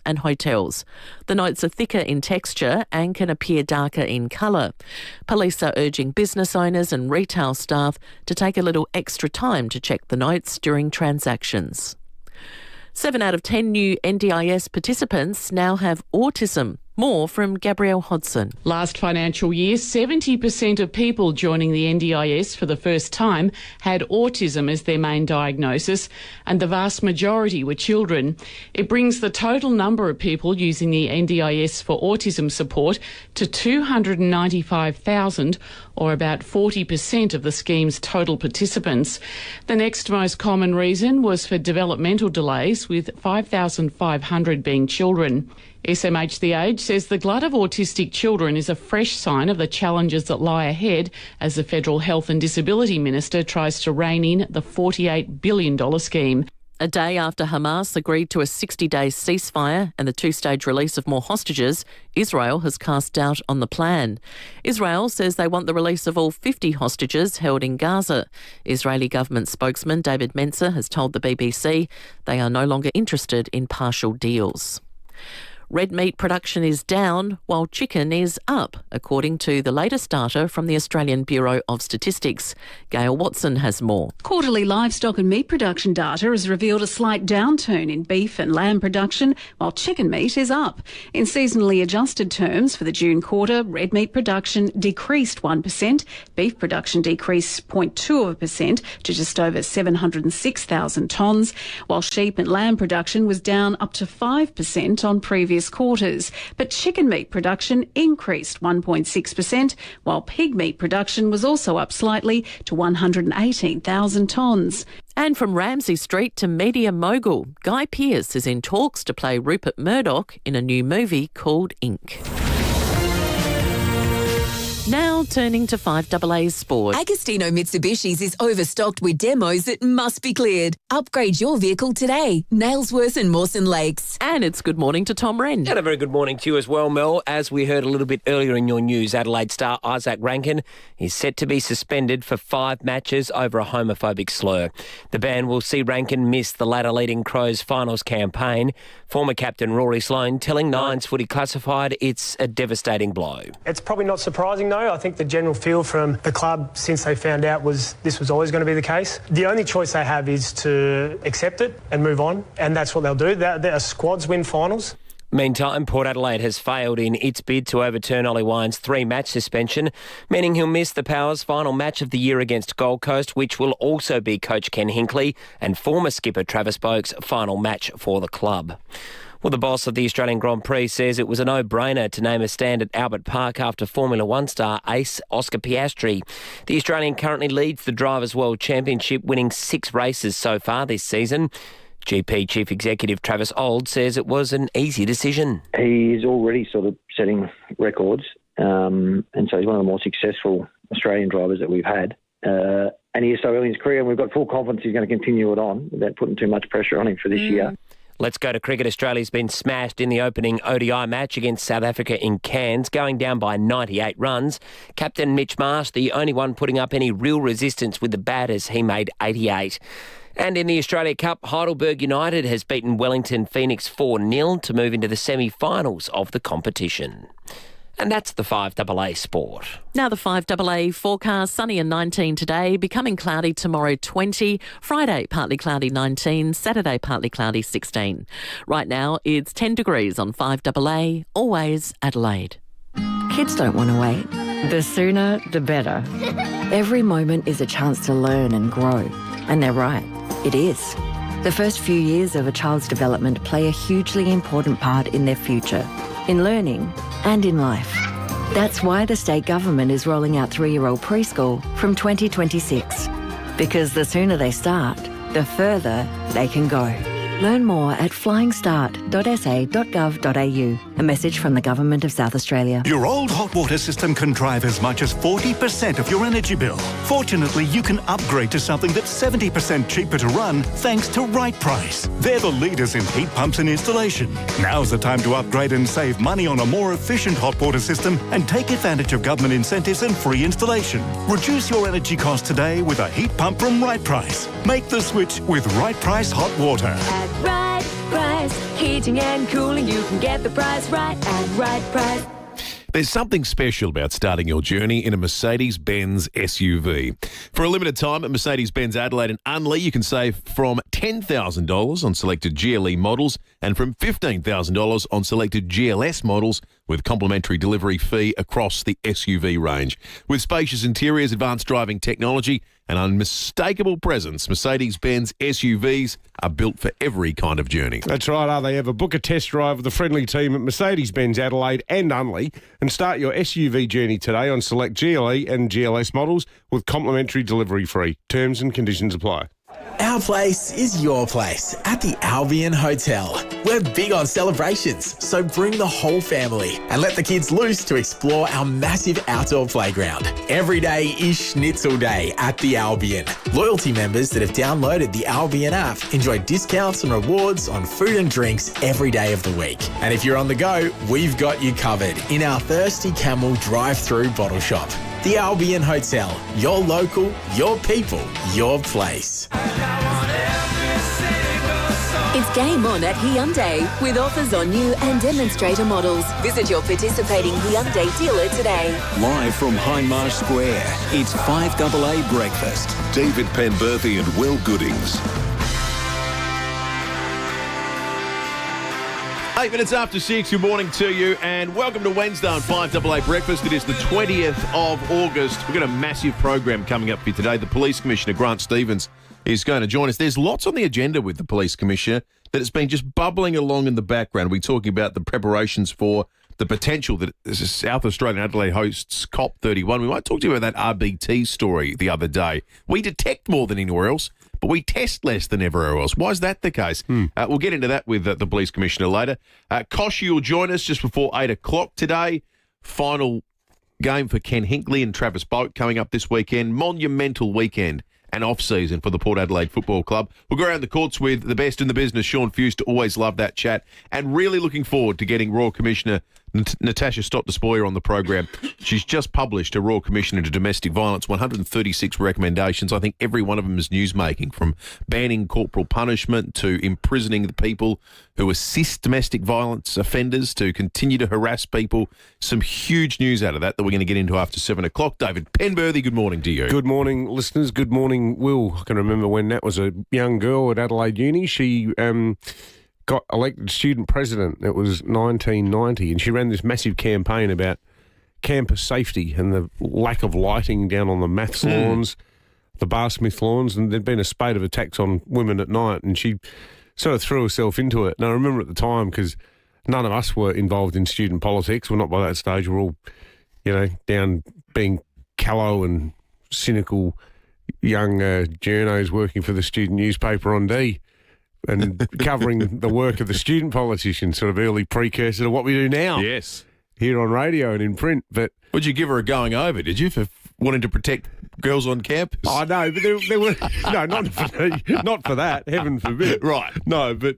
and hotels. The notes are thicker in texture and can appear darker in colour. Police are urging business owners and retail staff to take a little extra time to check the notes during transactions. 7 out of 10 new NDIS participants now have autism. More from Gabrielle Hodson. Last financial year, 70% of people joining the NDIS for the first time had autism as their main diagnosis, and the vast majority were children. It brings the total number of people using the NDIS for autism support to 295,000, or about 40% of the scheme's total participants. The next most common reason was for developmental delays, with 5,500 being children. SMH The Age says the glut of autistic children is a fresh sign of the challenges that lie ahead as the Federal Health and Disability Minister tries to rein in the $48 billion scheme. A day after Hamas agreed to a 60-day ceasefire and the two-stage release of more hostages, Israel has cast doubt on the plan. Israel says they want the release of all 50 hostages held in Gaza. Israeli government spokesman David Mencer has told the BBC they are no longer interested in partial deals. Red meat production is down while chicken is up, according to the latest data from the Australian Bureau of Statistics. Gail Watson has more. Quarterly livestock and meat production data has revealed a slight downturn in beef and lamb production, while chicken meat is up. In seasonally adjusted terms for the June quarter, red meat production decreased 1%, beef production decreased 0.2% to just over 706,000 tonnes, while sheep and lamb production was down up to 5% on previous quarters. But chicken meat production increased 1.6%, while pig meat production was also up slightly to 118,000 tonnes. And from Ramsay Street to media mogul, Guy Pearce is in talks to play Rupert Murdoch in a new movie called Ink. Now turning to FIVEAA Sport. Agostino Mitsubishi's is overstocked with demos that must be cleared. Upgrade your vehicle today. Nailsworth and Mawson Lakes. And it's good morning to Tom Wren. And a very good morning to you as well, Mel. As we heard a little bit earlier in your news, Adelaide star Isaac Ranken is set to be suspended for 5 matches over a homophobic slur. The ban will see Ranken miss the ladder-leading Crows finals campaign. Former captain Rory Sloane telling Nine's Footy Classified it's a devastating blow. It's probably not surprising, though. I think the general feel from the club since they found out was this was always going to be the case. The only choice they have is to accept it and move on, and that's what they'll do. Their squads win finals. Meantime, Port Adelaide has failed in its bid to overturn Ollie Wine's 3-match suspension, meaning he'll miss the Power's final match of the year against Gold Coast, which will also be coach Ken Hinkley and former skipper Travis Boak's final match for the club. Well, the boss of the Australian Grand Prix says it was a no-brainer to name a stand at Albert Park after Formula One star ace Oscar Piastri. The Australian currently leads the Drivers' World Championship, winning 6 races so far this season. GP Chief Executive Travis Auld says it was an easy decision. He's already sort of setting records, and so he's one of the more successful Australian drivers that we've had. And he is so early in his career, and we've got full confidence he's going to continue it on without putting too much pressure on him for this year. Let's go to cricket. Australia's been smashed in the opening ODI match against South Africa in Cairns, going down by 98 runs. Captain Mitch Marsh, the only one putting up any real resistance with the bat, as he made 88. And in the Australia Cup, Heidelberg United has beaten Wellington Phoenix 4-0 to move into the semi-finals of the competition. And that's the FIVEAA Sport. Now the FIVEAA forecast, sunny and 19 today, becoming cloudy tomorrow 20, Friday partly cloudy 19, Saturday partly cloudy 16. Right now it's 10 degrees on FIVEAA, always Adelaide. Kids don't want to wait. The sooner, the better. Every moment is a chance to learn and grow. And they're right, it is. The first few years of a child's development play a hugely important part in their future, in learning and in life. That's why the state government is rolling out 3-year-old preschool from 2026. Because the sooner they start, the further they can go. Learn more at flyingstart.sa.gov.au. A message from the Government of South Australia. Your old hot water system can drive as much as 40% of your energy bill. Fortunately, you can upgrade to something that's 70% cheaper to run thanks to Right Price. They're the leaders in heat pumps and installation. Now's the time to upgrade and save money on a more efficient hot water system and take advantage of government incentives and free installation. Reduce your energy costs today with a heat pump from Right Price. Make the switch with Right Price Hot Water. Right Price heating and cooling, you can get the price right at Right Price. There's something special about starting your journey in a Mercedes-Benz SUV. For a limited time at Mercedes-Benz Adelaide and Unley, you can save from $10,000 on selected GLE models and from $15,000 on selected GLS models with complimentary delivery fee across the SUV range. With spacious interiors, advanced driving technology and unmistakable presence, Mercedes-Benz SUVs are built for every kind of journey. That's right, are they ever? Book a test drive with the friendly team at Mercedes-Benz Adelaide and Unley and start your SUV journey today on select GLE and GLS models with complimentary delivery free. Terms and conditions apply. Our place is your place at the Albion Hotel. We're big on celebrations, so bring the whole family and let the kids loose to explore our massive outdoor playground. Every day is Schnitzel Day at the Albion. Loyalty members that have downloaded the Albion app enjoy discounts and rewards on food and drinks every day of the week. And if you're on the go, we've got you covered in our Thirsty Camel drive-through bottle shop. The Albion Hotel, your local, your people, your place. It's game on at Hyundai with offers on new and demonstrator models. Visit your participating Hyundai dealer today. Live from Hindmarsh Square, it's FIVEAA Breakfast. David Penberthy and Will Goodings. 8 minutes after 6, good morning to you and welcome to Wednesday on FIVEAA Breakfast. It is the 20th of August. We've got a massive program coming up for you today. The Police Commissioner, Grant Stevens, is going to join us. There's lots on the agenda with the Police Commissioner that has been just bubbling along in the background. We're talking about the preparations for the potential that South Australian Adelaide hosts COP31. We might talk to you about that RBT story the other day. We detect more than anywhere else, but we test less than everywhere else. Why is that the case? We'll get into that with the Police Commissioner later. Koshy will join us just before 8 o'clock today. Final game for Ken Hinkley and Travis Boak coming up this weekend. Monumental weekend and off-season for the Port Adelaide Football Club. We'll go around the courts with the best in the business, Sean Fewster. Always love that chat. And really looking forward to getting Royal Commissioner Natasha Stott on the program. She's just published a Royal Commission into Domestic Violence, 136 recommendations. I think every one of them is newsmaking, from banning corporal punishment to imprisoning the people who assist domestic violence offenders to continue to harass people. Some huge news out of that we're going to get into after 7 o'clock. David Penberthy, good morning to you. Good morning, listeners. Good morning, Will. I can remember when Nat was a young girl at Adelaide Uni. She got elected student president. It was 1990, and she ran this massive campaign about campus safety and the lack of lighting down on the maths lawns, the Bar Smith lawns, and there'd been a spate of attacks on women at night, and she sort of threw herself into it. And I remember at the time, because none of us were involved in student politics. We're not by that stage. We're all, down being callow and cynical young journos working for the student newspaper on D, and covering the work of the student politicians, sort of early precursor to what we do now. Yes. Here on radio and in print. But would you give her a going over, did you, for wanting to protect girls on campus? Oh, no, but there were... No, not for that, heaven forbid. Right. No, but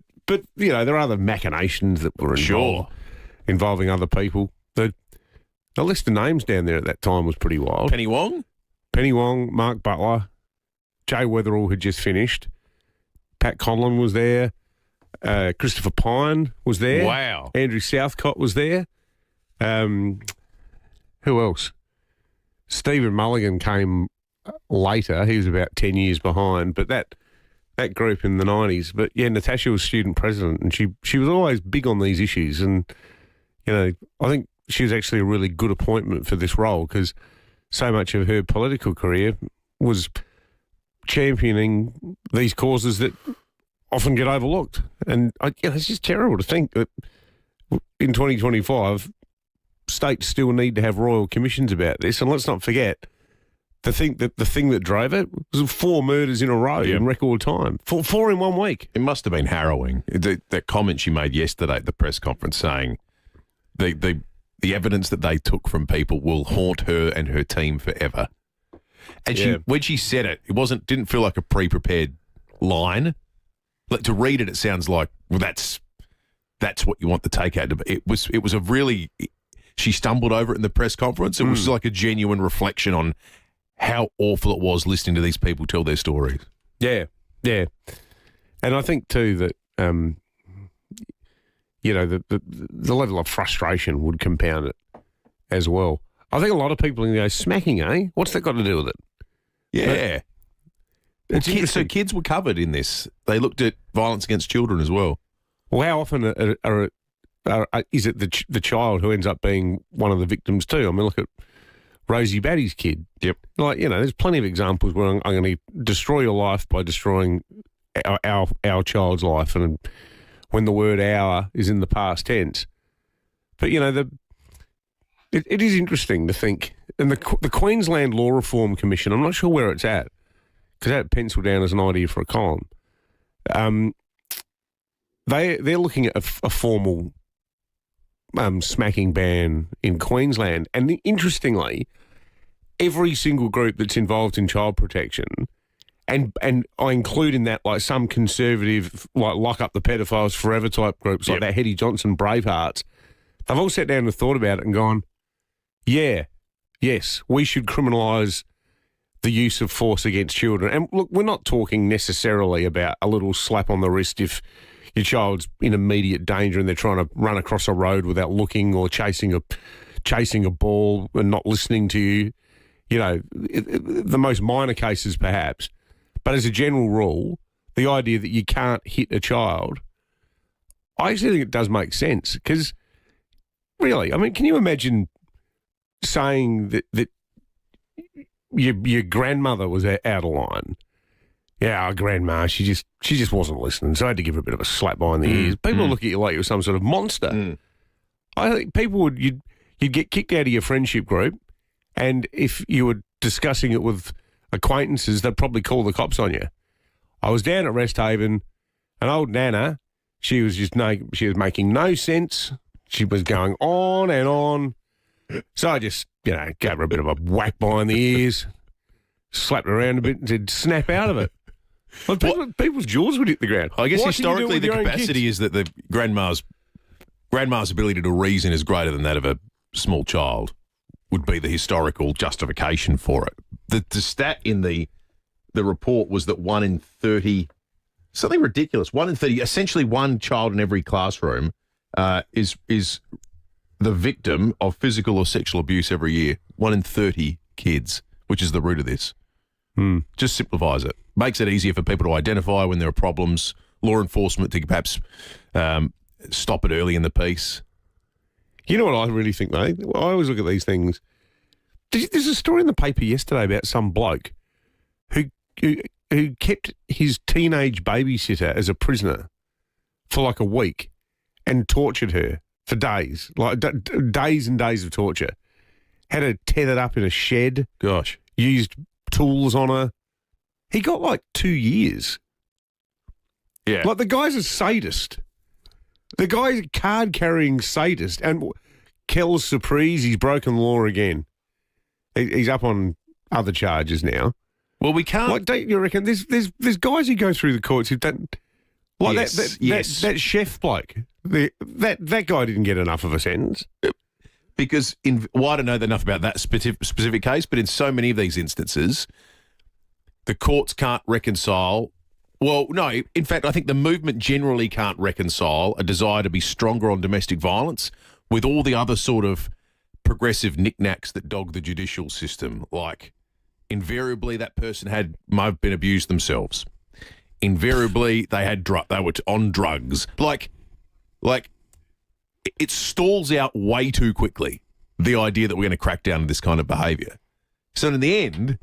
there are other machinations that were involving other people. The list of names down there at that time was pretty wild. Penny Wong, Mark Butler, Jay Weatherall had just finished, Pat Conlon was there, Christopher Pine was there. Wow. Andrew Southcott was there. Who else? Stephen Mulligan came later. He was about 10 years behind, but that group in the 90s. But, yeah, Natasha was student president, and she was always big on these issues. And, I think she was actually a really good appointment for this role, because so much of her political career was championing these causes that often get overlooked. And it's just terrible to think that in 2025, states still need to have royal commissions about this. And let's not forget, the thing that drove it was 4 murders in a row in record time. Four in 1 week. It must have been harrowing. That comment she made yesterday at the press conference saying the evidence that they took from people will haunt her and her team forever. And when she said it, didn't feel like a pre-prepared line. To read it, it sounds like, well, that's what you want the takeout to be. It was a really... She stumbled over it in the press conference. It was like a genuine reflection on how awful it was listening to these people tell their stories. Yeah, yeah. And I think, too, that you know, the level of frustration would compound it as well. I think a lot of people go, smacking, eh? What's that got to do with it? Yeah. So kids were covered in this. They looked at violence against children as well. Well, how often is it the child who ends up being one of the victims too? I mean, look at Rosie Batty's kid. Yep. Like, you know, there's plenty of examples where I'm going to destroy your life by destroying our child's life, and when the word "our" is in the past tense. But, you know, it is interesting to think, and the Queensland Law Reform Commission, I'm not sure where it's at, because I had it penciled down as an idea for a column. They're looking at a formal smacking ban in Queensland, and interestingly, every single group that's involved in child protection, and I include in that like some conservative, like lock up the pedophiles forever type groups, like that Hetty Johnson Bravehearts, they've all sat down and thought about it and gone, yes, we should criminalise the use of force against children. And look, we're not talking necessarily about a little slap on the wrist if your child's in immediate danger and they're trying to run across a road without looking, or chasing a ball and not listening to you. You know, the most minor cases perhaps. But as a general rule, the idea that you can't hit a child, I actually think it does make sense. Because really, I mean, can you imagine saying that your grandmother was out of line? Yeah, our grandma, she just wasn't listening, so I had to give her a bit of a slap behind the ears. People look at you like you're some sort of monster. I think you'd get kicked out of your friendship group, and if you were discussing it with acquaintances, they'd probably call the cops on you. I was down at Rest Haven, an old Nana, she was making no sense. She was going on and on. So I just, you know, gave her a bit of a whack behind the ears, slapped her around a bit and said, snap out of it. Like people's jaws would hit the ground. I guess historically the capacity is that the grandma's ability to reason is greater than that of a small child, would be the historical justification for it. The stat in the report was that 1 in 30, something ridiculous, 1 in 30, essentially one child in every classroom is the victim of physical or sexual abuse every year. 1 in 30 kids, which is the root of this. Just simplifies it. Makes it easier for people to identify when there are problems, law enforcement to perhaps stop it early in the piece. You know what I really think, mate? I always look at these things. There's a story in the paper yesterday about some bloke who kept his teenage babysitter as a prisoner for like a week and tortured her for days, like days and days of torture. Had her tethered up in a shed. Gosh. Used tools on her. He got like 2 years. Yeah. Like the guy's a sadist. The guy's a card-carrying sadist. And Kel's surprise, he's broken law again. He's up on other charges now. Well, we can't... Like, don't you reckon there's guys who go through the courts who've done... Like that chef bloke. That guy didn't get enough of a sentence. Because, I don't know enough about that specific case, but in so many of these instances, the courts can't reconcile... Well, no, in fact, I think the movement generally can't reconcile a desire to be stronger on domestic violence with all the other sort of progressive knickknacks that dog the judicial system. Like, invariably, that person might have been abused themselves. Invariably, they were on drugs. Like, it stalls out way too quickly, the idea that we're going to crack down on this kind of behaviour. So in the end,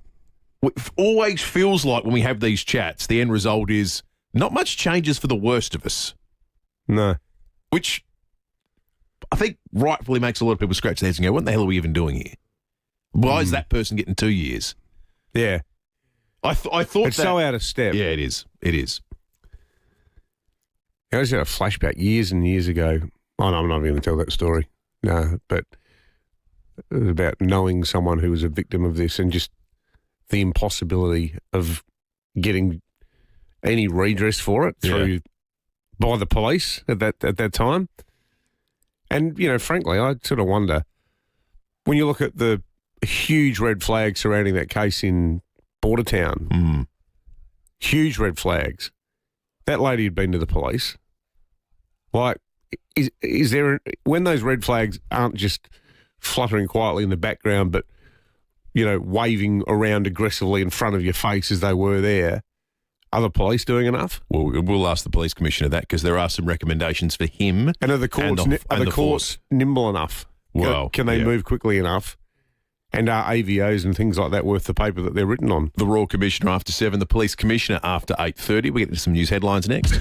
it always feels like when we have these chats, the end result is not much changes for the worst of us. No. Which I think rightfully makes a lot of people scratch their heads and go, what the hell are we even doing here? Why is that person getting 2 years? Yeah. I thought it's so out of step. Yeah, it is. It is. I just had a flashback years and years ago. Oh, no, I'm not going to tell that story. No, but it was about knowing someone who was a victim of this and just the impossibility of getting any redress for it by the police at that time. And, you know, frankly, I sort of wonder, when you look at the huge red flags surrounding that case in Bordertown, huge red flags, that lady had been to the police. Like, is there, when those red flags aren't just fluttering quietly in the background, but, waving around aggressively in front of your face as they were there, are the police doing enough? Well, we'll ask the police commissioner that, because there are some recommendations for him. And are the courts nimble enough? Well, can they move quickly enough? And are AVOs and things like that worth the paper that they're written on? The Royal Commissioner after 7, the Police Commissioner after 8:30. We get to some news headlines next.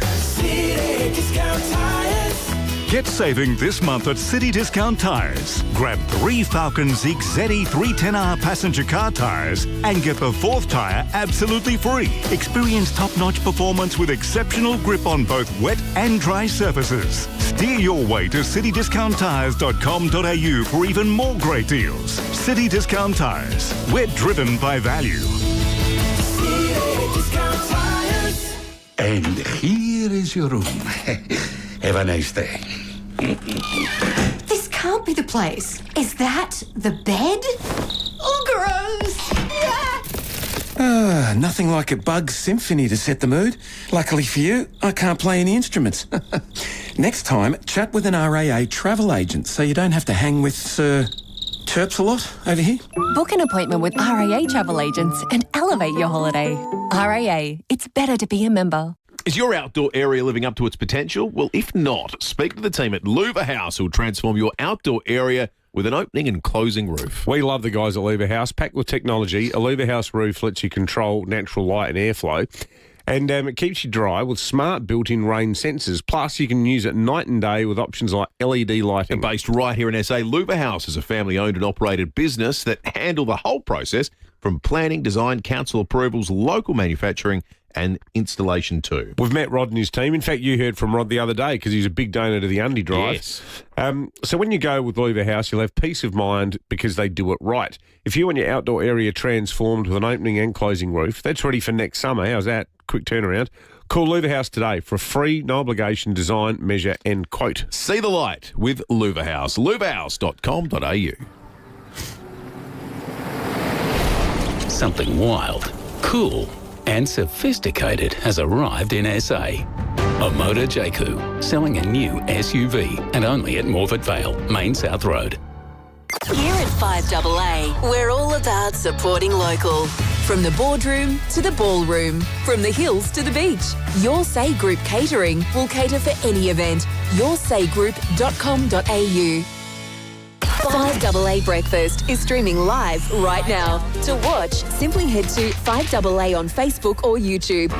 Get saving this month at City Discount Tyres. Grab 3 Falcon Zig ZE 310R passenger car tyres and get the 4th tyre absolutely free. Experience top-notch performance with exceptional grip on both wet and dry surfaces. Steer your way to citydiscounttyres.com.au for even more great deals. City Discount Tyres. We're driven by value. City Discount Tyres. And here is your room. Have a nice day. This can't be the place. Is that the bed? Oh, gross! Nothing like a bug symphony to set the mood. Luckily for you, I can't play any instruments. Next time, chat with an RAA travel agent so you don't have to hang with Chirps a lot over here. Book an appointment with RAA travel agents and elevate your holiday. RAA, it's better to be a member. Is your outdoor area living up to its potential? Well, if not, speak to the team at Louver House, who'll transform your outdoor area with an opening and closing roof. We love the guys at Louver House. Packed with technology, a Louver House roof lets you control natural light and airflow. And it keeps you dry with smart built-in rain sensors. Plus, you can use it night and day with options like LED lighting. And based right here in SA, Louver House is a family-owned and operated business that handle the whole process from planning, design, council approvals, local manufacturing and installation too. We've met Rod and his team. In fact, you heard from Rod the other day because he's a big donor to the Undy Drive. Yes. So when you go with Louver House, you'll have peace of mind because they do it right. If you want your outdoor area transformed with an opening and closing roof, that's ready for next summer. How's that? Quick turnaround. Call Louver House today for a free, no obligation design, measure and quote. See the light with Louver House. louverhouse.com.au. Something wild, cool and sophisticated has arrived in SA. Omoda Jaku, selling a new SUV and only at Morford Vale, Main South Road. Here at FIVEAA, we're all about supporting local. From the boardroom to the ballroom, from the hills to the beach, Your Say Group Catering will cater for any event. yoursay.group.com.au. FIVEAA Breakfast is streaming live right now. To watch, simply head to FIVEAA on Facebook or YouTube.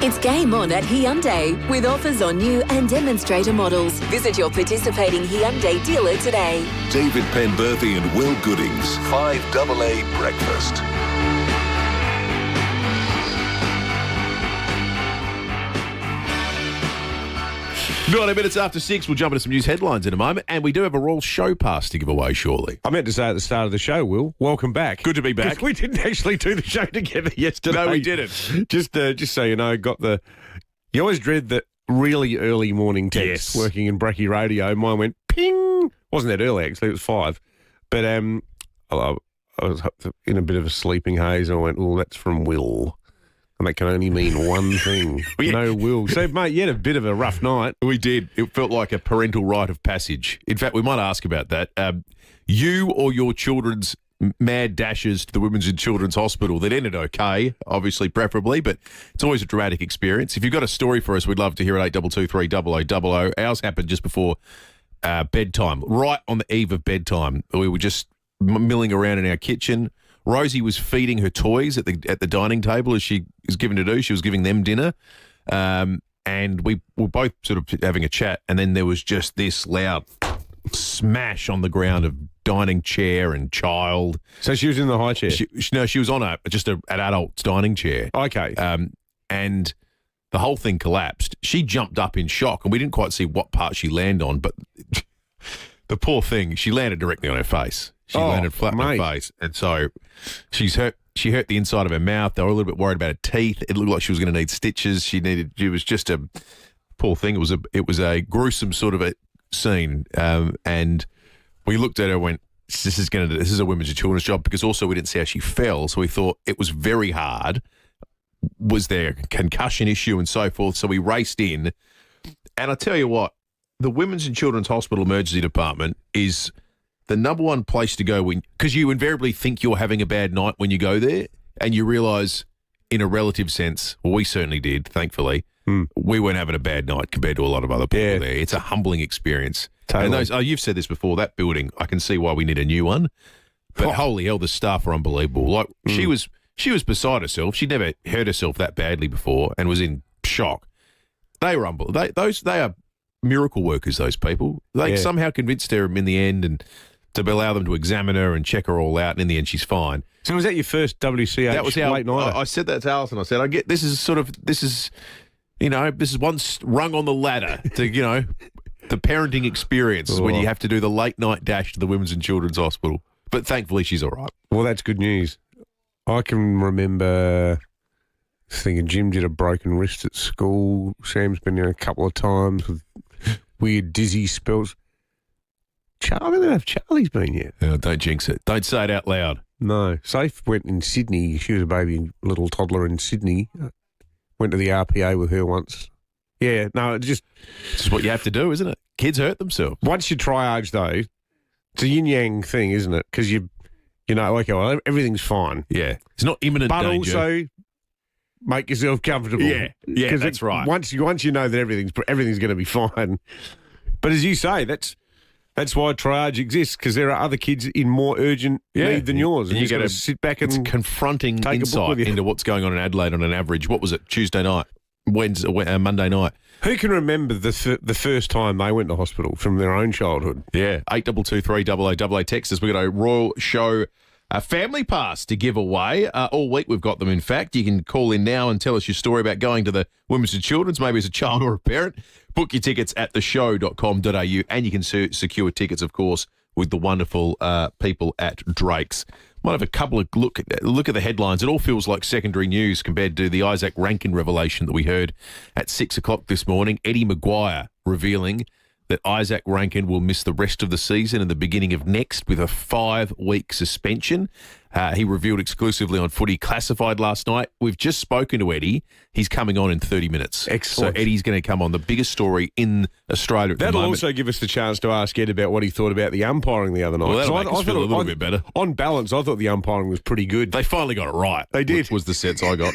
It's game on at Hyundai with offers on new and demonstrator models. Visit your participating Hyundai dealer today. David Penberthy and Will Goodings, FIVEAA Breakfast. 90 minutes after 6, we'll jump into some news headlines in a moment, and we do have a Royal Show Pass to give away shortly. I meant to say at the start of the show, Will, welcome back. Good to be back. We didn't actually do the show together yesterday. No, we didn't. Just so you know, you always dread the really early morning text. Yes. Working in Brekkie Radio. Mine went ping. Wasn't that early, actually. It was 5. But I was in a bit of a sleeping haze, and I went, oh, that's from Will. And that can only mean one thing. No Will. So, mate, you had a bit of a rough night. We did. It felt like a parental rite of passage. In fact, we might ask about that. You or your children's mad dashes to the Women's and Children's Hospital that ended okay, obviously, preferably, but it's always a dramatic experience. If you've got a story for us, we'd love to hear it, 8223 0000. Ours happened just before bedtime, right on the eve of bedtime. We were just milling around in our kitchen. Rosie was feeding her toys at the dining table as she was given to do. She was giving them dinner. And we were both sort of having a chat, and then there was just this loud smash on the ground of dining chair and child. So she was in the high chair? She was on an adult's dining chair. Okay. And the whole thing collapsed. She jumped up in shock, and we didn't quite see what part she landed on, but the poor thing, she landed directly on her face. She landed flat on her face, and so she's hurt. She hurt the inside of her mouth. They were a little bit worried about her teeth. It looked like she was going to need stitches. She was just a poor thing. It was a gruesome sort of a scene, and we looked at her and went, this is a women's and children's job, because also we didn't see how she fell, so we thought it was very hard. Was there a concussion issue and so forth? So we raced in, and I tell you what, the Women's and Children's Hospital Emergency Department is the number one place to go because you invariably think you're having a bad night when you go there, and you realise, in a relative sense, well, we certainly did, thankfully, we weren't having a bad night compared to a lot of other people there. It's a humbling experience. Totally. And you've said this before, that building, I can see why we need a new one. But holy hell, the staff are unbelievable. Like she was beside herself. She'd never hurt herself that badly before and was in shock. They were unbelievable. They are miracle workers, those people. They somehow convinced her in the end and to allow them to examine her and check her all out, and in the end she's fine. So was that your first WCH that was how, late night? I said that to Alison. I said, this is one rung on the ladder to, the parenting experience when you have to do the late night dash to the Women's and Children's Hospital. But thankfully she's all right. Well, that's good news. I can remember thinking Jim did a broken wrist at school. Sam's been there a couple of times with weird dizzy spells. I don't know if Charlie's been yet. Oh, don't jinx it. Don't say it out loud. No. Safe went in Sydney. She was a baby little toddler in Sydney. Went to the RPA with her once. Yeah, no, it's just what you have to do, isn't it? Kids hurt themselves. Once you triage, though, it's a yin-yang thing, isn't it? Because well, everything's fine. Yeah. It's not imminent danger. But also make yourself comfortable. Yeah, that's right. Once you know that everything's going to be fine. But as you say, that's why triage exists, because there are other kids in more urgent need than yours. And you got to sit back and it's confronting insight into what's going on in Adelaide on an average. What was it? Tuesday night, Monday night. Who can remember the first time they went to hospital from their own childhood? Yeah, 8223 text us. We've got a Royal Show family pass to give away. All week we've got them, in fact. You can call in now and tell us your story about going to the Women's and Children's, maybe as a child or a parent. Book your tickets at theshow.com.au, and you can secure tickets, of course, with the wonderful people at Drake's. Might have a couple of look at the headlines. It all feels like secondary news compared to the Isaac Ranken revelation that we heard at 6 o'clock this morning. Eddie Maguire revealing that Isaac Ranken will miss the rest of the season and the beginning of next with a 5-week suspension. He revealed exclusively on Footy Classified last night. We've just spoken to Eddie. He's coming on in 30 minutes. Excellent. So Eddie's going to come on, the biggest story in Australia at the moment. That'll also give us the chance to ask Ed about what he thought about the umpiring the other night. Well, that'll make us feel a little bit better. On balance, I thought the umpiring was pretty good. They finally got it right. They did. Was the sense I got.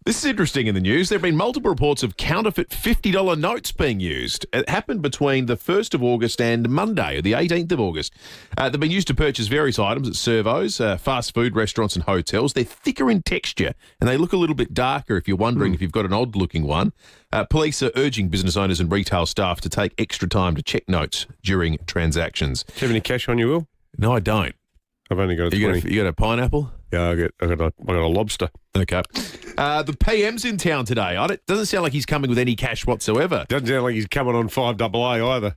This is interesting in the news. There have been multiple reports of counterfeit $50 notes being used. It happened between the 1st of August and Monday, the 18th of August. They've been used to purchase various items at servos, fast food restaurants and hotels. They're thicker in texture and they look a little bit darker if you're wondering if you've got an odd-looking one. Police are urging business owners and retail staff to take extra time to check notes during transactions. Do you have any cash on you, Will? No, I don't. I've only got a 20. You got a pineapple? Yeah, I got a lobster. Okay. The PM's in town today. It doesn't sound like he's coming with any cash whatsoever. Doesn't sound like he's coming on FIVEAA either.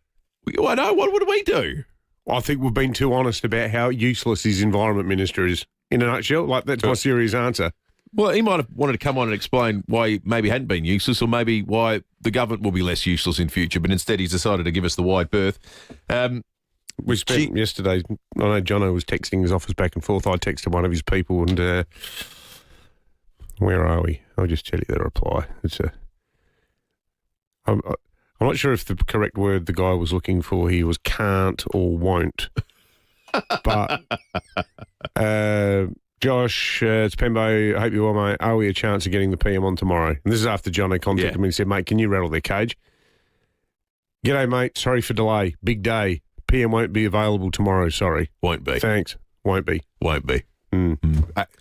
I know. What do we do? I think we've been too honest about how useless his environment minister is. In a nutshell, that's my serious answer. Well, he might have wanted to come on and explain why he maybe hadn't been useless, or maybe why the government will be less useless in future, but instead he's decided to give us the wide berth. We spent yesterday, I know Jono was texting his office back and forth. I texted one of his people and where are we? I'll just tell you the reply. I'm not sure if the correct word the guy was looking for here was can't or won't. But Josh, it's Pembo, hope you're well, mate. Are we a chance of getting the PM on tomorrow? And this is after Jono contacted me and said, mate, can you rattle their cage? G'day, mate. Sorry for delay. Big day. PM won't be available tomorrow, sorry. Won't be. Thanks. Won't be. Won't be.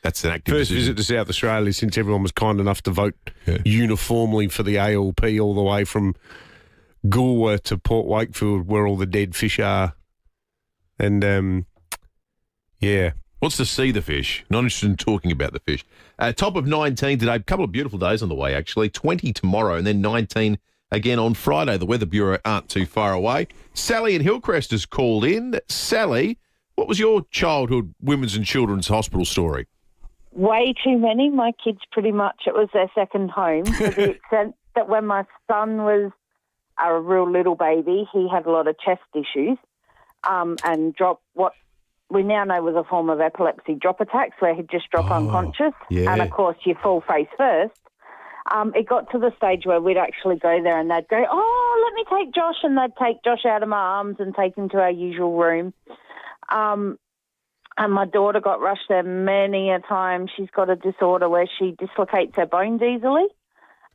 That's an active First decision. visit to South Australia since everyone was kind enough to vote uniformly for the ALP all the way from Goolwa to Port Wakefield where all the dead fish are. And, yeah. Wants to see the fish. Not interested in talking about the fish. Top of 19 today. A couple of beautiful days on the way, actually. 20 tomorrow and then 19 again on Friday. The Weather Bureau aren't too far away. Sally in Hillcrest has called in. Sally, what was your childhood Women's and Children's Hospital story? Way too many. My kids pretty much, it was their second home to the extent that when my son was a real little baby, he had a lot of chest issues and dropped what we now know was a form of epilepsy, drop attacks, where he'd just drop unconscious. Yeah. And, of course, you fall face first. It got to the stage where we'd actually go there and they'd go, oh, let me take Josh, and they'd take Josh out of my arms and take him to our usual room. And my daughter got rushed there many a time. She's got a disorder where she dislocates her bones easily.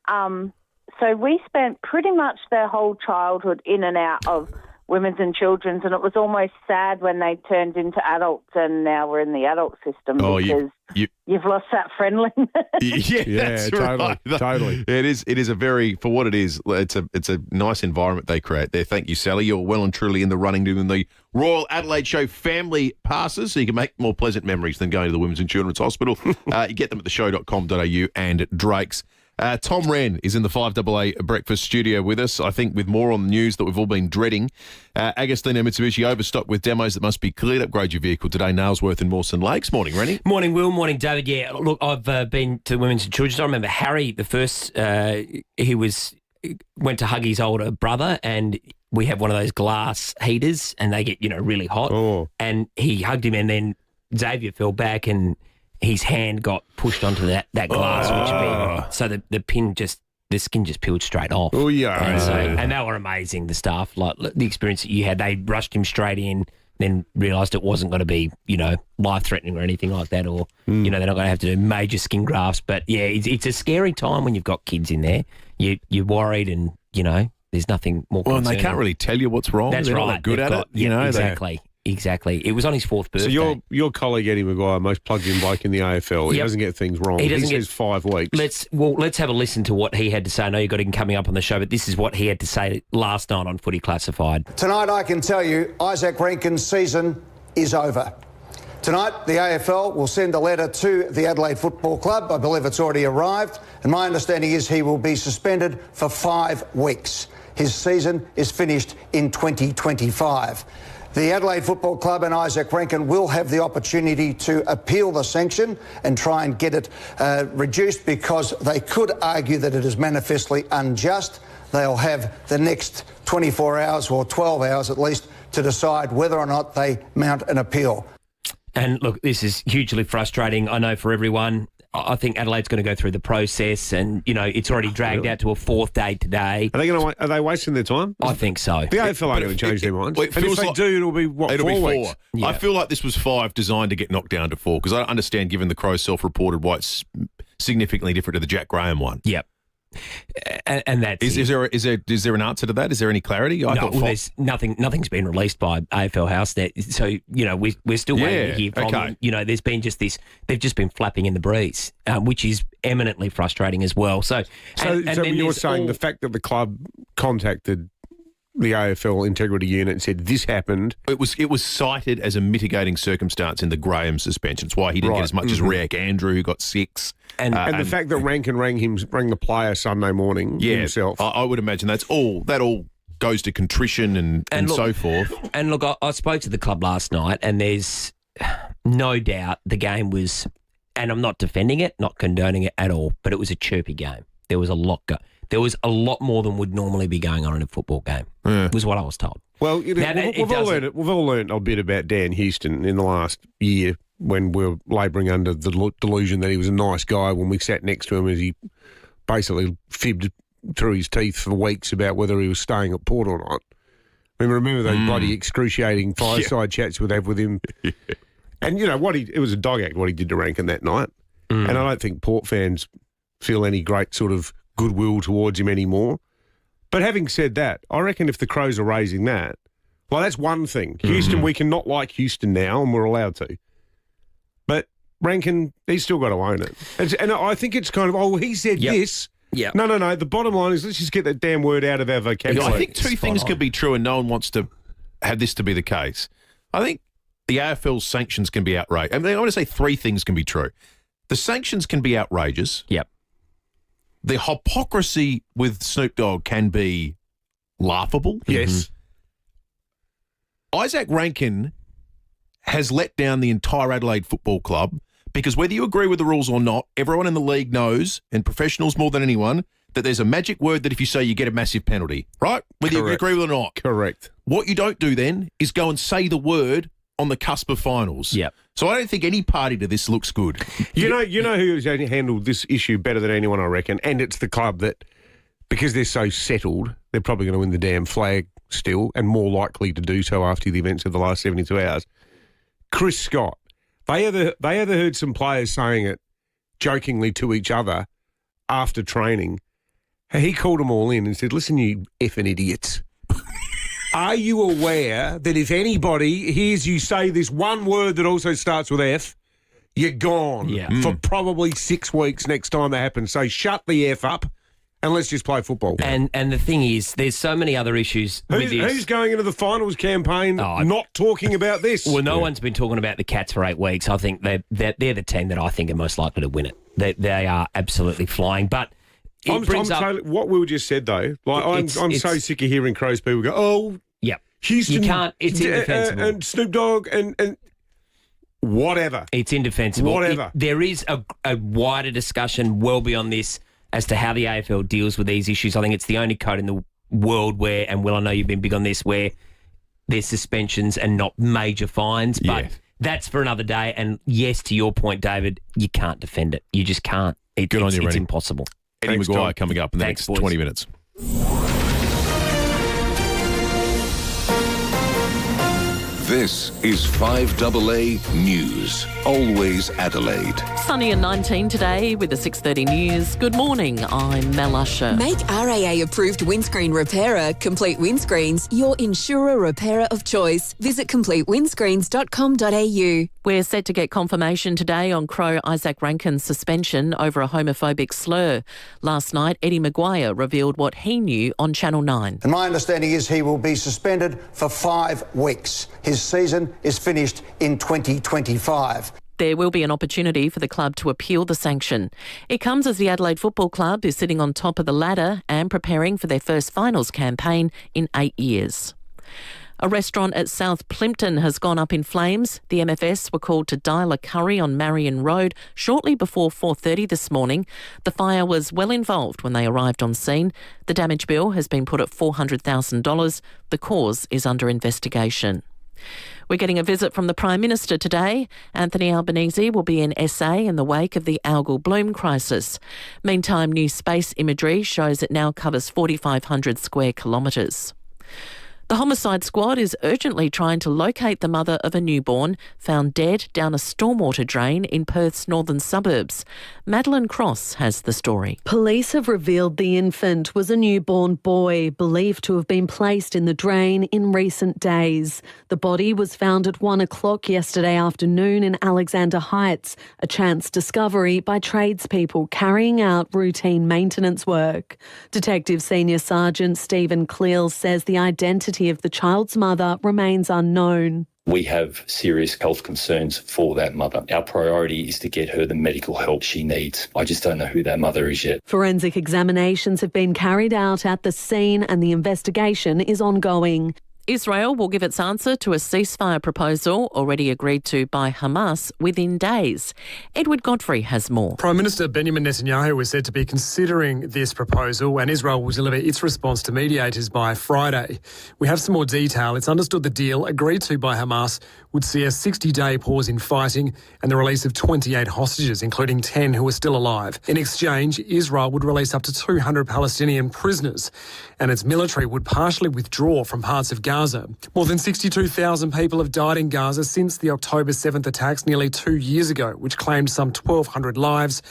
So we spent pretty much their whole childhood in and out of women's and children's, and it was almost sad when they turned into adults, and now we're in the adult system because you've lost that friendliness. That's totally, right. totally. It is a very, for what it is, it's a nice environment they create there. Thank you, Sally. You're well and truly in the running to win the Royal Adelaide Show family passes, so you can make more pleasant memories than going to the Women's and Children's Hospital. You get them at theshow.com.au and Drake's. Tom Wren is in the 5AA breakfast studio with us, I think with more on the news that we've all been dreading. Agostino Mitsubishi overstocked with demos that must be cleared. Upgrade your vehicle today, Nailsworth and Mawson Lakes. Morning, Rennie. Morning, Will. Morning, David. Yeah, look, I've been to the Women's and Children's. I remember Harry, the first, he went to hug his older brother, and we have one of those glass heaters, and they get, really hot. Oh. And he hugged him, and then Xavier fell back, and his hand got pushed onto that glass, so the skin just peeled straight off. Oh, yeah. And they were amazing, the staff. Like the experience that you had, they rushed him straight in, then realised it wasn't going to be, life-threatening or anything like that, or, they're not going to have to do major skin grafts. But, yeah, it's a scary time when you've got kids in there. You're worried and, there's nothing more concerning. Well, and they can't really tell you what's wrong. That's They're right. not that good at it. Exactly. Exactly. It was on his fourth birthday. So your colleague Eddie Maguire, most plugged-in bloke in the AFL, he doesn't get things wrong. He says 5 weeks. Let's have a listen to what he had to say. I know you've got him coming up on the show, but this is what he had to say last night on Footy Classified. Tonight I can tell you Isaac Ranken's season is over. Tonight the AFL will send a letter to the Adelaide Football Club. I believe it's already arrived, and my understanding is he will be suspended for 5 weeks. His season is finished in 2025. The Adelaide Football Club and Isaac Ranken will have the opportunity to appeal the sanction and try and get it reduced, because they could argue that it is manifestly unjust. They'll have the next 24 hours or 12 hours at least to decide whether or not they mount an appeal. And look, this is hugely frustrating, I know, for everyone. I think Adelaide's going to go through the process, and it's already dragged out to a 4th day today. Are they wasting their time? I think so. The AFL aren't going to change their minds. And if they do, it'll be 4 weeks? Yeah. I feel like this was 5 designed to get knocked down to 4, because I don't understand, given the Crows self-reported, why it's significantly different to the Jack Graham one. Yep. And that's is there an answer to that? Is there any clarity? There's nothing's been released by AFL House. So we're still waiting to hear from them. There's been just this. They've just been flapping in the breeze, which is eminently frustrating as well. So you're saying the fact that the club contacted the AFL integrity unit and said this happened. It was cited as a mitigating circumstance in the Graham suspension. It's why he didn't get as much as Riek Andrew, who got 6. And the fact that Ranken rang the player Sunday morning himself. I would imagine that all goes to contrition and look, so forth. And look, I spoke to the club last night, and there's no doubt the game was, and I'm not defending it, not condoning it at all, but it was a chirpy game. There was a lot There was a lot more than would normally be going on in a football game, was what I was told. Well, we've all learned a bit about Dan Houston in the last year, when we were labouring under the delusion that he was a nice guy when we sat next to him, as he basically fibbed through his teeth for weeks about whether he was staying at Port or not. I mean, remember those bloody excruciating fireside chats we'd have with him. And, it was a dog act what he did to Ranken that night. And I don't think Port fans feel any great sort of goodwill towards him anymore. But having said that, I reckon if the Crows are raising that, well, that's one thing. Houston, we can not like Houston now, and we're allowed to. But Ranken, he's still got to own it. And I think it's kind of, he said this. Yeah. No. The bottom line is, let's just get that damn word out of our vocabulary. I think two things could be true, and no one wants to have this to be the case. I think the AFL's sanctions can be outrageous. I mean, I want to say 3 things can be true. The sanctions can be outrageous. Yep. The hypocrisy with Snoop Dogg can be laughable. Yes. Isaac Ranken has let down the entire Adelaide Football Club, because whether you agree with the rules or not, everyone in the league knows, and professionals more than anyone, that there's a magic word that if you say, you get a massive penalty, right? Whether you agree with it or not. Correct. What you don't do then is go and say the word on the cusp of finals. Yep. So I don't think any party to this looks good. You know who's handled this issue better than anyone, I reckon, and it's the club that, because they're so settled, they're probably going to win the damn flag still, and more likely to do so after the events of the last 72 hours. Chris Scott. They ever heard some players saying it jokingly to each other after training. He called them all in and said, "Listen, you effing idiots. Are you aware that if anybody hears you say this one word that also starts with F, you're gone for probably 6 weeks next time that happens. So shut the F up and let's just play football." And the thing is, there's so many other issues with this. Who's going into the finals campaign not talking about this? Well, no one's been talking about the Cats for 8 weeks. I think they're the team that I think are most likely to win it. They are absolutely flying. But what Will just said, though, I'm so sick of hearing Crows people go, "Oh, yeah, Houston, you can't. It's indefensible." And Snoop Dogg and whatever. It's indefensible. Whatever. There is a wider discussion well beyond this as to how the AFL deals with these issues. I think it's the only code in the world where, and Will, I know you've been big on this, where there's suspensions and not major fines, but that's for another day. And yes, to your point, David, you can't defend it. You just can't. Good on you, It's Rennie. impossible. Eddie Maguire coming up in the next 20 minutes. This is 5AA News. Always Adelaide. Sunny and 19 today with the 6:30 news. Good morning, I'm Mel Usher. Make RAA-approved windscreen repairer, Complete Windscreens, your insurer repairer of choice. Visit completewindscreens.com.au. We're set to get confirmation today on Crow Isaac Ranken's suspension over a homophobic slur. Last night, Eddie Maguire revealed what he knew on Channel 9. And my understanding is he will be suspended for 5 weeks. His season is finished in 2025. There will be an opportunity for the club to appeal the sanction. It comes as the Adelaide Football Club is sitting on top of the ladder and preparing for their first finals campaign in 8 years. A restaurant at South Plympton has gone up in flames. The MFS were called to dial a curry on Marion Road shortly before 4:30 this morning. The fire was well involved when they arrived on scene. The damage bill has been put at $400,000. The cause is under investigation. We're getting a visit from the Prime Minister today. Anthony Albanese will be in SA in the wake of the algal bloom crisis. Meantime, new space imagery shows it now covers 4,500 square kilometres. The homicide squad is urgently trying to locate the mother of a newborn found dead down a stormwater drain in Perth's northern suburbs. Madeline Cross has the story. Police have revealed the infant was a newborn boy, believed to have been placed in the drain in recent days. The body was found at 1 o'clock yesterday afternoon in Alexander Heights, a chance discovery by tradespeople carrying out routine maintenance work. Detective Senior Sergeant Stephen Cleal says the identity of the child's mother remains unknown. We have serious health concerns for that mother. Our priority is to get her the medical help she needs. I just don't know who that mother is yet. Forensic examinations have been carried out at the scene and the investigation is ongoing. Israel will give its answer to a ceasefire proposal already agreed to by Hamas within days. Edward Godfrey has more. Prime Minister Benjamin Netanyahu is said to be considering this proposal and Israel will deliver its response to mediators by Friday. We have some more detail. It's understood the deal agreed to by Hamas would see a 60-day pause in fighting and the release of 28 hostages, including 10 who are still alive. In exchange, Israel would release up to 200 Palestinian prisoners and its military would partially withdraw from parts of Gaza. More than 62,000 people have died in Gaza since the October 7th attacks nearly 2 years ago, which claimed some 1,200 lives.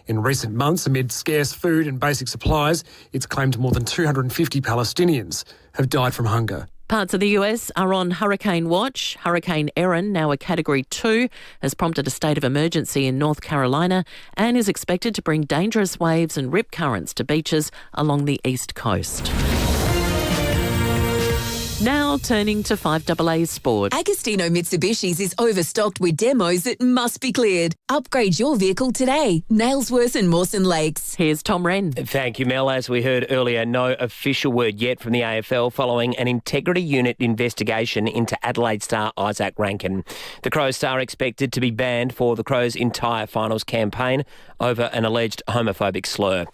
In recent months, amid scarce food and basic supplies, it's claimed more than 250 Palestinians have died from hunger. Parts of the US are on hurricane watch. Hurricane Erin, now a Category 2, has prompted a state of emergency in North Carolina and is expected to bring dangerous waves and rip currents to beaches along the east coast. Now turning to 5AA Sport. Agostino Mitsubishi's is overstocked with demos that must be cleared. Upgrade your vehicle today. Nailsworth and Mawson Lakes. Here's Tom Wren. Thank you, Mel. As we heard earlier, no official word yet from the AFL following an integrity unit investigation into Adelaide star Isaac Ranken. The Crows star expected to be banned for the Crows' entire finals campaign over an alleged homophobic slur.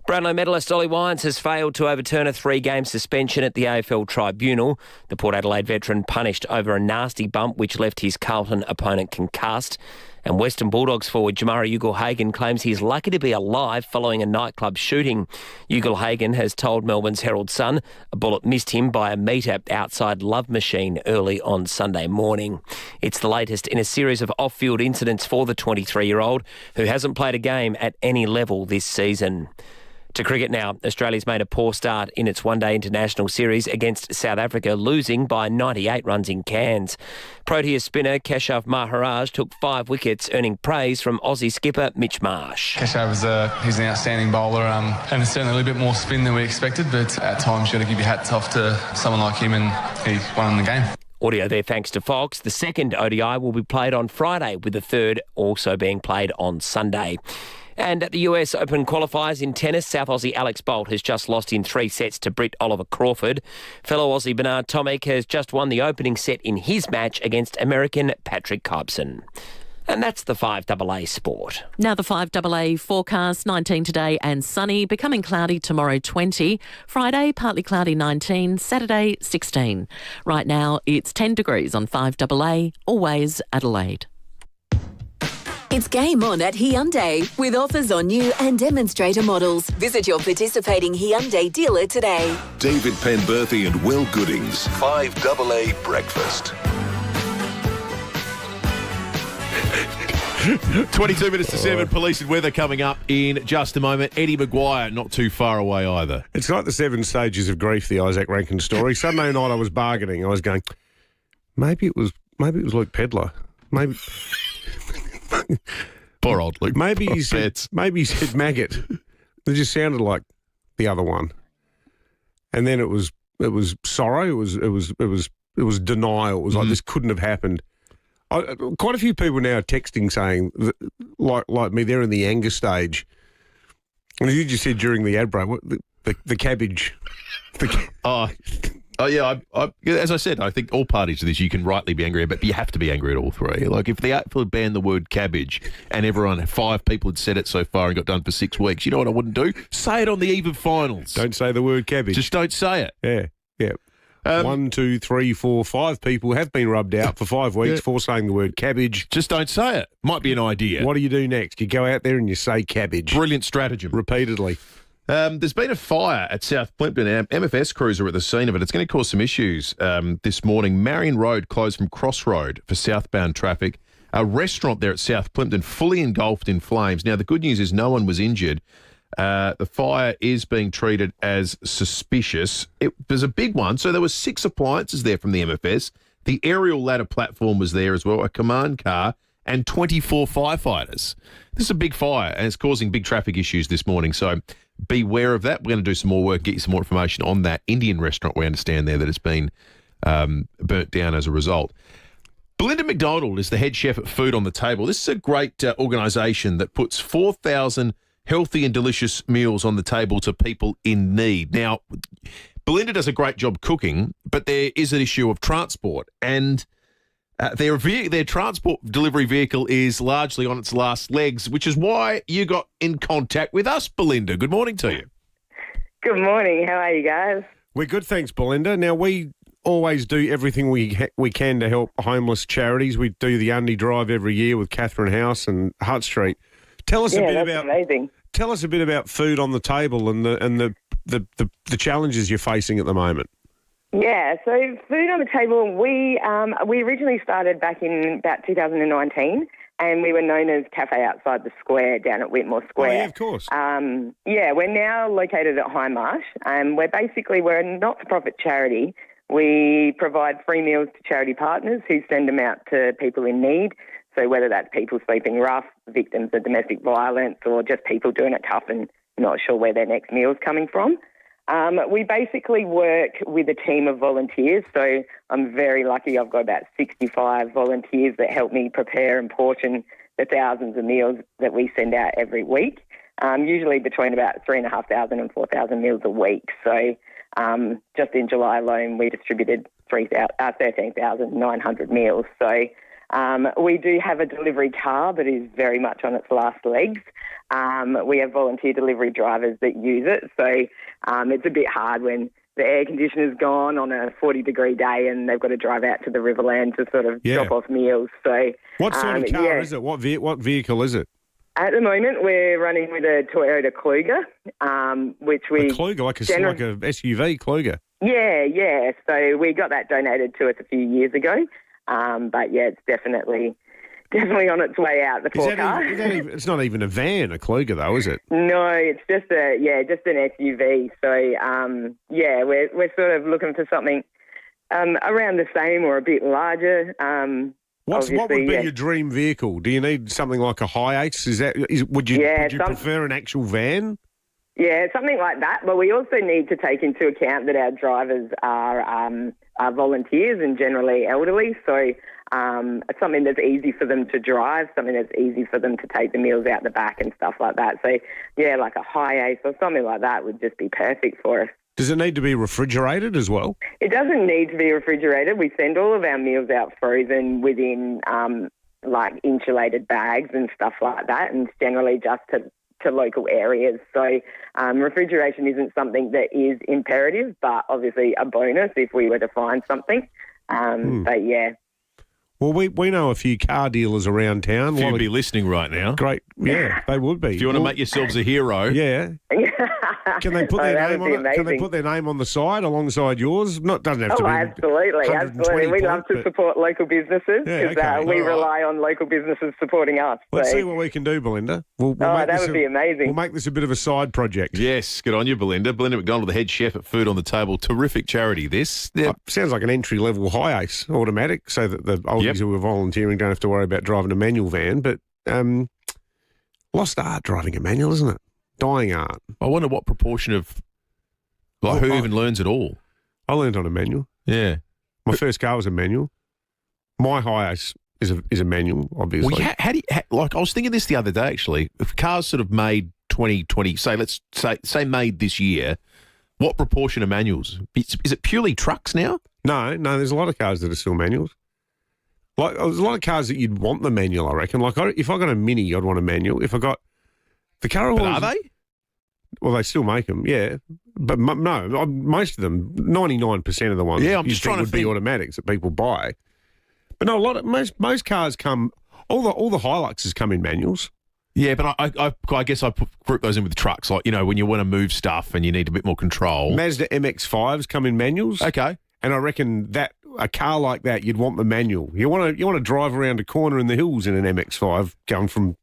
Brownlow medalist Ollie Wines has failed to overturn a 3-game suspension at the AFL Tribunal. The Port Adelaide veteran punished over a nasty bump which left his Carlton opponent concussed. And Western Bulldogs forward Jamari Ugle-Hagan claims he's lucky to be alive following a nightclub shooting. Ugle-Hagan has told Melbourne's Herald Sun a bullet missed him by a metre outside Love Machine early on Sunday morning. It's the latest in a series of off-field incidents for the 23-year-old who hasn't played a game at any level this season. To cricket now, Australia's made a poor start in its one-day international series against South Africa, losing by 98 runs in Cairns. Proteas spinner Keshav Maharaj took 5 wickets, earning praise from Aussie skipper Mitch Marsh. Keshav he's an outstanding bowler and it's certainly a little bit more spin than we expected, but at times you've got to give your hats off to someone like him and he won the game. Audio there thanks to Fox. The second ODI will be played on Friday, with the third also being played on Sunday. And at the US Open qualifiers in tennis, South Aussie Alex Bolt has just lost in 3 sets to Brit Oliver Crawford. Fellow Aussie Bernard Tomic has just won the opening set in his match against American Patrick Kypson. And that's the 5AA sport. Now the 5AA forecast, 19 today and sunny, becoming cloudy tomorrow 20. Friday, partly cloudy 19, Saturday 16. Right now it's 10 degrees on 5AA, always Adelaide. It's game on at Hyundai with offers on new and demonstrator models. Visit your participating Hyundai dealer today. David Penberthy and Will Goodings, 5AA Breakfast. 22 minutes to 7, police and weather coming up in just a moment. Eddie Maguire, not too far away either. It's like the 7 stages of grief, the Isaac Ranken story. Sunday night I was bargaining. I was going, maybe it was Luke Pedlar. Maybe... Poor old Luke. Maybe he said maggot. It just sounded like the other one. And then it was sorrow. It was denial. It was like this couldn't have happened. Quite a few people now are texting saying that, like me, they're in the anger stage. And as you just said during the ad break, the cabbage. Oh, yeah, as I said, I think all parties to this, you can rightly be angry about, but you have to be angry at all 3. Like, if the AFL had banned the word cabbage and 5 people had said it so far and got done for 6 weeks, you know what I wouldn't do? Say it on the eve of finals. Don't say the word cabbage. Just don't say it. Yeah. 1, 2, 3, 4, 5 people have been rubbed out for 5 weeks for saying the word cabbage. Just don't say it. Might be an idea. What do you do next? You go out there and you say cabbage. Brilliant stratagem. Repeatedly. There's been a fire at South Plimpton. MFS crews are at the scene of it. It's going to cause some issues this morning. Marion Road closed from Crossroad for southbound traffic. A restaurant there at South Plimpton fully engulfed in flames. Now, the good news is no one was injured. The fire is being treated as suspicious. There's a big one. So there were 6 appliances there from the MFS. The aerial ladder platform was there as well, a command car, and 24 firefighters. This is a big fire, and it's causing big traffic issues this morning. So beware of that. We're going to do some more work, get you some more information on that Indian restaurant. We understand there that it's been burnt down as a result. Belinda McDonald is the head chef at Food on the Table. This is a great organisation that puts 4,000 healthy and delicious meals on the table to people in need. Now, Belinda does a great job cooking, but there is an issue of transport, and their transport delivery vehicle is largely on its last legs, which is why you got in contact with us, Belinda. Good morning to you. Good morning. How are you guys? We're good, thanks, Belinda. Now, we always do everything we can to help homeless charities. We do the Undy Drive every year with Catherine House and Hutt Street. Tell us amazing. Tell us a bit about Food on the Table and the challenges you're facing at the moment. Yeah, so Food on the Table, we originally started back in about 2019, and we were known as Cafe Outside the Square down at Whitmore Square. Oh, yeah, of course. We're now located at High Marsh. We're a not-for-profit charity. We provide free meals to charity partners who send them out to people in need. So whether that's people sleeping rough, victims of domestic violence, or just people doing it tough and not sure where their next meal's coming from. We basically work with a team of volunteers, so I'm very lucky. I've got about 65 volunteers that help me prepare and portion the thousands of meals that we send out every week, usually between about 3,500 and 4,000 meals a week. So just in July alone, we distributed 13,900 meals. So We do have a delivery car, but is very much on its last legs. We have volunteer delivery drivers that use it, so it's a bit hard when the air conditioner's gone on a 40-degree day and they've got to drive out to the Riverland to sort of drop off meals. So, what sort of car is it? What vehicle is it? At the moment, we're running with a Toyota Kluger, which we... A Kluger, like a SUV Kluger? Yeah. So we got that donated to us a few years ago. But, yeah, it's definitely on its way out, the poor car. It's not even a van, a Kluger, though, is it? No, it's just an SUV. So, we're sort of looking for something around the same or a bit larger. What would be your dream vehicle? Do you need something like a Hi-Ace? Would you prefer an actual van? Yeah, something like that. But we also need to take into account that our drivers are volunteers and generally elderly. So it's something that's easy for them to drive, something that's easy for them to take the meals out the back and stuff like that. So, yeah, like a Hi-Ace or something like that would just be perfect for us. Does it need to be refrigerated as well? It doesn't need to be refrigerated. We send all of our meals out frozen within like insulated bags and stuff like that, and it's generally just to local areas. So refrigeration isn't something that is imperative, but obviously a bonus if we were to find something. But yeah. Well, we know a few car dealers around town. You'd be listening right now. Great, yeah, they would be. If you want to make yourselves a hero. Yeah. Can they put their name on it? Can they put their name on the side alongside yours? Doesn't have to be. Absolutely. We love to support local businesses because we rely on local businesses supporting us. Let's see what we can do, Belinda. That would be amazing. We'll make this a bit of a side project. Yes, good on you, Belinda. Belinda McDonald, the head chef at Food on the Table. Terrific charity, this. Sounds like an entry-level Hi-Ace automatic so that the oldies who are volunteering don't have to worry about driving a manual van. But lost art driving a manual, isn't it? Dying art. I wonder what proportion of, who even learns at all? I learned on a manual. Yeah. My first car was a manual. My Hi-Ace is a manual, obviously. Well, how do you, I was thinking this the other day, actually. If cars sort of made 2020, let's say made this year, what proportion of manuals? Is it purely trucks now? No, there's a lot of cars that are still manuals. Like, there's a lot of cars that you'd want the manual, I reckon. Like, if I got a Mini, I'd want a manual. If I got the car... But are they? Well, they still make them, yeah. But no, most of them, 99% of the ones I'm just trying to would be automatics that people buy. But no, most cars come... All the Hiluxes come in manuals. Yeah, but I guess I group those in with trucks. Like, when you want to move stuff and you need a bit more control. Mazda MX-5s come in manuals. Okay. And I reckon that a car like that, you'd want the manual. You want to drive around a corner in the hills in an MX-5, going from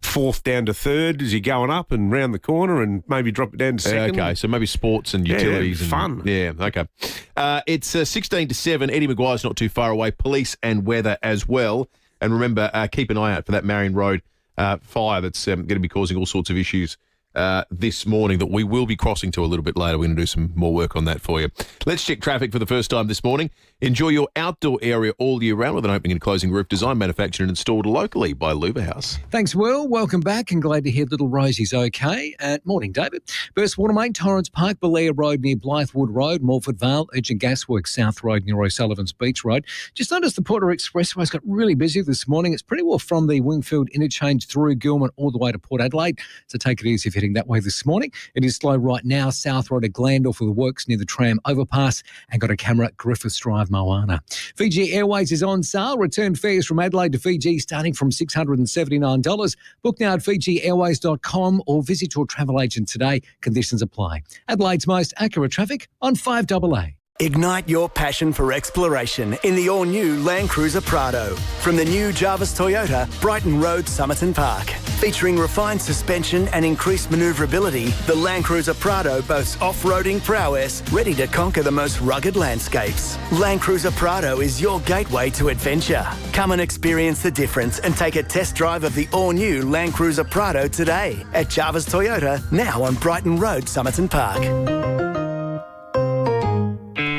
fourth down to third as you're going up and round the corner and maybe drop it down to second. Okay, so maybe sports and utilities. Yeah, fun. Yeah, okay. It's 16 to 7. Eddie Maguire's not too far away. Police and weather as well. And remember, keep an eye out for that Marion Road fire that's going to be causing all sorts of issues this morning that we will be crossing to a little bit later. We're going to do some more work on that for you. Let's check traffic for the first time this morning. Enjoy your outdoor area all year round with an opening and closing roof design, manufactured and installed locally by Louver House. Thanks, Will. Welcome back and glad to hear little Rosie's okay. Morning, David. Burst water main, Torrance Park, Balea Road near Blythewood Road, Morford Vale, Urgent Gasworks, South Road near O'Sullivan's Beach Road. Just noticed the Porter Expressway's got really busy this morning. It's pretty well from the Wingfield interchange through Gilman all the way to Port Adelaide. So take it easy if heading that way this morning. It is slow right now, South Road at Glandorf for the works near the tram overpass, and got a camera at Griffiths Drive, Moana. Fiji Airways is on sale. Return fares from Adelaide to Fiji starting from $679. Book now at fijiairways.com or visit your travel agent today. Conditions apply. Adelaide's most accurate traffic on 5AA. Ignite your passion for exploration in the all-new Land Cruiser Prado. From the new Jarvis Toyota, Brighton Road, Somerton Park. Featuring refined suspension and increased manoeuvrability, the Land Cruiser Prado boasts off-roading prowess, ready to conquer the most rugged landscapes. Land Cruiser Prado is your gateway to adventure. Come and experience the difference and take a test drive of the all-new Land Cruiser Prado today at Jarvis Toyota, now on Brighton Road, Somerton Park.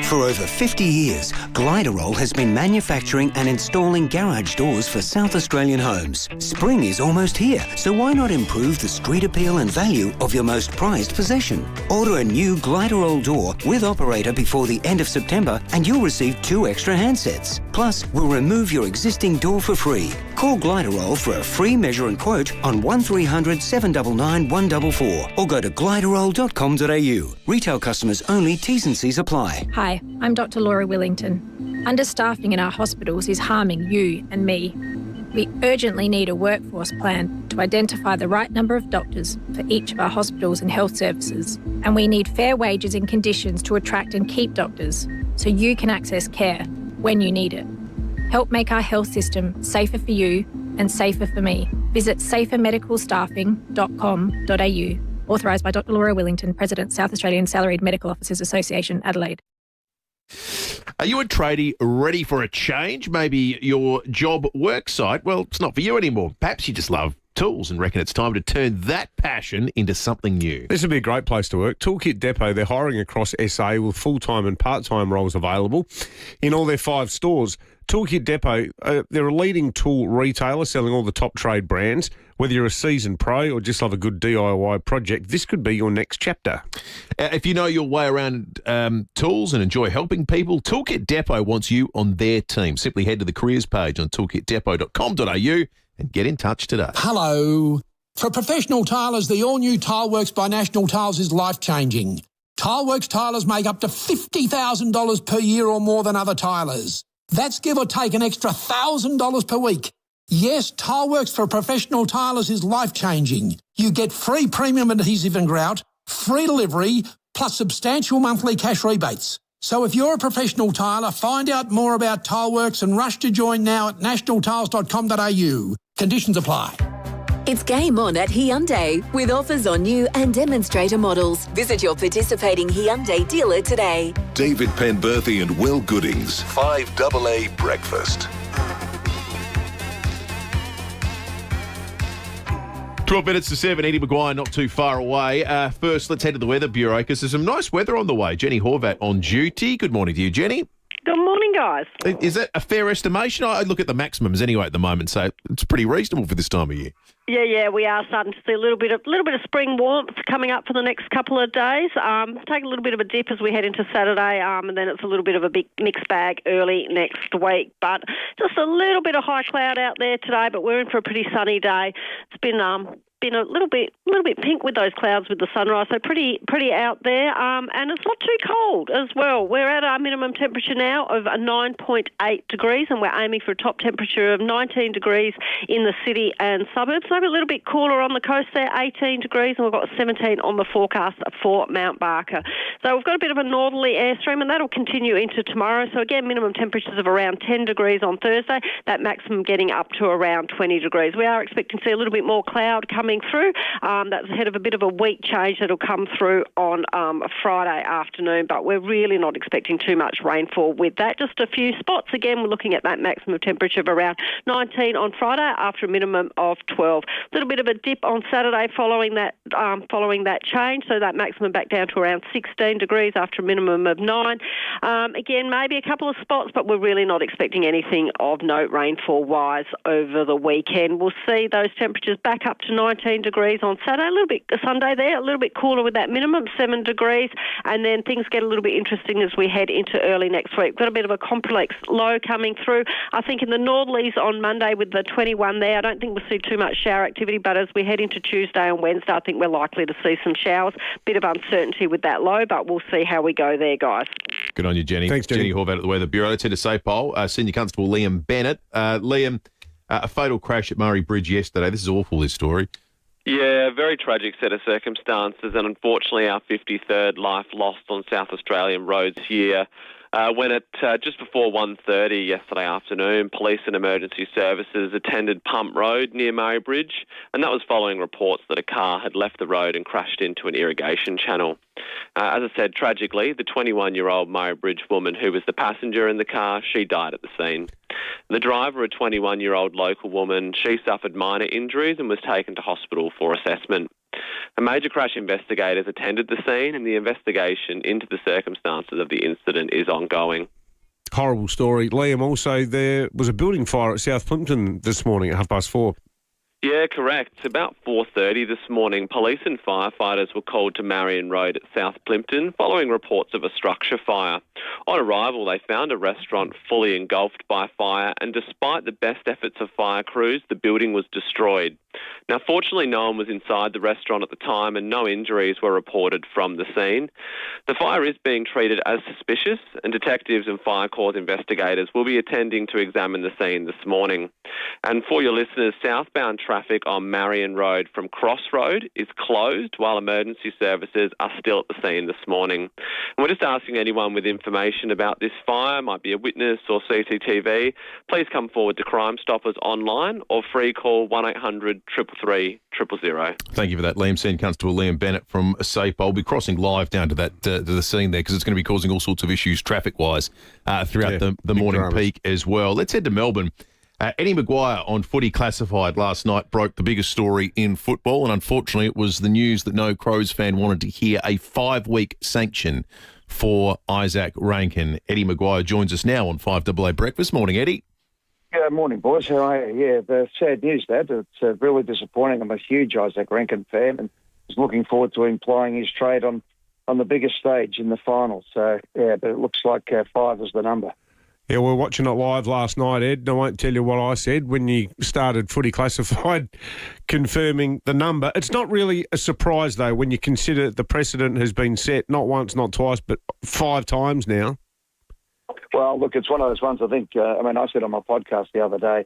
For over 50 years, Gliderol has been manufacturing and installing garage doors for South Australian homes. Spring is almost here, so why not improve the street appeal and value of your most prized possession? Order a new Gliderol door with operator before the end of September and you'll receive 2 extra handsets. Plus, we'll remove your existing door for free. Call Gliderol for a free measure and quote on 1300 799 144 or go to gliderol.com.au. Retail customers only, T's and C's apply. Hi, I'm Dr. Laura Willington. Understaffing in our hospitals is harming you and me. We urgently need a workforce plan to identify the right number of doctors for each of our hospitals and health services. And we need fair wages and conditions to attract and keep doctors so you can access care when you need it. Help make our health system safer for you and safer for me. Visit safermedicalstaffing.com.au. Authorised by Dr. Laura Willington, President, South Australian Salaried Medical Officers Association, Adelaide. Are you a tradie ready for a change? Maybe your job work site, well, it's not for you anymore. Perhaps you just love tools and reckon it's time to turn that passion into something new. This would be a great place to work. Toolkit Depot, they're hiring across SA with full-time and part-time roles available in all their 5 stores. Toolkit Depot, they're a leading tool retailer selling all the top trade brands. Whether you're a seasoned pro or just love a good DIY project, this could be your next chapter. If you know your way around tools and enjoy helping people, Toolkit Depot wants you on their team. Simply head to the careers page on toolkitdepot.com.au and get in touch today. Hello. For professional tilers, the all-new Tileworks by National Tiles is life-changing. Tileworks tilers make up to $50,000 per year or more than other tilers. That's give or take an extra $1,000 per week. Yes, Tileworks for professional tilers is life-changing. You get free premium adhesive and grout, free delivery, plus substantial monthly cash rebates. So if you're a professional tiler, find out more about Tileworks and rush to join now at nationaltiles.com.au. Conditions apply. It's game on at Hyundai with offers on new and demonstrator models. Visit your participating Hyundai dealer today. David Penberthy and Will Goodings, 5AA Breakfast. 12 minutes to 7, Eddie Maguire not too far away. First, let's head to the Weather Bureau because there's some nice weather on the way. Jenny Horvat on duty. Good morning to you, Jenny. Good morning, guys. Is that a fair estimation? I look at the maximums anyway at the moment, so it's pretty reasonable for this time of year. Yeah, we are starting to see a little bit of spring warmth coming up for the next couple of days. Take a little bit of a dip as we head into Saturday, and then it's a little bit of a big mixed bag early next week. But just a little bit of high cloud out there today, but we're in for a pretty sunny day. It's been a little bit pink with those clouds with the sunrise, so pretty out there. And it's not too cold as well. We're at our minimum temperature now of 9.8 degrees, and we're aiming for a top temperature of 19 degrees in the city and suburbs. Maybe a little bit cooler on the coast there, 18 degrees, and we've got 17 on the forecast for Mount Barker. So we've got a bit of a northerly airstream, and that'll continue into tomorrow. So again, minimum temperatures of around 10 degrees on Thursday, that maximum getting up to around 20 degrees. We are expecting to see a little bit more cloud coming through. That's ahead of a bit of a weak change that'll come through on Friday afternoon, but we're really not expecting too much rainfall with that. Just a few spots. Again, we're looking at that maximum temperature of around 19 on Friday after a minimum of 12. A little bit of a dip on Saturday following that change, so that maximum back down to around 16 degrees after a minimum of 9. Again, maybe a couple of spots, but we're really not expecting anything of note rainfall-wise over the weekend. We'll see those temperatures back up to 19 degrees on Saturday, a little bit Sunday there, a little bit cooler with that minimum, 7 degrees, and then things get a little bit interesting as we head into early next week. We've got a bit of a complex low coming through. I think in the northerlies on Monday with the 21 there, I don't think we'll see too much shower activity, but as we head into Tuesday and Wednesday, I think we're likely to see some showers. Bit of uncertainty with that low, but we'll see how we go there, guys. Good on you, Jenny. Thanks, Jenny. Jenny Horvat at the Weather Bureau. Let's head to SAPOL. Senior Constable Liam Bennett. Liam, a fatal crash at Murray Bridge yesterday. This is awful, this story. Yeah, very tragic set of circumstances, and unfortunately our 53rd life lost on South Australian roads here. When at just before 1:30 yesterday afternoon, police and emergency services attended Pump Road near Murray Bridge, and that was following reports that a car had left the road and crashed into an irrigation channel. As I said, tragically, the 21-year-old Murray Bridge woman who was the passenger in the car, she died at the scene. The driver, a 21-year-old local woman, she suffered minor injuries and was taken to hospital for assessment. Major crash investigators attended the scene, and the investigation into the circumstances of the incident is ongoing. Horrible story. Liam, also there was a building fire at South Plimpton this morning at 4:30. Yeah, correct. It's about 4:30 this morning. Police and firefighters were called to Marion Road at South Plimpton following reports of a structure fire. On arrival, they found a restaurant fully engulfed by fire, and despite the best efforts of fire crews, the building was destroyed. Now, fortunately, no one was inside the restaurant at the time and no injuries were reported from the scene. The fire is being treated as suspicious, and detectives and fire corps investigators will be attending to examine the scene this morning. And for your listeners, southbound traffic on Marion Road from Cross Road is closed while emergency services are still at the scene this morning. And we're just asking anyone with information about this fire, might be a witness or CCTV, please come forward to Crime Stoppers online or free call 1800 333 000. Thank you for that, Liam. Senior Constable Liam Bennett from SAPE. I'll be crossing live down to that to the scene there because it's going to be causing all sorts of issues traffic-wise throughout the morning dramas. peak as well. Let's head to Melbourne. Eddie Maguire on Footy Classified last night broke the biggest story in football, and unfortunately it was the news that no Crows fan wanted to hear: a 5-week sanction for Isaac Ranken. Eddie Maguire joins us now on 5AA Breakfast. Morning, Eddie. Good morning, boys. How are you? Yeah, the sad news, that. It's really disappointing. I'm a huge Isaac Ranken fan and was looking forward to him plying his trade on the biggest stage in the finals. So, yeah, but it looks like 5 is the number. Yeah, we were watching it live last night, Ed, and I won't tell you what I said when you started Footy Classified confirming the number. It's not really a surprise, though, when you consider the precedent has been set, not once, not twice, but 5 times now. Well, look, it's one of those ones, I think, I said on my podcast the other day,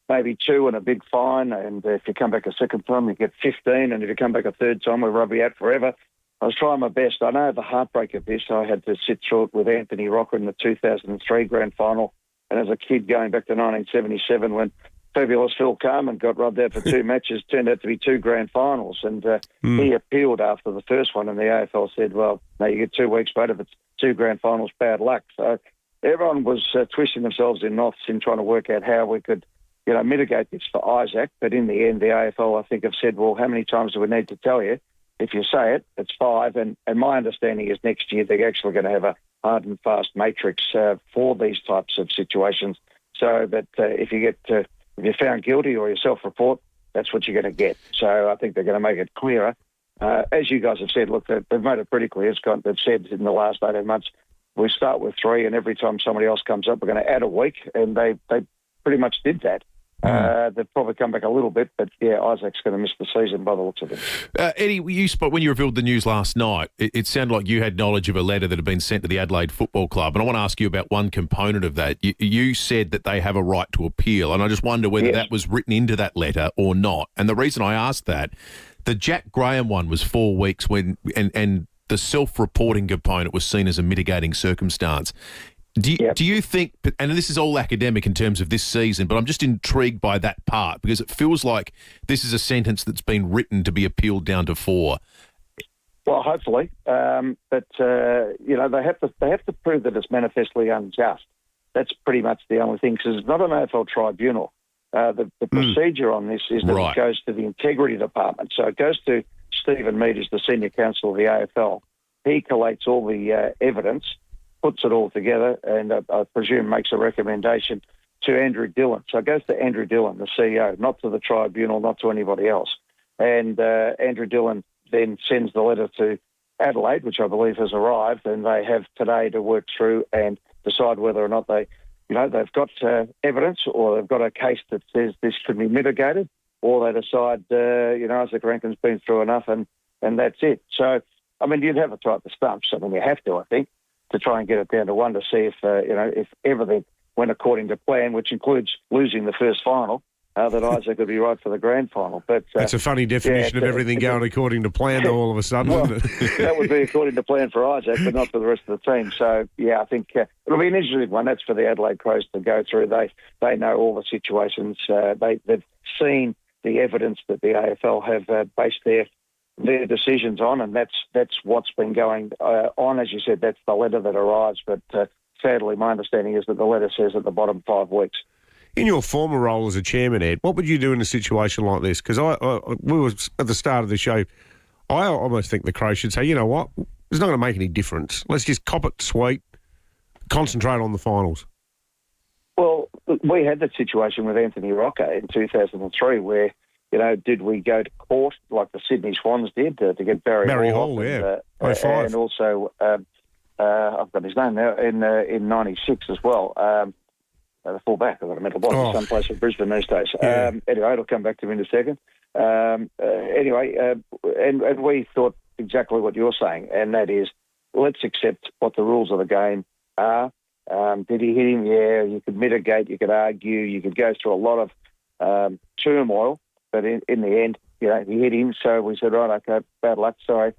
maybe 2 and a big fine, and if you come back a second time, you get 15, and if you come back a third time, we'll rub you out forever. I was trying my best. I know the heartbreak of this. I had to sit through it with Anthony Rocker in the 2003 grand final, and as a kid going back to 1977 when Fabulous Phil Carman got rubbed out for 2 matches, turned out to be 2 grand finals, and he appealed after the first one, and the AFL said, well, no, you get 2 weeks, but if it's 2 grand finals, bad luck. So everyone was twisting themselves in knots in trying to work out how we could, mitigate this for Isaac. But in the end, the AFL, I think, have said, well, how many times do we need to tell you? If you say it, it's 5. And my understanding is next year they're actually going to have a hard and fast matrix for these types of situations, so that if you're found guilty or you self-report, that's what you're going to get. So I think they're going to make it clearer. As you guys have said, look, they've made it pretty clear. They've said in the last 18 months, we start with 3, and every time somebody else comes up, we're going to add a week, and they pretty much did that. They've probably come back a little bit, but yeah, Isaac's going to miss the season by the looks of it. Eddie, when you revealed the news last night, it sounded like you had knowledge of a letter that had been sent to the Adelaide Football Club, and I want to ask you about one component of that. You said that they have a right to appeal, and I just wonder whether that was written into that letter or not. And the reason I asked that, the Jack Graham one was 4 weeks and the self-reporting component was seen as a mitigating circumstance. Do you think, and this is all academic in terms of this season, but I'm just intrigued by that part because it feels like this is a sentence that's been written to be appealed down to 4. Well, hopefully, but they have to prove that it's manifestly unjust. That's pretty much the only thing, because it's not an AFL tribunal. The procedure on this is that it goes to the Integrity Department. So it goes to Stephen Mead, who's the Senior Counsel of the AFL. He collates all the evidence, puts it all together, and I presume makes a recommendation to Andrew Dillon. So it goes to Andrew Dillon, the CEO, not to the tribunal, not to anybody else. And Andrew Dillon then sends the letter to Adelaide, which I believe has arrived, and they have today to work through and decide whether or not they've got evidence, or they've got a case that says this could be mitigated, or they decide, Isaac Ranken's been through enough and that's it. So, you'd have a try at the stumps. You have to, I think, to try and get it down to 1 to see if everything went according to plan, which includes losing the first final, that Isaac would be right for the grand final. But that's a funny definition of everything going according to plan, though, all of a sudden, isn't it? That would be according to plan for Isaac, but not for the rest of the team. So, yeah, I think it'll be an interesting one. That's for the Adelaide Crows to go through. They know all the situations. They've seen the evidence that the AFL have based their decisions on, and that's what's been going on. As you said, that's the letter that arrives, but sadly, my understanding is that the letter says at the bottom 5 weeks. In your former role as a chairman, Ed, what would you do in a situation like this? Because we were at the start of the show, I almost think the Crows should say, you know what, it's not going to make any difference. Let's just cop it sweet, concentrate on the finals. Well, we had that situation with Anthony Rocca in 2003 where, you know, did we go to court like the Sydney Swans did to get Barry Hall? Yeah. And also, I've got his name now, in 96 as well. The fullback, I've got a mental block, someplace in Brisbane these days. Yeah. Anyway, it'll come back to me in a second. And we thought exactly what you're saying, and that is, let's accept what the rules of the game are. Did he hit him? Yeah, you could mitigate, you could argue, you could go through a lot of turmoil, but in the end, you know, he hit him, so we said, right, okay, bad luck, sorry.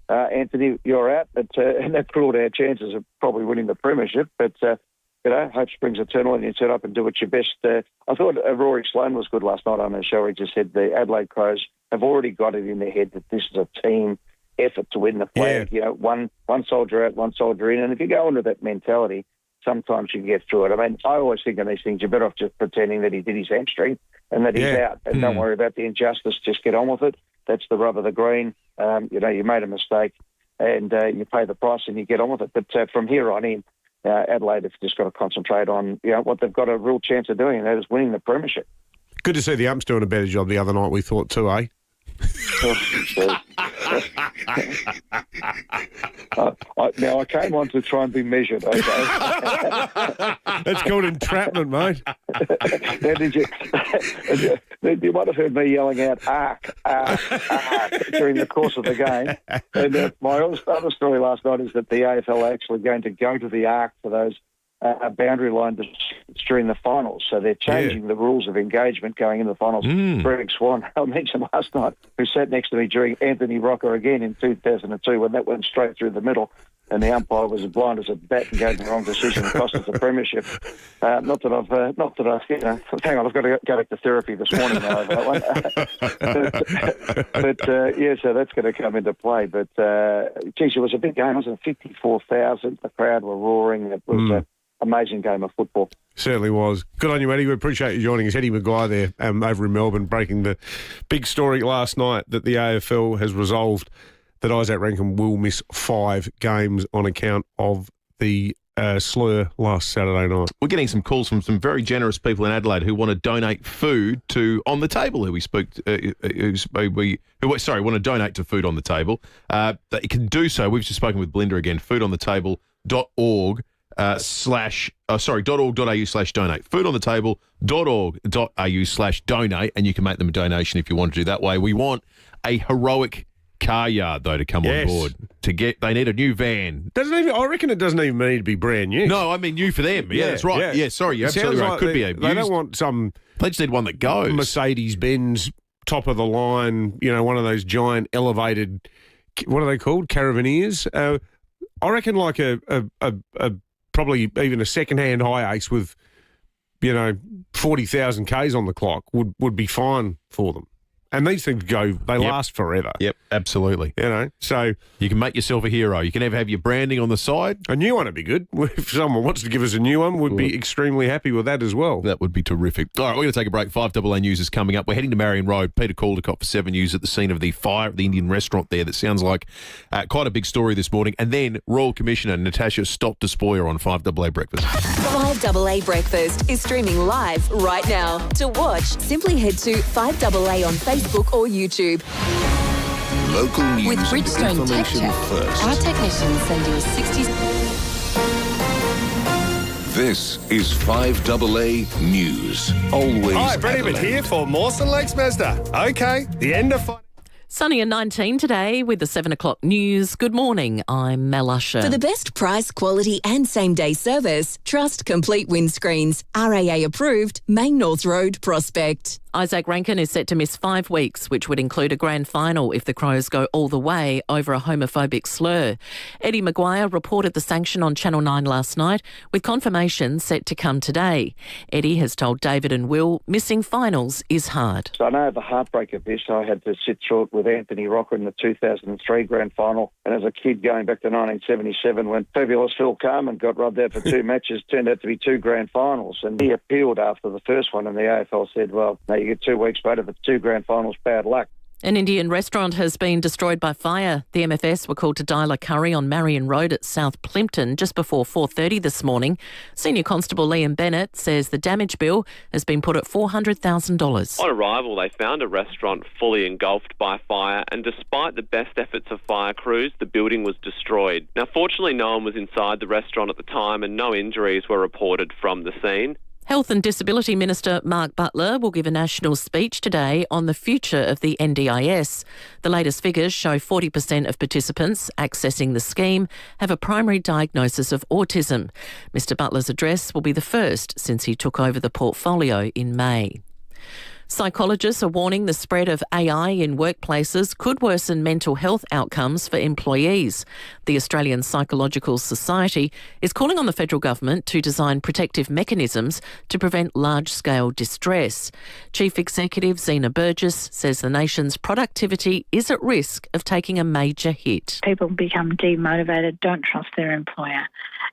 Anthony, you're out, and that ruled our chances of probably winning the premiership, but... you know, hope springs eternal, and you turn up and do it your best. I thought Rory Sloane was good last night on the show. He just said the Adelaide Crows have already got it in their head that this is a team effort to win the flag. Yeah. You know, one soldier out, one soldier in. And if you go into that mentality, sometimes you can get through it. I mean, I always think of these things, you're better off just pretending that he did his hamstring and that he's out. And don't worry about the injustice. Just get on with it. That's the rub of the green. You know, you made a mistake and you pay the price and you get on with it. But from here on in, Adelaide have just got to concentrate on, you know, what they've got a real chance of doing, and that is winning the premiership. Good to see the umps doing a better job the other night, we thought too, eh? Now, I came on to try and be measured, okay? That's called entrapment, mate. You might have heard me yelling out, arc, during the course of the game. And my other story last night is that the AFL are actually going to go to the arc for those boundary line during the finals. So they're changing the rules of engagement going into the finals. Greg Swan, I mentioned last night, who sat next to me during Anthony Rocca again in 2002 when that went straight through the middle and the umpire was as blind as a bat and gave the wrong decision and cost us the premiership. Not that I've, you know, hang on, I've got to go back to therapy this morning now over that one. but yeah, so that's going to come into play. But, geez, it was a big game, wasn't it? 54,000, the crowd were roaring. It was amazing game of football. Certainly was. Good on you, Eddie. We appreciate you joining us. Eddie Maguire there over in Melbourne, breaking the big story last night that the AFL has resolved that Isaac Ranken will miss 5 games on account of the slur last Saturday night. We're getting some calls from some very generous people in Adelaide who want to donate food to On the Table, who we spoke to, want to donate to Food on the Table. They can do so. We've just spoken with Belinda again, foodonthetable.org. .org.au/donate. Foodonthetable.org.au/donate, and you can make them a donation if you want to do that way. We want a heroic car yard, though, to come on board. They need a new van. I reckon it doesn't even need to be brand new. No, I mean new for them. Yeah, that's right. Yeah, sorry, you're absolutely right. Like Could be a They don't want some... They just need one that goes. Mercedes-Benz, top of the line, you know, one of those giant elevated... What are they called? Caravaneers? I reckon like a probably even a second-hand high ace with, you know, 40,000 Ks on the clock would be fine for them. And these things they last forever. Yep, absolutely. You know, so... You can make yourself a hero. You can have your branding on the side. A new one would be good. If someone wants to give us a new one, we'd be extremely happy with that as well. That would be terrific. All right, we're going to take a break. 5AA News is coming up. We're heading to Marion Road. Peter Caldecott for 7 News at the scene of the fire at the Indian restaurant there. That sounds like quite a big story this morning. And then Royal Commissioner Natasha Stott on 5AA Breakfast. 5AA Breakfast is streaming live right now. To watch, simply head to 5AA on Facebook or YouTube. Local news With Bridgestone Tech Check, first. our technicians send you a 60... This is 5AA News. Always Hi, Brett Hibbert here for Mawson Lakes Mazda. Okay, the end of... Sunny and 19 today with the 7 o'clock news. Good morning, I'm Mel Usher. For the best price, quality and same-day service, trust Complete Windscreens. RAA approved, Main North Road, Prospect. Isaac Ranken is set to miss 5 weeks, which would include a grand final if the Crows go all the way over a homophobic slur. Eddie Maguire reported the sanction on Channel 9 last night, with confirmation set to come today. Eddie has told David and Will missing finals is hard. So I know the heartbreak of this. I had to sit through it with Anthony Rocca in the 2003 grand final. And as a kid going back to 1977 when fabulous Phil Carman got rubbed out for 2 matches, turned out to be 2 grand finals. And he appealed after the first one and the AFL said, well, no, you get 2 weeks later for 2 grand finals, bad luck. An Indian restaurant has been destroyed by fire. The MFS were called to Dial Curry on Marion Road at South Plimpton just before 4:30 this morning. Senior Constable Liam Bennett says the damage bill has been put at $400,000. On arrival, they found a restaurant fully engulfed by fire, and despite the best efforts of fire crews, the building was destroyed. Now, fortunately, no one was inside the restaurant at the time and no injuries were reported from the scene. Health and Disability Minister Mark Butler will give a national speech today on the future of the NDIS. The latest figures show 40% of participants accessing the scheme have a primary diagnosis of autism. Mr Butler's address will be the first since he took over the portfolio in May. Psychologists are warning the spread of AI in workplaces could worsen mental health outcomes for employees. The Australian Psychological Society is calling on the federal government to design protective mechanisms to prevent large-scale distress. Chief Executive Zena Burgess says the nation's productivity is at risk of taking a major hit. People become demotivated, don't trust their employer,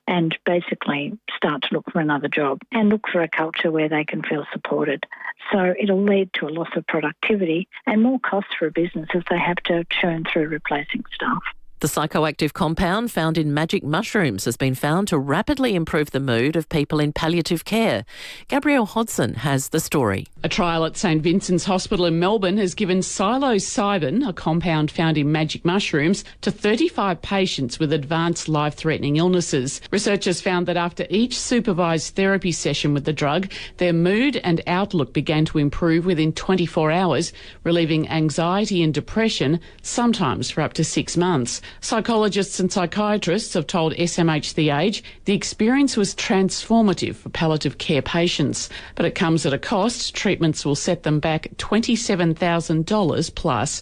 and basically start to look for another job and look for a culture where they can feel supported. So it'll lead to a loss of productivity and more costs for a business as they have to churn through replacing staff. The psychoactive compound found in magic mushrooms has been found to rapidly improve the mood of people in palliative care. Gabrielle Hodson has the story. A trial at St Vincent's Hospital in Melbourne has given psilocybin, a compound found in magic mushrooms, to 35 patients with advanced life-threatening illnesses. Researchers found that after each supervised therapy session with the drug, their mood and outlook began to improve within 24 hours, relieving anxiety and depression, sometimes for up to 6 months. Psychologists and psychiatrists have told SMH The Age the experience was transformative for palliative care patients, but it comes at a cost. Treatments will set them back $27,000 plus.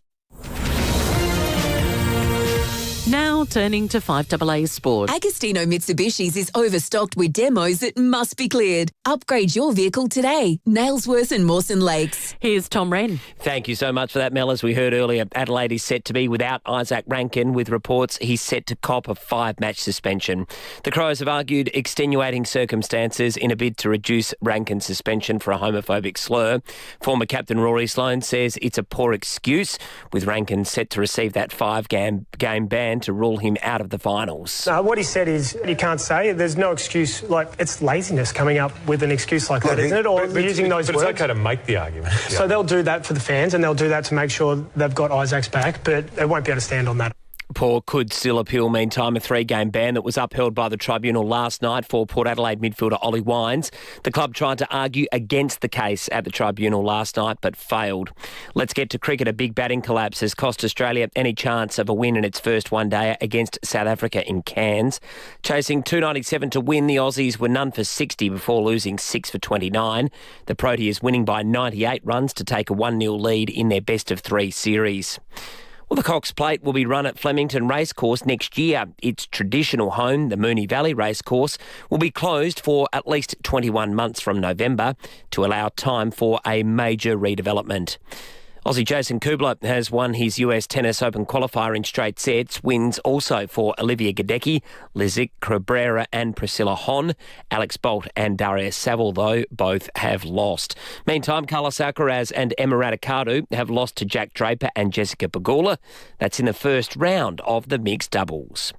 Now turning to 5AA Sport. Agostino Mitsubishi's is overstocked with demos that must be cleared. Upgrade your vehicle today. Nailsworth and Mawson Lakes. Here's Tom Wren. Thank you so much for that, Mel. As we heard earlier, Adelaide is set to be without Isaac Ranken, with reports he's set to cop a 5-match suspension. The Crows have argued extenuating circumstances in a bid to reduce Ranken's suspension for a homophobic slur. Former captain Rory Sloane says it's a poor excuse, with Ranken set to receive that 5-game ban to rule him out of the finals. What he said is you can't say. There's no excuse. It's laziness coming up with an excuse like that, isn't it? Or using those words. But it's okay to make the argument. So they'll do that for the fans and they'll do that to make sure they've got Isaac's back, but they won't be able to stand on that. Paul could still appeal, meantime, a 3-game ban that was upheld by the tribunal last night for Port Adelaide midfielder Ollie Wines. The club tried to argue against the case at the tribunal last night but failed. Let's get to cricket. A big batting collapse has cost Australia any chance of a win in its first one-dayer against South Africa in Cairns. Chasing 297 to win, the Aussies were none for 60 before losing 6 for 29. The Proteas winning by 98 runs to take a 1-0 lead in their best-of-3 series. Well, the Cox Plate will be run at Flemington Racecourse next year. Its traditional home, the Moonee Valley Racecourse, will be closed for at least 21 months from November to allow time for a major redevelopment. Aussie Jason Kubler has won his US Tennis Open qualifier in straight sets. Wins also for Olivia Gadecki, Lizik Cabrera and Priscilla Hon. Alex Bolt and Darius Saville, though, both have lost. Meantime, Carlos Alcaraz and Emma Raducanu have lost to Jack Draper and Jessica Pegula. That's in the first round of the mixed doubles.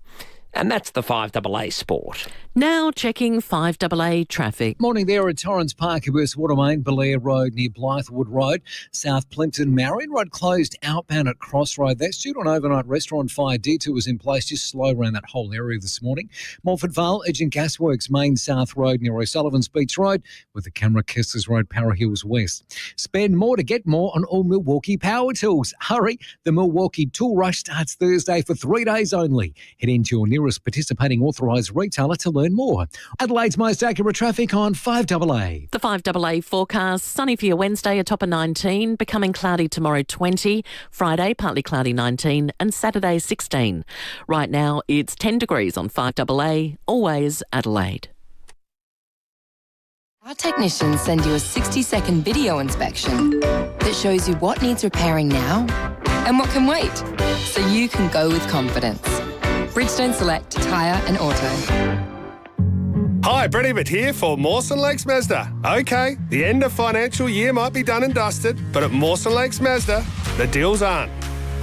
And that's the 5AA Sport. Now checking 5AA traffic. Morning there at Torrens Park, Pearce Watermain, Belair Road near Blythewood Road, South Plimpton, Marion Road closed outbound at Crossroad. That's due to an overnight restaurant fire. Detour was in place, just slow around that whole area this morning. Morford Vale, Edging Gasworks, Main South Road near O'Sullivan's Beach Road, with the camera Kessler's Road, Para Hills West. Spend more to get more on all Milwaukee power tools. Hurry, the Milwaukee Tool Rush starts Thursday for 3 days only. Head into your nearest participating authorised retailer to learn more. Adelaide's most accurate traffic on 5AA. The 5AA forecast, sunny for your Wednesday, a top of 19, becoming cloudy tomorrow 20, Friday partly cloudy 19 and Saturday 16. Right now it's 10 degrees on 5AA, always Adelaide. Our technicians send you a 60-second video inspection that shows you what needs repairing now and what can wait, so you can go with confidence. Bridgestone Select Tyre and Auto. Hi, Brett Ibbott here for Mawson Lakes Mazda. Okay, the end of financial year might be done and dusted, but at Mawson Lakes Mazda, the deals aren't.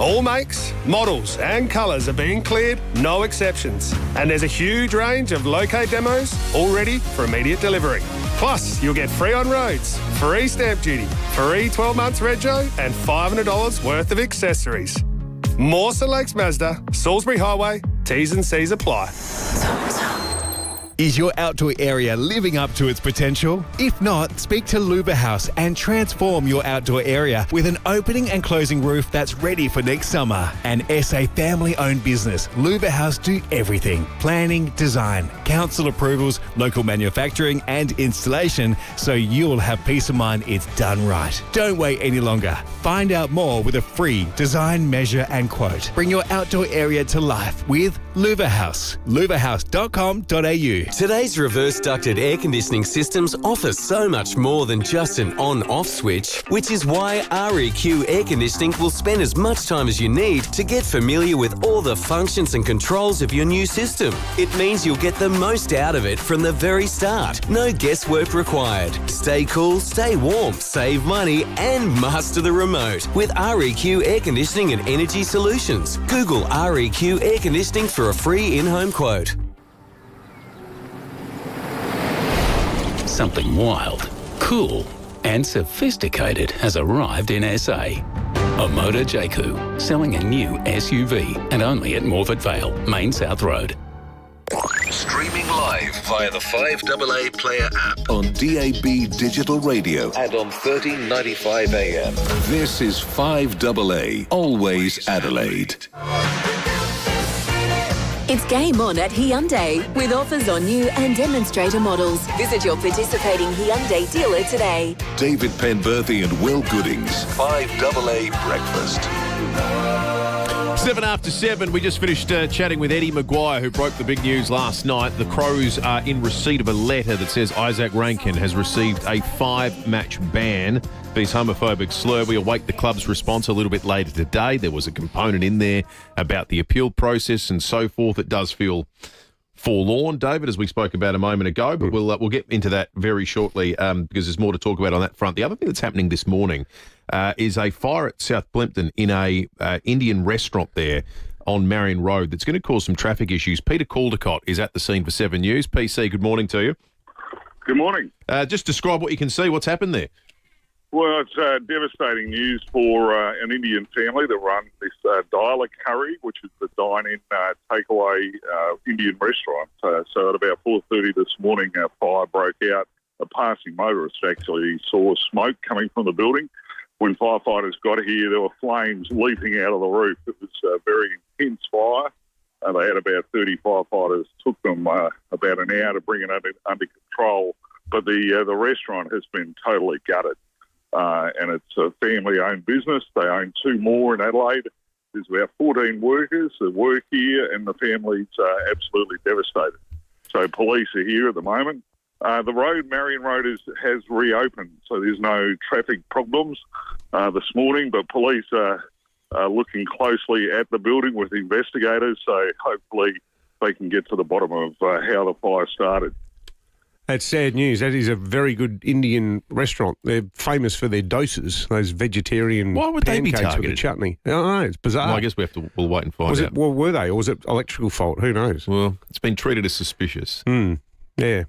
All makes, models and colours are being cleared, no exceptions. And there's a huge range of locate demos all ready for immediate delivery. Plus, you'll get free on roads, free stamp duty, free 12 months rego and $500 worth of accessories. Mawson Lakes Mazda, Salisbury Highway, T's and C's apply. Is your outdoor area living up to its potential? If not, speak to Luba House and transform your outdoor area with an opening and closing roof that's ready for next summer. An SA family-owned business, Luba House do everything. Planning, design, council approvals, local manufacturing and installation, so you'll have peace of mind it's done right. Don't wait any longer. Find out more with a free design, measure and quote. Bring your outdoor area to life with Luba House. lubahouse.com.au. Today's reverse ducted air conditioning systems offer so much more than just an on-off switch, which is why REQ Air Conditioning will spend as much time as you need to get familiar with all the functions and controls of your new system. It means you'll get the most out of it from the very start. No guesswork required. Stay cool, stay warm, save money and master the remote with REQ Air Conditioning and Energy Solutions. Google REQ Air Conditioning for a free in-home quote. Something wild, cool and sophisticated has arrived in SA. Omoda Jaku, selling a new SUV and only at Morford Vale, Main South Road. Streaming live via the 5AA Player app on DAB Digital Radio and on 1395 AM. This is 5AA, always Adelaide. It's game on at Hyundai with offers on new and demonstrator models. Visit your participating Hyundai dealer today. David Penberthy and Will Goodings, 5AA Breakfast. 7 after 7, we just finished chatting with Eddie Maguire, who broke the big news last night. The Crows are in receipt of a letter that says Isaac Ranken has received a 5-match ban for his homophobic slur. We await the club's response a little bit later today. There was a component in there about the appeal process and so forth. It does feel forlorn, David, as we spoke about a moment ago, but we'll get into that very shortly because there's more to talk about on that front. The other thing that's happening this morning is a fire at South Plympton in a Indian restaurant there on Marion Road that's going to cause some traffic issues. Peter Caldecott is at the scene for 7 News. PC, good morning to you. Good morning. Just describe what you can see. What's happened there? Well, it's devastating news for an Indian family that run this Dialer Curry, which is the dine-in takeaway Indian restaurant. So at about 4:30 this morning, a fire broke out. A passing motorist actually saw smoke coming from the building. When firefighters got here, there were flames leaping out of the roof. It was a very intense fire. They had about 30 firefighters. Took them about an hour to bring it under control. But the restaurant has been totally gutted. And it's a family-owned business. They own 2 more in Adelaide. There's about 14 workers that work here, and the family's absolutely devastated. So police are here at the moment. The road, Marion Road, has reopened, so there's no traffic problems this morning, but police are looking closely at the building with investigators, so hopefully they can get to the bottom of how the fire started. That's sad news. That is a very good Indian restaurant. They're famous for their doses, those vegetarian Why would they be pancakes targeted? with the chutney. I don't know, it's bizarre. Well, I guess we'll wait and find out. Well, were they, or was it electrical fault? Who knows? Well, it's been treated as suspicious. Yeah,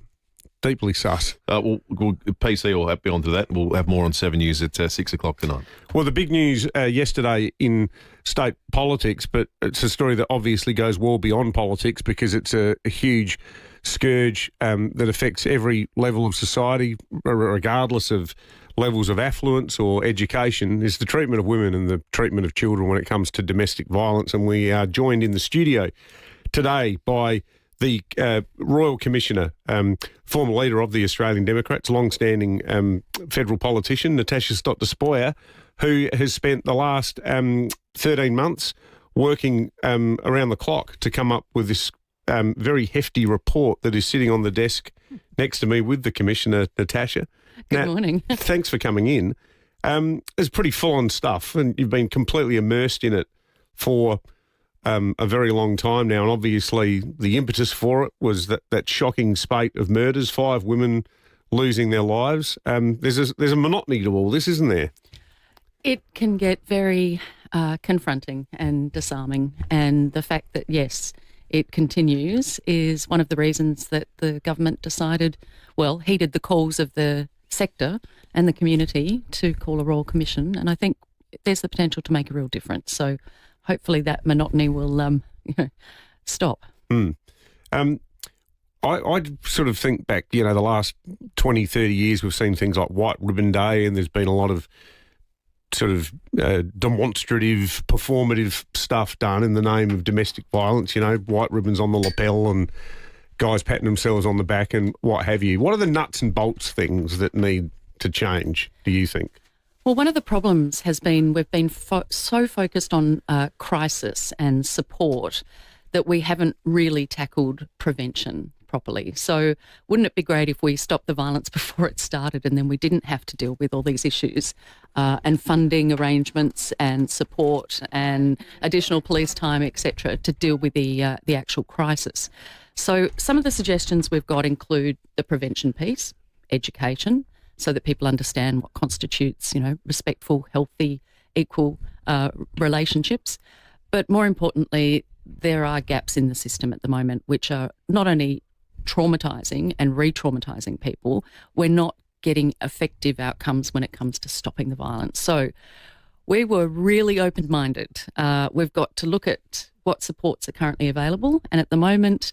deeply sus. PC will be on to that. We'll have more on 7 News at 6 o'clock tonight. Well, the big news yesterday in state politics, but it's a story that obviously goes well beyond politics because it's a huge scourge that affects every level of society, regardless of levels of affluence or education, is the treatment of women and the treatment of children when it comes to domestic violence. And we are joined in the studio today by the Royal Commissioner, former leader of the Australian Democrats, long-standing federal politician, Natasha Stott, who has spent the last 13 months working around the clock to come up with this very hefty report that is sitting on the desk next to me with the Commissioner, Natasha. Good morning. Thanks for coming in. It's pretty full-on stuff, and you've been completely immersed in it for a very long time now, and obviously the impetus for it was that shocking spate of murders, 5 women losing their lives. There's a monotony to all this, isn't there? It can get very confronting and disarming, and the fact that, yes, it continues is one of the reasons that the government heeded the calls of the sector and the community to call a Royal Commission, and I think there's the potential to make a real difference. So hopefully that monotony will stop. I sort of think back, the last 20, 30 years we've seen things like White Ribbon Day, and there's been a lot of sort of demonstrative, performative stuff done in the name of domestic violence, white ribbons on the lapel and guys patting themselves on the back and what have you. What are the nuts and bolts things that need to change, do you think? Well, one of the problems has been we've been so focused on crisis and support that we haven't really tackled prevention properly. So wouldn't it be great if we stopped the violence before it started, and then we didn't have to deal with all these issues and funding arrangements and support and additional police time, etc., to deal with the actual crisis. So some of the suggestions we've got include the prevention piece, education, so that people understand what constitutes, respectful, healthy, equal relationships. But more importantly, there are gaps in the system at the moment which are not only traumatising and re-traumatising people, we're not getting effective outcomes when it comes to stopping the violence. So we were really open-minded. We've got to look at what supports are currently available, and at the moment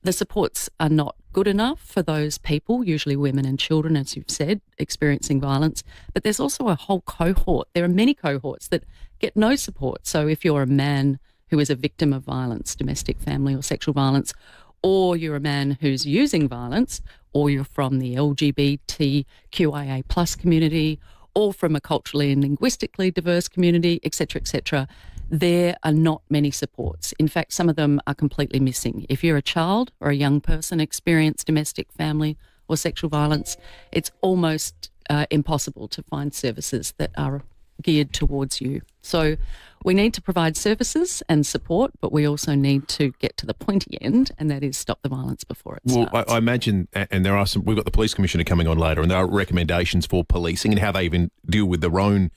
the supports are not good enough for those people, usually women and children, as you've said, experiencing violence. But there's also a whole cohort. There are many cohorts that get no support. So if you're a man who is a victim of violence, domestic, family or sexual violence, or you're a man who's using violence, or you're from the LGBTQIA plus community, or from a culturally and linguistically diverse community, etc., there are not many supports. In fact, some of them are completely missing. If you're a child or a young person experiencing domestic, family or sexual violence, it's almost impossible to find services that are geared towards you. So we need to provide services and support, but we also need to get to the pointy end, and that is stop the violence before it starts. Well, I imagine, and there are we've got the Police Commissioner coming on later, and there are recommendations for policing and how they even deal with their own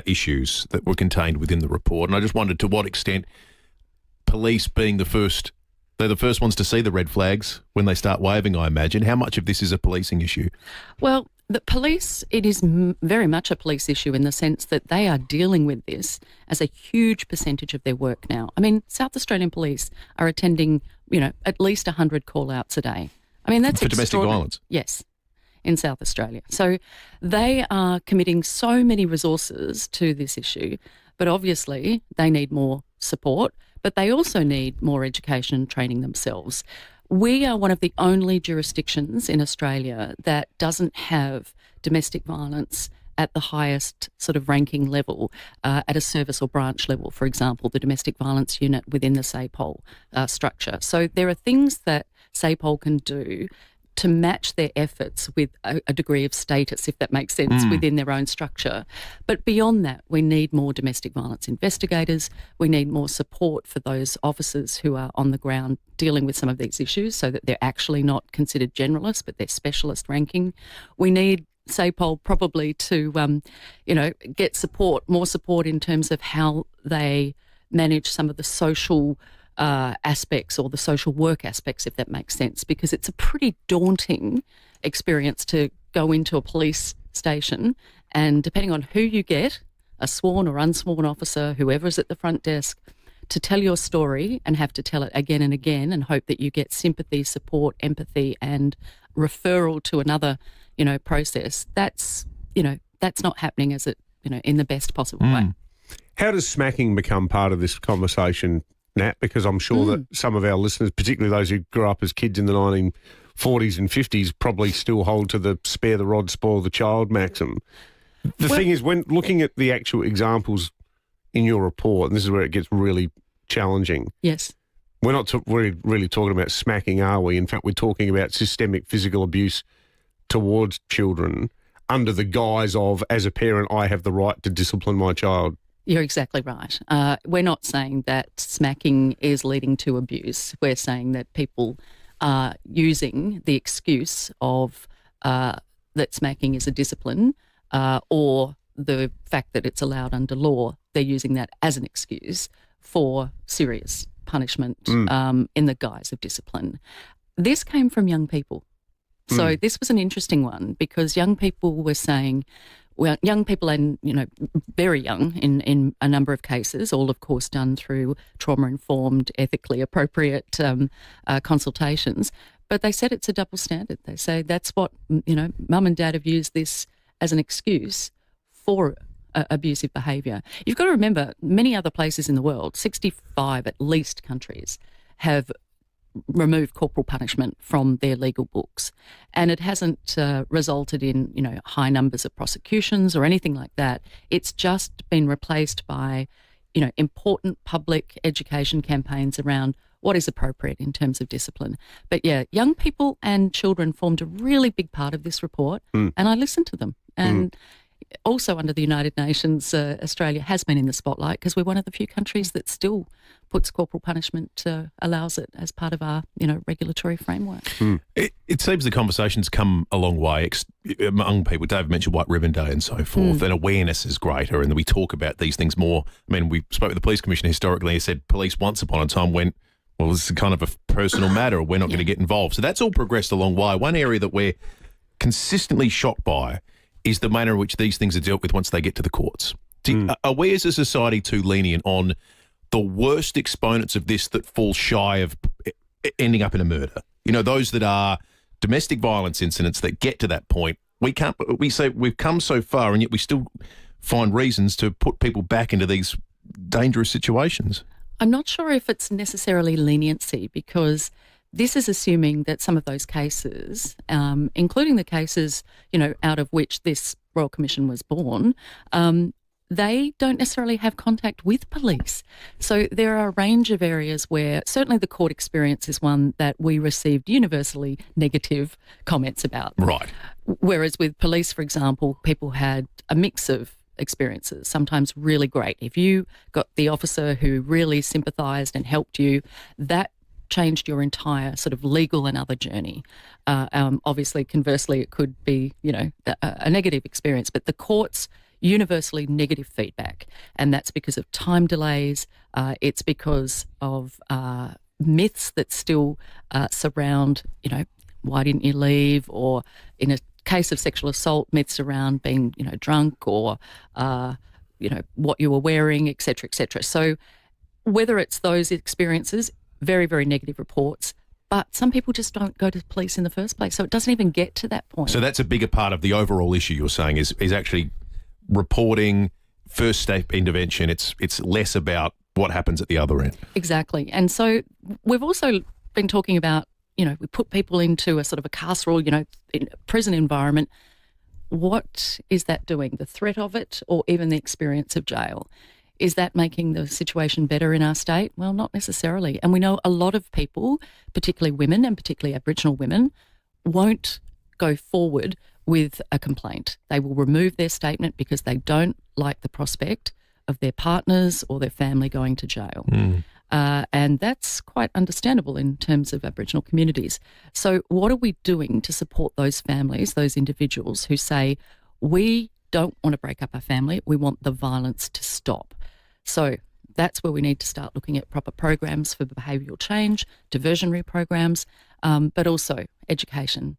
issues that were contained within the report. And I just wondered to what extent police being they're the first ones to see the red flags when they start waving, I imagine. How much of this is a policing issue? Well, the police, it is very much a police issue in the sense that they are dealing with this as a huge percentage of their work now. I mean, South Australian Police are attending, at least 100 call-outs a day. I mean, that's for domestic violence? Yes, in South Australia. So they are committing so many resources to this issue, but obviously they need more support, but they also need more education and training themselves. We are one of the only jurisdictions in Australia that doesn't have domestic violence at the highest sort of ranking level, at a service or branch level, for example, the domestic violence unit within the SAPOL structure. So there are things that SAPOL can do to match their efforts with a degree of status, if that makes sense, within their own structure. But beyond that, we need more domestic violence investigators. We need more support for those officers who are on the ground dealing with some of these issues so that they're actually not considered generalists, but they're specialist ranking. We need SAPOL probably to, get more support in terms of how they manage some of the social aspects or the social work aspects, if that makes sense, because it's a pretty daunting experience to go into a police station and depending on who you get, a sworn or unsworn officer, whoever's at the front desk, to tell your story and have to tell it again and again and hope that you get sympathy, support, empathy and referral to another, process. That's not happening in the best possible way. How does smacking become part of this conversation, Nat? Because I'm sure that some of our listeners, particularly those who grew up as kids in the 1940s and 50s, probably still hold to the spare the rod, spoil the child maxim. The thing is, when looking at the actual examples in your report, and this is where it gets really challenging. Yes. We're not really talking about smacking, are we? In fact, we're talking about systemic physical abuse towards children under the guise of, as a parent, I have the right to discipline my child. You're exactly right. We're not saying that smacking is leading to abuse. We're saying that people are using the excuse of that smacking is a discipline or the fact that it's allowed under law. They're using that as an excuse for serious punishment in the guise of discipline. This came from young people. So this was an interesting one because young people were saying, well, young people and, very young in a number of cases, all of course done through trauma-informed, ethically appropriate consultations. But they said it's a double standard. They say that's what, mum and dad have used this as an excuse for abusive behaviour. You've got to remember, many other places in the world, 65 at least countries, have remove corporal punishment from their legal books. And it hasn't resulted in, high numbers of prosecutions or anything like that. It's just been replaced by, important public education campaigns around what is appropriate in terms of discipline. But yeah, young people and children formed a really big part of this report, and I listened to them. And also under the United Nations, Australia has been in the spotlight because we're one of the few countries that still puts corporal punishment, allows it as part of our, regulatory framework. It seems the conversation's come a long way among people. David mentioned White Ribbon Day and so forth, and awareness is greater, and we talk about these things more. I mean, we spoke with the Police Commissioner historically. He said police once upon a time went, well, this is kind of a personal matter, we're not going to get involved. So that's all progressed a long way. One area that we're consistently shocked by is the manner in which these things are dealt with once they get to the courts. Are we as a society too lenient on the worst exponents of this that fall shy of ending up in a murder? Those that are domestic violence incidents that get to that point. We say we've come so far and yet we still find reasons to put people back into these dangerous situations. I'm not sure if it's necessarily leniency because this is assuming that some of those cases, including the cases, out of which this Royal Commission was born, they don't necessarily have contact with police. So there are a range of areas where certainly the court experience is one that we received universally negative comments about. Right. Whereas with police, for example, people had a mix of experiences, sometimes really great. If you got the officer who really sympathised and helped you, that changed your entire sort of legal and other journey. Obviously, conversely, it could be, a negative experience, but the courts universally negative feedback, and that's because of time delays. It's because of myths that still surround, why didn't you leave? Or in a case of sexual assault, myths around being, drunk or, what you were wearing, et cetera, et cetera. So whether it's those experiences, very, very negative reports, but some people just don't go to police in the first place. So it doesn't even get to that point. So that's a bigger part of the overall issue you're saying is actually reporting, first step intervention. It's less about what happens at the other end. Exactly. And so we've also been talking about, we put people into a sort of a carceral, in a prison environment. What is that doing? The threat of it or even the experience of jail? Is that making the situation better in our state? Well, not necessarily. And we know a lot of people, particularly women and particularly Aboriginal women, won't go forward with a complaint. They will remove their statement because they don't like the prospect of their partners or their family going to jail. And that's quite understandable in terms of Aboriginal communities. So what are we doing to support those families, those individuals who say, we don't want to break up our family, we want the violence to stop? So that's where we need to start looking at proper programs for behavioural change, diversionary programs, but also education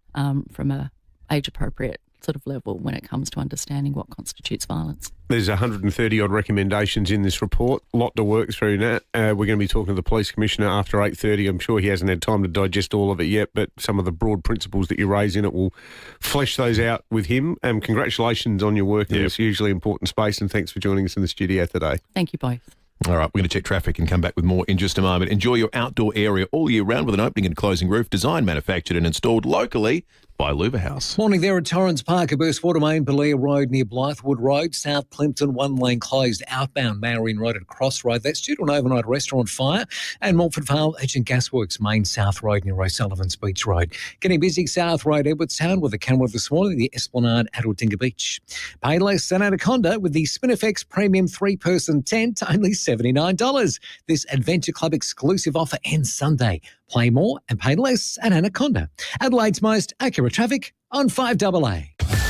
from a age-appropriate sort of level when it comes to understanding what constitutes violence. There's 130-odd recommendations in this report. A lot to work through, Nat. We're going to be talking to the Police Commissioner after 8:30. I'm sure he hasn't had time to digest all of it yet, but some of the broad principles that you raise in it will flesh those out with him. Congratulations on your work in this hugely important space, and thanks for joining us in the studio today. Thank you both. All right, we're going to check traffic and come back with more in just a moment. Enjoy your outdoor area all year round with an opening and closing roof, designed, manufactured and installed locally by LuvaHouse. Morning there at Torrens Park, a burst water main, Belair Road near Blythewood Road, South Plimpton, one lane closed, outbound Marion Road at Cross Road. That's due to an overnight restaurant fire. And Morford Vale, Urgent Gasworks, Main South Road near O'Sullivan's Beach Road. Getting busy, South Road, Edwardstown with a camera this morning, the Esplanade at Aldinga Beach. Pay less than Anaconda with the SpinFX Premium 3-person tent, only $79. This Adventure Club exclusive offer ends Sunday. Play more and pay less at Anaconda. Adelaide's most accurate traffic on 5AA.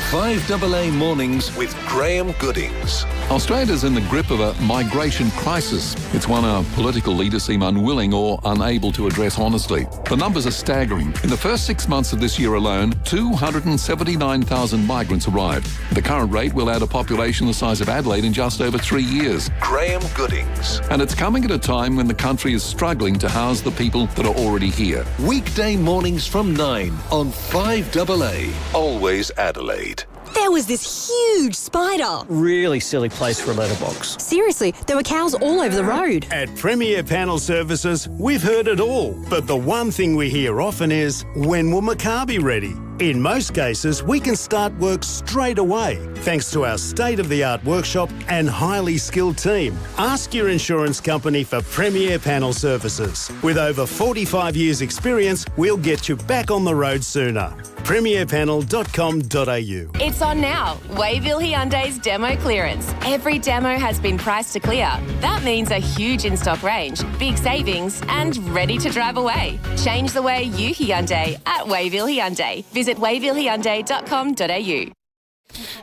5AA Mornings with Graham Goodings. Australia's in the grip of a migration crisis. It's one our political leaders seem unwilling or unable to address honestly. The numbers are staggering. In the first 6 months of this year alone, 279,000 migrants arrived. At the current rate, we'll add a population the size of Adelaide in just over 3 years. Graham Goodings. And it's coming at a time when the country is struggling to house the people that are already here. Weekday mornings from 9 on 5AA. Always Adelaide. There was this huge spider. Really silly place for a letterbox. Seriously, there were cows all over the road. At Premier Panel Services, we've heard it all. But the one thing we hear often is, when will my car be ready? In most cases, we can start work straight away, thanks to our state-of-the-art workshop and highly skilled team. Ask your insurance company for Premier Panel Services. With over 45 years' experience, we'll get you back on the road sooner. premierpanel.com.au. It's on now. Wayville Hyundai's demo clearance. Every demo has been priced to clear. That means a huge in-stock range, big savings, and ready to drive away. Change the way you Hyundai at Wayville Hyundai. Visit wayvillehyundai.com.au.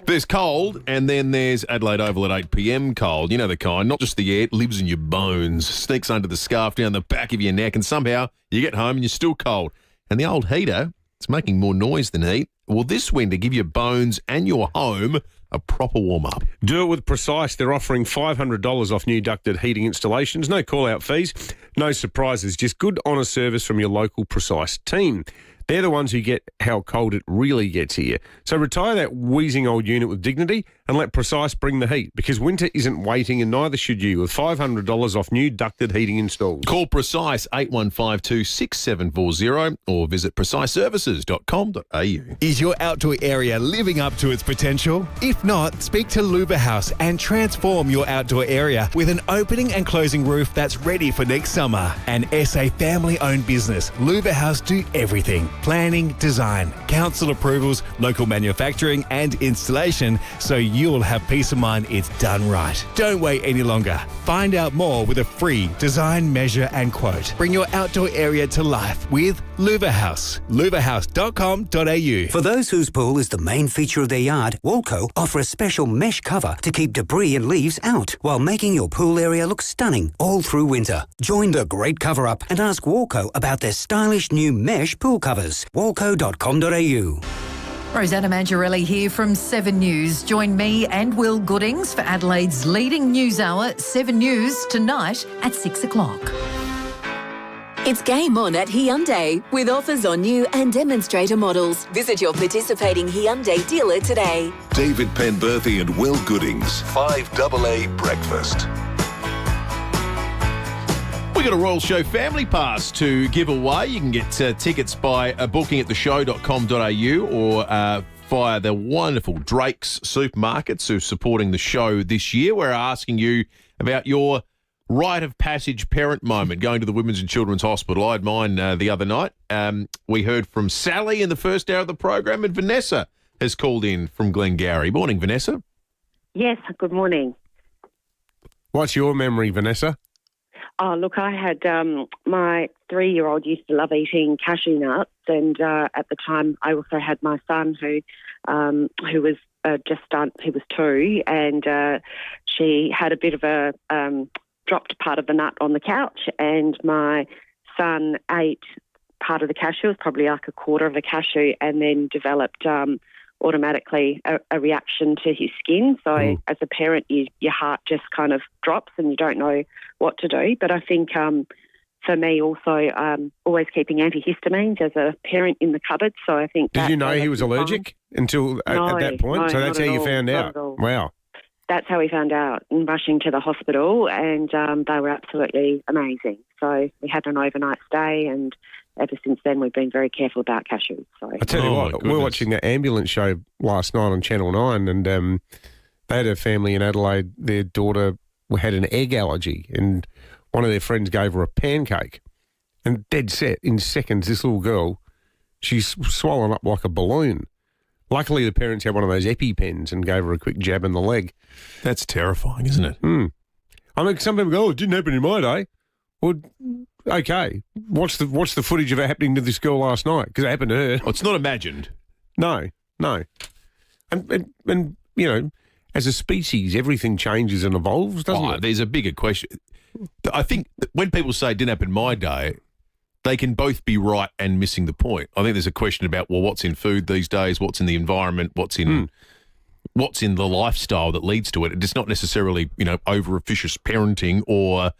There's cold, and then there's Adelaide Oval at 8 p.m. cold. You know the kind, not just the air, it lives in your bones, sneaks under the scarf, down the back of your neck, and somehow you get home and you're still cold. And the old heater, it's making more noise than heat. Well, this winter, give your bones and your home a proper warm-up. Do it with Precise. They're offering $500 off new ducted heating installations. No call-out fees, no surprises, just good, honest service from your local Precise team. They're the ones who get how cold it really gets here. So retire that wheezing old unit with dignity and let Precise bring the heat, because winter isn't waiting and neither should you, with $500 off new ducted heating installs. Call Precise 8152 6740 or visit preciseservices.com.au. Is your outdoor area living up to its potential? If not, speak to LuvaHouse and transform your outdoor area with an opening and closing roof that's ready for next summer. An SA family-owned business, LuvaHouse do everything. Planning, design, council approvals, local manufacturing and installation, so you'll have peace of mind it's done right. Don't wait any longer. Find out more with a free design, measure and quote. Bring your outdoor area to life with LuvaHouse. LuvaHouse.com.au. For those whose pool is the main feature of their yard, Walco offer a special mesh cover to keep debris and leaves out while making your pool area look stunning all through winter. Join the great cover-up and ask Walco about their stylish new mesh pool covers. Walco.com.au. Rosanna Mangiarelli here from 7 News. Join me and Will Goodings for Adelaide's leading news hour, 7 News, tonight at 6 o'clock. It's game on at Hyundai with offers on new and demonstrator models. Visit your participating Hyundai dealer today. David Penberthy and Will Goodings, 5AA Breakfast. We got a Royal Show Family Pass to give away. You can get tickets by booking at theshow.com.au or via the wonderful Drake's Supermarkets who are supporting the show this year. We're asking you about your rite of passage parent moment going to the Women's and Children's Hospital. I had mine the other night. We heard from Sally in the first hour of the program, and Vanessa has called in from Glengarry. Morning, Vanessa. Yes, good morning. What's your memory, Vanessa? Oh, look, I had my 3-year-old used to love eating cashew nuts, and at the time I also had my son who was he was 2, and she had a bit of a dropped part of the nut on the couch, and my son ate part of the cashew, it was probably like a quarter of a cashew, and then developed automatically a reaction to his skin. So as a parent, your heart just kind of drops and you don't know what to do. But I think for me also, always keeping antihistamines as a parent in the cupboard. So I think Did you know he was allergic until at that point? No, so that's how you found out. Wow. that's how we found out, and rushing to the hospital, and they were absolutely amazing. So we had an overnight stay, and ever since then we've been very careful about cashews. So I tell you what, we were watching the ambulance show last night on Channel 9, and they had a family in Adelaide. Their daughter had an egg allergy, and one of their friends gave her a pancake. And dead set, in seconds, this little girl, she's swollen up like a balloon. Luckily, the parents had one of those EpiPens and gave her a quick jab in the leg. That's terrifying, isn't it? Mm. I mean, some people go, "Oh, it didn't happen in my day." Well, okay. What's the footage of it happening to this girl last night? Because it happened to her. Oh, it's not imagined. No. And you know, as a species, everything changes and evolves, doesn't it? There's a bigger question. I think when people say it didn't happen in my day, they can both be right and missing the point. I think there's a question about, well, what's in food these days, what's in the environment, what's in the lifestyle that leads to it. It's not necessarily, over officious parenting or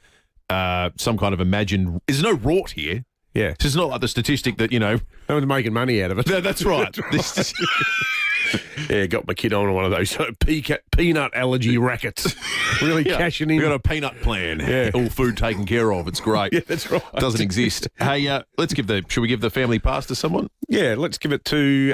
some kind of imagined. There's no rort here. Yeah. So it's not like the statistic that, No one's making money out of it. No, that's right. Yeah, got my kid on one of those peanut allergy rackets. Really cashing in. We've got a peanut plan. Yeah. All food taken care of. It's great. Yeah, that's right. Doesn't exist. Hey, should we give the family pass to someone? Yeah, let's give it to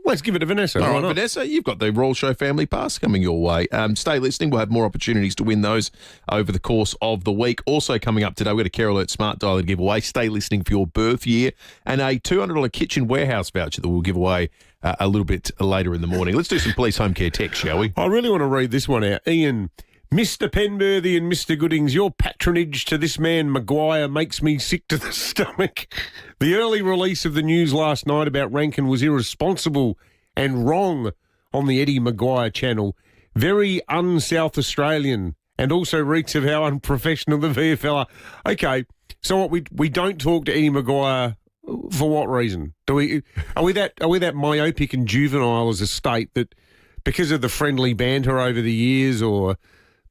Vanessa. All right, Vanessa, you've got the Royal Show family pass coming your way. Stay listening. We'll have more opportunities to win those over the course of the week. Also coming up today, we've got a Care Alert Smart Dial to give away. Stay listening for your birth year, and a $200 kitchen warehouse voucher that we'll give away a little bit later in the morning. Let's do some police home care text, shall we? I really want to read this one out. Ian, Mr. Penberthy and Mr. Goodings, your patronage to this man Maguire makes me sick to the stomach. The early release of the news last night about Ranken was irresponsible and wrong on the Eddie Maguire channel. Very un-South Australian, and also reeks of how unprofessional the VFL are. Okay, so what, we don't talk to Eddie Maguire for what reason? Are we that myopic and juvenile as a state that because of the friendly banter over the years or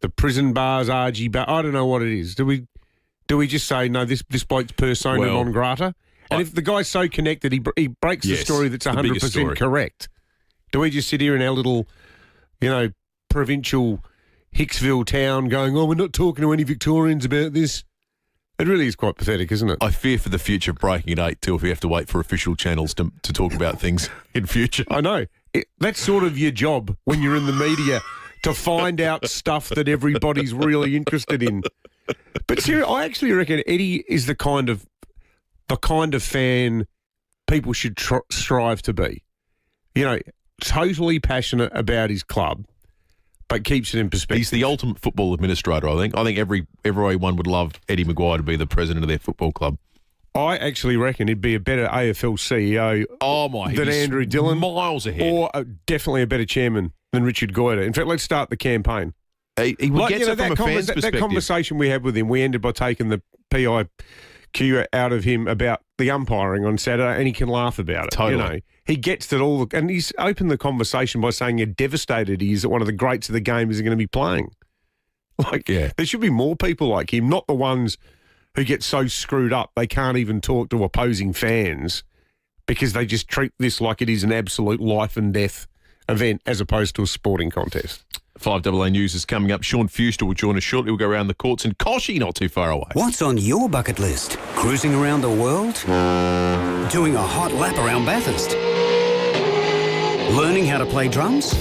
the prison bars, RG bar, I don't know what it is. Do we just say no? This bloke's persona non grata. And if the guy's so connected, he breaks the story that's 100% correct. Do we just sit here in our little, provincial Hicksville town going, "Oh, we're not talking to any Victorians about this"? It really is quite pathetic, isn't it? I fear for the future of breaking at 8 too if we have to wait for official channels to talk about things in future. I know. That's sort of your job when you're in the media, to find out stuff that everybody's really interested in. But seriously, I actually reckon Eddie is the kind of fan people should strive to be. Totally passionate about his club, but keeps it in perspective. He's the ultimate football administrator, I think. I think everyone would love Eddie Maguire to be the president of their football club. I actually reckon he'd be a better AFL CEO than Andrew Dillon. Miles ahead. Or definitely a better chairman than Richard Goyder. In fact, let's start the campaign. He would get it from a fan's perspective. That conversation we had with him, we ended by taking the PIQ out of him about the umpiring on Saturday, and he can laugh about it. Totally. He gets that all, and he's opened the conversation by saying how devastated he is that one of the greats of the game isn't going to be playing. There should be more people like him, not the ones who get so screwed up they can't even talk to opposing fans because they just treat this like it is an absolute life and death event as opposed to a sporting contest. 5AA News is coming up. Sean Fewster will join us shortly. We'll go around the courts in Koshy, not too far away. What's on your bucket list? Cruising around the world? Doing a hot lap around Bathurst? Learning how to play drums?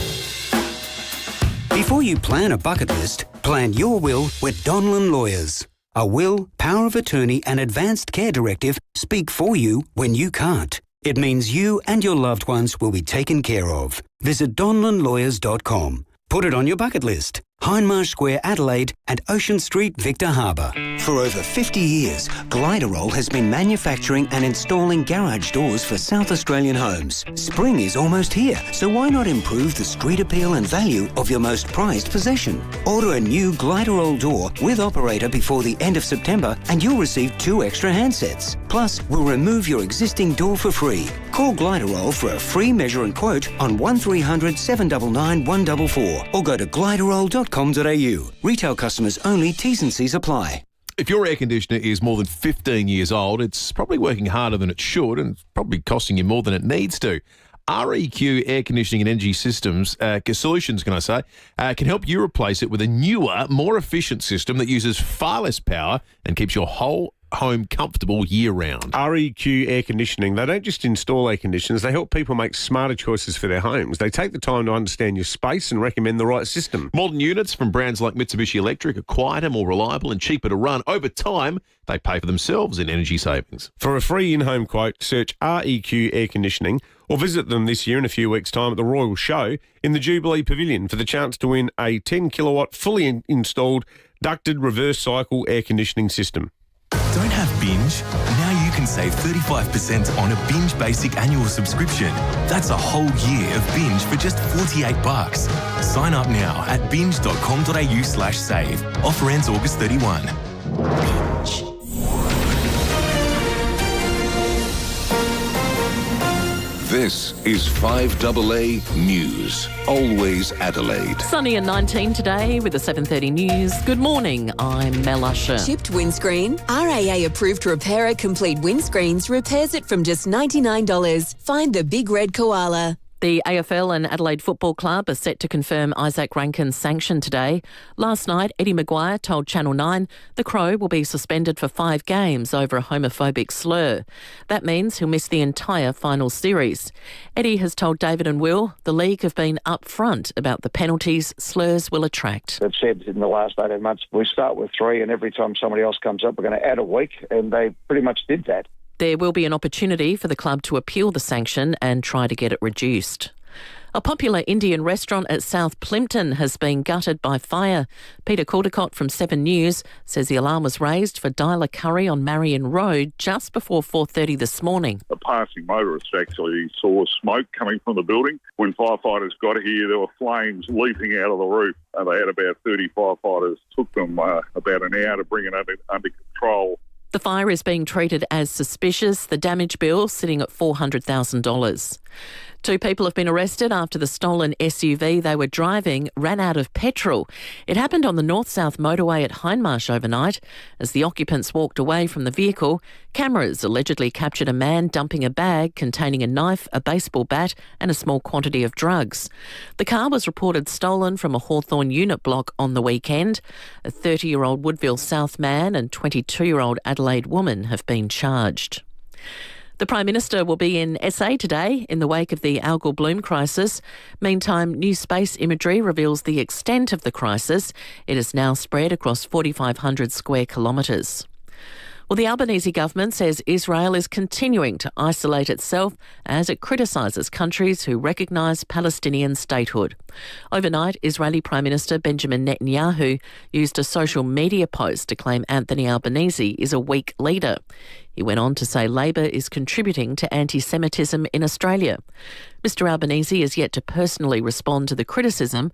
Before you plan a bucket list, plan your will with Donlan Lawyers. A will, power of attorney and advanced care directive speak for you when you can't. It means you and your loved ones will be taken care of. Visit donlanlawyers.com. Put it on your bucket list. Hindmarsh Square, Adelaide and Ocean Street, Victor Harbour. For over 50 years, Gliderol has been manufacturing and installing garage doors for South Australian homes. Spring is almost here, so why not improve the street appeal and value of your most prized possession? Order a new Gliderol door with operator before the end of September and you'll receive 2 extra handsets. Plus, we'll remove your existing door for free. Call Gliderol for a free measure and quote on 1300 799 144 or go to gliderol.com.au. Retail customers only. T's and C's apply. If your air conditioner is more than 15 years old, it's probably working harder than it should and it's probably costing you more than it needs to. REQ Air Conditioning and Energy Systems Solutions, can help you replace it with a newer, more efficient system that uses far less power and keeps your whole home comfortable year-round. REQ Air Conditioning, they don't just install air conditioners, they help people make smarter choices for their homes. They take the time to understand your space and recommend the right system. Modern units from brands like Mitsubishi Electric are quieter, more reliable and cheaper to run. Over time, they pay for themselves in energy savings. For a free in-home quote, search REQ Air Conditioning or visit them this year in a few weeks' time at the Royal Show in the Jubilee Pavilion for the chance to win a 10-kilowatt, fully installed, ducted reverse cycle air conditioning system. Don't have Binge? Now you can save 35% on a Binge Basic annual subscription. That's a whole year of Binge for just $48. Sign up now at binge.com.au/save. Offer ends August 31. Binge. This is 5AA News. Always Adelaide. Sunny and 19 today with the 7:30 news. Good morning, I'm Mel Usher. Chipped windscreen. RAA approved repairer Complete Windscreens repairs it from just $99. Find the big red koala. The AFL and Adelaide Football Club are set to confirm Isaac Ranken's sanction today. Last night, Eddie Maguire told Channel 9 the Crow will be suspended for 5 games over a homophobic slur. That means he'll miss the entire final series. Eddie has told David and Will the league have been upfront about the penalties slurs will attract. They've said in the last 18 months, we start with 3 and every time somebody else comes up, we're going to add a week, and they pretty much did that. There will be an opportunity for the club to appeal the sanction and try to get it reduced. A popular Indian restaurant at South Plympton has been gutted by fire. Peter Caldecott from 7 News says the alarm was raised for Dialer Curry on Marion Road just before 4:30 this morning. A passing motorist actually saw smoke coming from the building. When firefighters got here, there were flames leaping out of the roof. They had about 30 firefighters. Took them about an hour to bring it under control. The fire is being treated as suspicious, the damage bill sitting at $400,000. 2 people have been arrested after the stolen SUV they were driving ran out of petrol. It happened on the north-south motorway at Hindmarsh overnight. As the occupants walked away from the vehicle, cameras allegedly captured a man dumping a bag containing a knife, a baseball bat and a small quantity of drugs. The car was reported stolen from a Hawthorn unit block on the weekend. A 30-year-old Woodville South man and 22-year-old Adelaide woman have been charged. The Prime Minister will be in SA today in the wake of the algal bloom crisis. Meantime, new space imagery reveals the extent of the crisis. It is now spread across 4,500 square kilometres. Well, the Albanese government says Israel is continuing to isolate itself as it criticises countries who recognise Palestinian statehood. Overnight, Israeli Prime Minister Benjamin Netanyahu used a social media post to claim Anthony Albanese is a weak leader. He went on to say Labor is contributing to anti-Semitism in Australia. Mr Albanese is yet to personally respond to the criticism,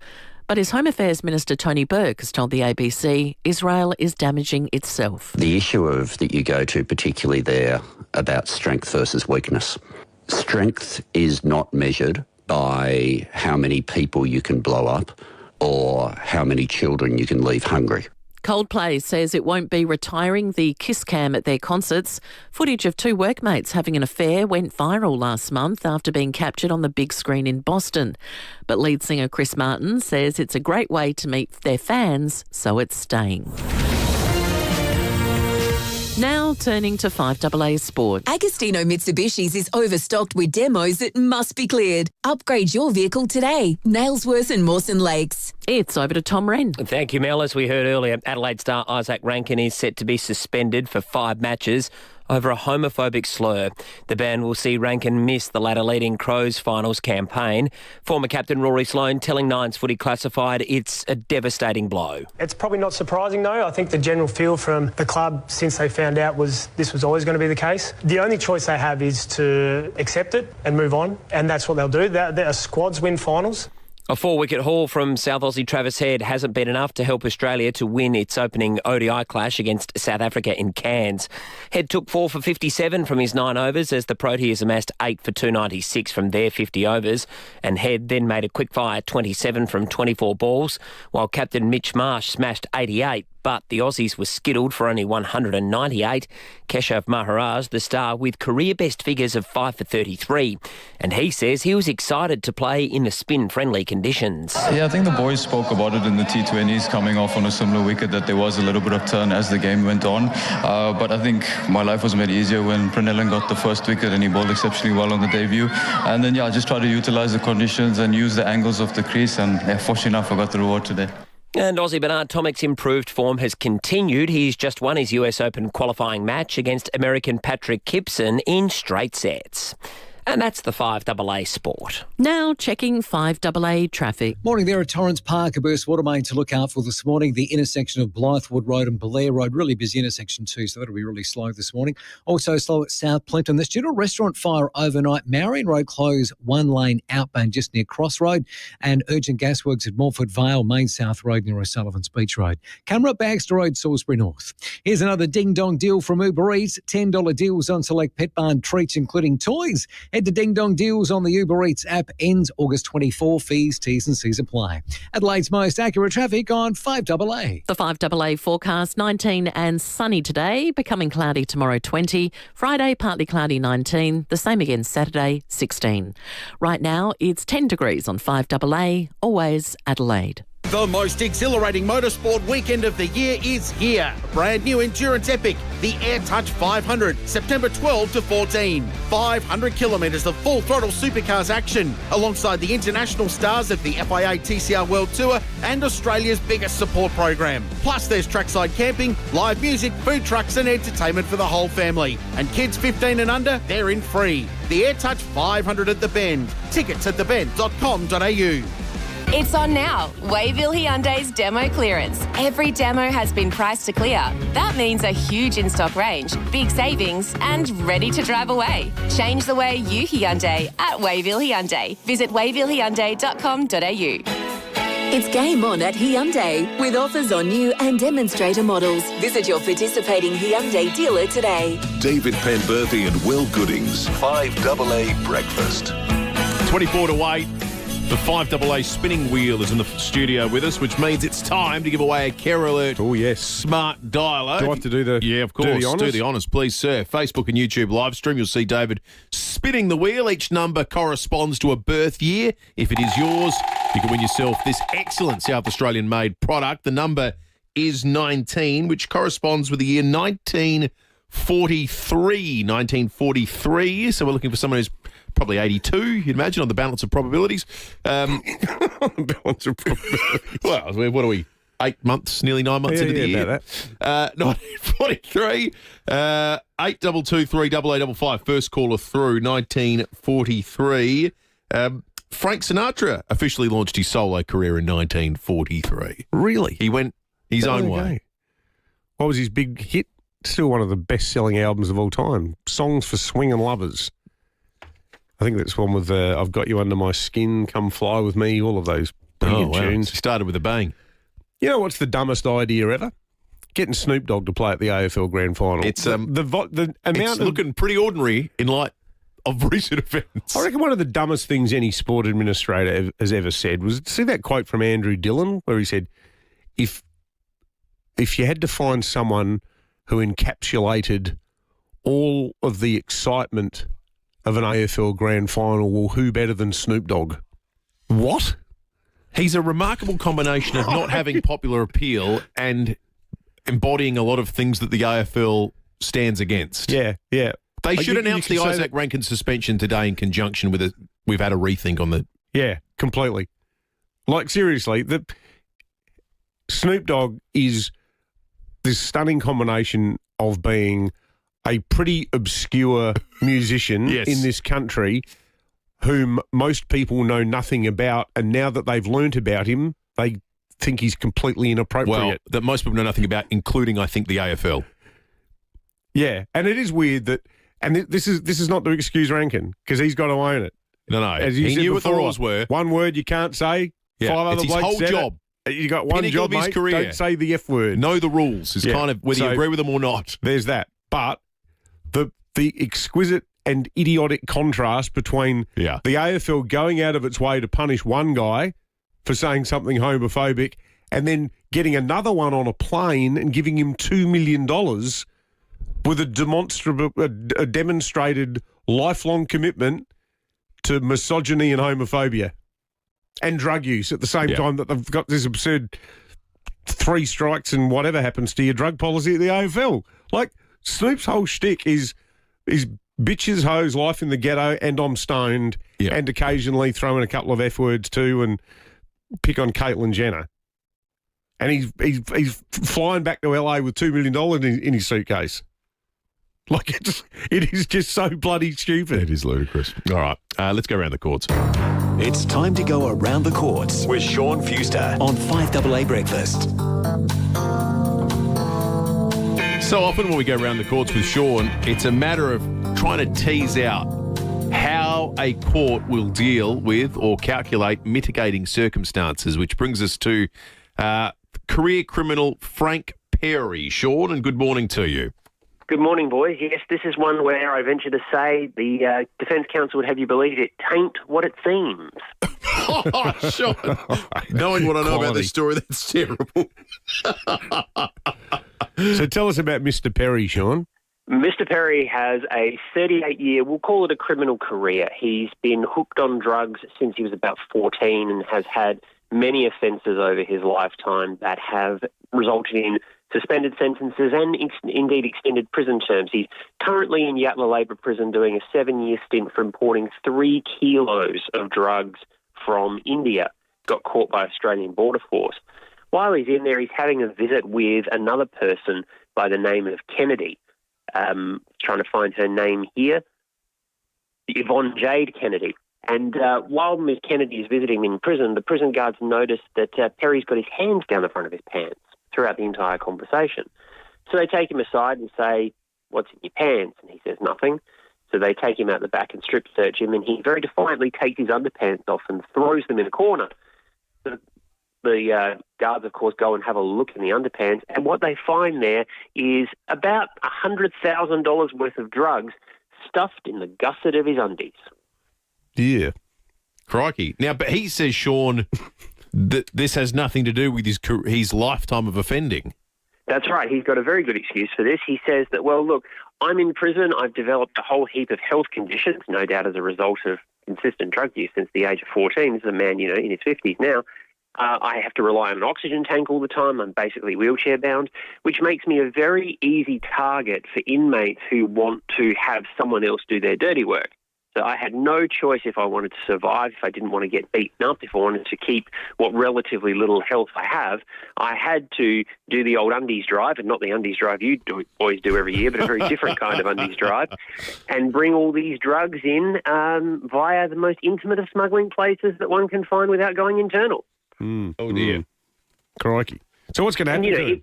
but his Home Affairs Minister Tony Burke has told the ABC Israel is damaging itself. The issue that you go to particularly there about strength versus weakness. Strength is not measured by how many people you can blow up or how many children you can leave hungry. Coldplay says it won't be retiring the kiss cam at their concerts. Footage of 2 workmates having an affair went viral last month after being captured on the big screen in Boston. But lead singer Chris Martin says it's a great way to meet their fans, so it's staying. Now turning to 5AA Sport. Agostino Mitsubishi's is overstocked with demos that must be cleared. Upgrade your vehicle today. Nailsworth and Mawson Lakes. It's over to Tom Wren. Thank you, Mel. As we heard earlier, Adelaide star Isaac Ranken is set to be suspended for 5 matches over a homophobic slur. The ban will see Ranken miss the ladder-leading Crows finals campaign. Former captain Rory Sloane telling Nine's Footy Classified it's a devastating blow. It's probably not surprising, though. I think the general feel from the club since they found out was this was always going to be the case. The only choice they have is to accept it and move on, and that's what they'll do. Their squads win finals. A 4-wicket haul from South Aussie Travis Head hasn't been enough to help Australia to win its opening ODI clash against South Africa in Cairns. Head took 4 for 57 from his 9 overs as the Proteas amassed 8 for 296 from their 50 overs, and Head then made a quick-fire 27 from 24 balls, while captain Mitch Marsh smashed 88. but the Aussies were skittled for only 198. Keshav Maharaj, the star, with career-best figures of 5 for 33. And he says he was excited to play in the spin-friendly conditions. Yeah, I think the boys spoke about it in the T20s, coming off on a similar wicket, that there was a little bit of turn as the game went on. But I think my life was made easier when Pranellan got the first wicket and he bowled exceptionally well on the debut. And then, I just tried to utilise the conditions and use the angles of the crease, and fortunately enough, I got the reward today. And Aussie Bernard Tomic's improved form has continued. He's just won his US Open qualifying match against American Patrick Gibson in straight sets. And that's the 5AA Sport. Now checking 5AA traffic. Morning there at Torrens Park. A burst water main to look out for this morning. The intersection of Blythewood Road and Blair Road, really busy intersection too, so that'll be really slow this morning. Also slow at South Plympton. There's due to a restaurant fire overnight. Marion Road closed, one lane outbound just near Crossroad, and urgent gasworks at Morford Vale, Main South Road near O'Sullivan's Beach Road. Camera Baxter Road, Salisbury North. Here's another ding-dong deal from Uber Eats. $10 deals on select Pet Barn treats, including toys. Head to Ding Dong Deals on the Uber Eats app. Ends August 24. Fees, T's and C's apply. Adelaide's most accurate traffic on 5AA. The 5AA forecast, 19 and sunny today, becoming cloudy tomorrow 20. Friday, partly cloudy 19. The same again Saturday, 16. Right now, it's 10 degrees on 5AA, always Adelaide. The most exhilarating motorsport weekend of the year is here. Brand new endurance epic, the AirTouch 500, September 12 to 14. 500 kilometres of full throttle supercars action, alongside the international stars of the FIVEAA TCR World Tour and Australia's biggest support program. Plus there's trackside camping, live music, food trucks and entertainment for the whole family. And kids 15 and under, they're in free. The AirTouch 500 at the Bend. Tickets at thebend.com.au. It's on now. Wayville Hyundai's demo clearance. Every demo has been priced to clear. That means a huge in-stock range, big savings, and ready to drive away. Change the way you Hyundai at Wayville Hyundai. Visit wayvillehyundai.com.au. It's game on at Hyundai with offers on new and demonstrator models. Visit your participating Hyundai dealer today. David Penberthy and Will Goodings, 5AA Breakfast. 24 to 8. The 5AA spinning wheel is in the studio with us, which means it's time to give away a Care Alert smart dialer. Do I have to do the Yeah, of course. Do the honours, please, sir. Facebook and YouTube live stream. You'll see David spinning the wheel. Each number corresponds to a birth year. If it is yours, you can win yourself this excellent South Australian-made product. The number is 19, which corresponds with the year 1943. 1943. So we're looking for someone who's probably 82, you'd imagine, on the balance of probabilities. Balance of probabilities. Well, what are we, 8 months, nearly 9 months into the year? About that. 1943, 822 38855. First caller through, 1943. Frank Sinatra officially launched his solo career in 1943. Really? He went his own way. What was his big hit? Still one of the best-selling albums of all time. Songs for Swingin' Lovers. I think that's one with I've Got You Under My Skin, Come Fly With Me, all of those brilliant tunes. He started with a bang. You know what's the dumbest idea ever? Getting Snoop Dogg to play at the AFL Grand Final. It's the amount it's looking pretty ordinary in light of recent events. I reckon one of the dumbest things any sport administrator has ever said was, see that quote from Andrew Dillon where he said, if you had to find someone who encapsulated all of the excitement of an AFL Grand Final, well, who better than Snoop Dogg? What? He's a remarkable combination of not having popular appeal and embodying a lot of things that the AFL stands against. Yeah, yeah. They should announce the Isaac Ranken suspension today in conjunction with we've had a rethink on the... Yeah, completely. Like, seriously, Snoop Dogg is this stunning combination of being a pretty obscure musician in this country whom most people know nothing about, and now that they've learnt about him, they think he's completely inappropriate. Well, that most people know nothing about, including, I think, the AFL. Yeah, and it is weird that, and this is not to excuse Rankin, because he's got to own it. No. As you he said knew before, what the rules were. One word you can't say. Yeah, 5 other it's his blokes whole said job. You got one Pinnacle job, of his mate. career. Don't say the F word. Know the rules is kind of whether you agree with them or not. There's that. But the exquisite and idiotic contrast between the AFL going out of its way to punish one guy for saying something homophobic and then getting another one on a plane and giving him $2 million with a demonstrated lifelong commitment to misogyny and homophobia and drug use at the same time that they've got this absurd 3 strikes and whatever happens to your drug policy at the AFL. Like, Snoop's whole shtick is bitches, hoes, life in the ghetto, and I'm stoned, and occasionally throw in a couple of F words too and pick on Caitlyn Jenner. And he's flying back to LA with $2 million in his suitcase. Like, it is just so bloody stupid. It is ludicrous. All right, let's go around the courts. It's time to go around the courts with Sean Fewster on 5AA Breakfast. So often when we go around the courts with Sean, it's a matter of trying to tease out how a court will deal with or calculate mitigating circumstances, which brings us to career criminal Frank Perry. Sean, and good morning to you. Good morning, boys. Yes, this is one where I venture to say the Defence Counsel would have you believe it tain't what it seems. Oh, Sean. Knowing what I know about this story, that's terrible. So tell us about Mr. Perry, Sean. Mr. Perry has a 38-year, we'll call it a criminal career. He's been hooked on drugs since he was about 14 and has had many offences over his lifetime that have resulted in suspended sentences and indeed extended prison terms. He's currently in Yatala Labour Prison doing a 7-year stint for importing 3 kilos of drugs from India. Got caught by Australian Border Force. While he's in there, he's having a visit with another person by the name of Kennedy. Trying to find her name here. Yvonne Jade Kennedy. And while Ms. Kennedy is visiting him in prison, the prison guards notice that Perry's got his hands down the front of his pants throughout the entire conversation. So they take him aside and say, "What's in your pants?" And he says nothing. So they take him out the back and strip search him, and he very defiantly takes his underpants off and throws them in a corner. The guards, of course, go and have a look in the underpants, and what they find there is about $100,000 worth of drugs stuffed in the gusset of his undies. Yeah. Crikey. Now, but he says, Sean, that this has nothing to do with his lifetime of offending. That's right. He's got a very good excuse for this. He says that, well, look, I'm in prison. I've developed a whole heap of health conditions, no doubt as a result of consistent drug use since the age of 14. This is a man, in his 50s now. I have to rely on an oxygen tank all the time. I'm basically wheelchair bound, which makes me a very easy target for inmates who want to have someone else do their dirty work. So I had no choice if I wanted to survive, if I didn't want to get beaten up, if I wanted to keep what relatively little health I have. I had to do the old undies drive, and not the undies drive you boys do every year, but a very different kind of undies drive, and bring all these drugs in via the most intimate of smuggling places that one can find without going internal. Oh, dear. Crikey. So what's going to happen to him?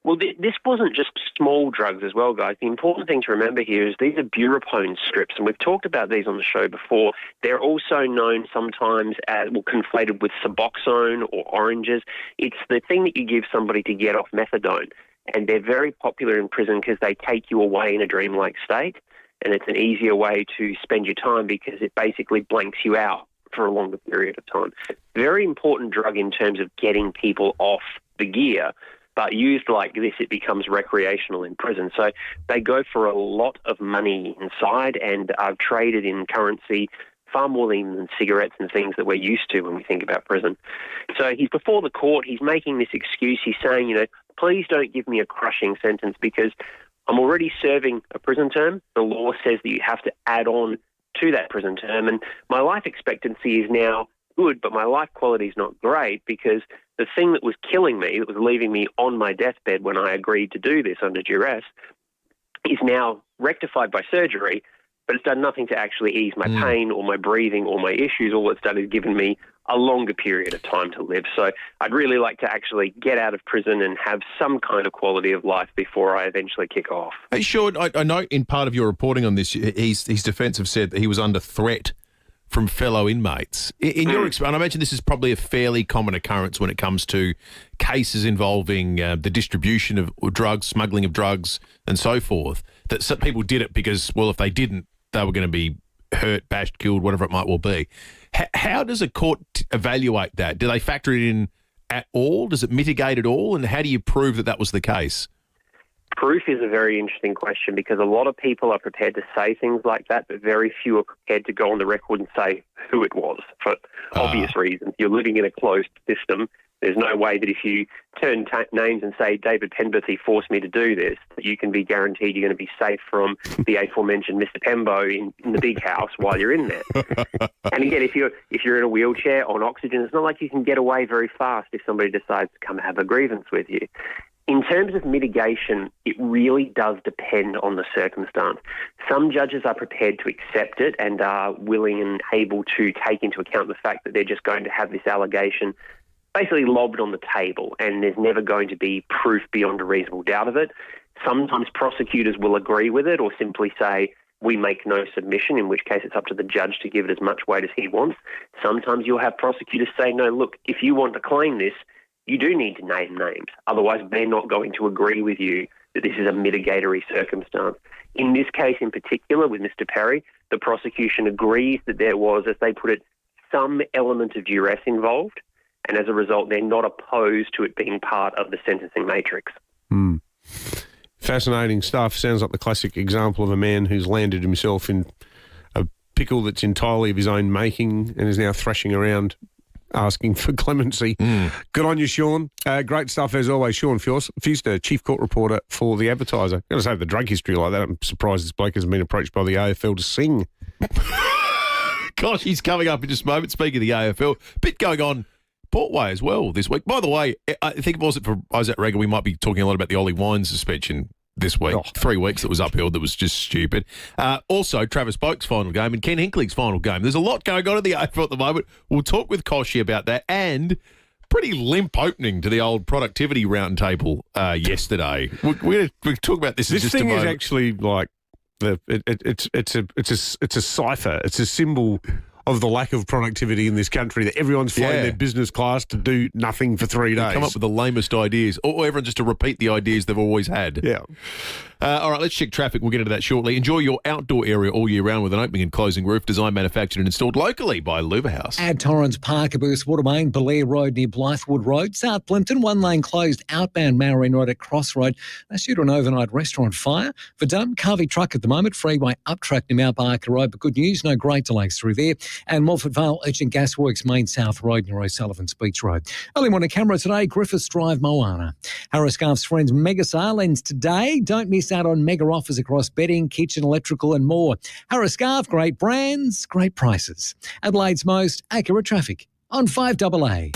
Well, this wasn't just small drugs as well, guys. The important thing to remember here is these are Burapone strips, and we've talked about these on the show before. They're also known sometimes as, conflated with Suboxone or oranges. It's the thing that you give somebody to get off methadone, and they're very popular in prison because they take you away in a dreamlike state, and it's an easier way to spend your time because it basically blanks you out for a longer period of time. Very important drug in terms of getting people off the gear, but used like this, it becomes recreational in prison. So they go for a lot of money inside and are traded in currency far more than cigarettes and things that we're used to when we think about prison. So he's before the court, he's making this excuse, he's saying, please don't give me a crushing sentence because I'm already serving a prison term. The law says that you have to add on to that prison term, and my life expectancy is now good, but my life quality is not great because the thing that was killing me, that was leaving me on my deathbed when I agreed to do this under duress, is now rectified by surgery, but it's done nothing to actually ease my pain or my breathing or my issues. All it's done is given me a longer period of time to live. So I'd really like to actually get out of prison and have some kind of quality of life before I eventually kick off. Hey, Sean, I know in part of your reporting on this, his defence have said that he was under threat from fellow inmates. In your experience, I imagine this is probably a fairly common occurrence when it comes to cases involving the distribution of drugs, smuggling of drugs and so forth, that some people did it because, well, if they didn't, they were going to be hurt, bashed, killed, whatever it might well be. How does a court evaluate that? Do they factor it in at all? Does it mitigate at all? And how do you prove that that was the case? Proof is a very interesting question because a lot of people are prepared to say things like that, but very few are prepared to go on the record and say who it was for obvious reasons. You're living in a closed system. There's no way that if you turn names and say, David Penberthy forced me to do this, that you can be guaranteed you're going to be safe from the aforementioned Mr. Pembo in the big house while you're in there. And again, if you're in a wheelchair on oxygen, it's not like you can get away very fast if somebody decides to come have a grievance with you. In terms of mitigation, it really does depend on the circumstance. Some judges are prepared to accept it and are willing and able to take into account the fact that they're just going to have this allegation basically lobbed on the table and there's never going to be proof beyond a reasonable doubt of it. Sometimes prosecutors will agree with it or simply say, we make no submission, in which case it's up to the judge to give it as much weight as he wants. Sometimes you'll have prosecutors say, no, look, if you want to claim this, you do need to name names. Otherwise, they're not going to agree with you that this is a mitigatory circumstance. In this case in particular, with Mr. Perry, the prosecution agrees that there was, as they put it, some element of duress involved, and as a result, they're not opposed to it being part of the sentencing matrix. Fascinating stuff. Sounds like the classic example of a man who's landed himself in a pickle that's entirely of his own making and is now thrashing around asking for clemency. Good on you, Sean. Great stuff as always. Sean Fewster, Chief Court Reporter for The Advertiser. I've got to say, the drug history like that, I'm surprised this bloke hasn't been approached by the AFL to sing. Gosh, he's coming up in just a moment. Speaking of the AFL, bit going on Portway as well this week. By the way, I think was it for Isaac Regan, we might be talking a lot about the Ollie Wines suspension this week. 3 weeks it was upheld that was just stupid. Also, Travis Boak's final game and Ken Hinkley's final game. There's a lot going on in the AFL at the moment. We'll talk with Koshy about that and pretty limp opening to the old productivity roundtable yesterday. We'll talk about this in just a moment. This thing is actually like it's a cipher. It's a symbol of the lack of productivity in this country, that everyone's flying their business class to do nothing for 3 days. Come up with the lamest ideas, or everyone just to repeat the ideas they've always had. Yeah. All right, let's check traffic. We'll get into that shortly. Enjoy your outdoor area all year round with an opening and closing roof designed, manufactured and installed locally by Louver House. At Torrens Park, Pearce, Watermain, Belair Road near Blythewood Road, South Plimpton, one lane closed outbound Maureen Road at Crossroad. That's due to an overnight restaurant fire. For Dunn, Carvey Truck at the moment, freeway up track near Mount Barker Road, but good news, no great delays through there. And Morford Vale, Urchin Gasworks, Main South Road near O'Sullivan's Beach Road. Early morning camera today, Griffiths Drive, Moana. Harris Scarf's friends Mega Sale ends today. Don't miss out on mega offers across bedding, kitchen, electrical and more. Harris Scarf, great brands, great prices. Adelaide's most accurate traffic on 5AA.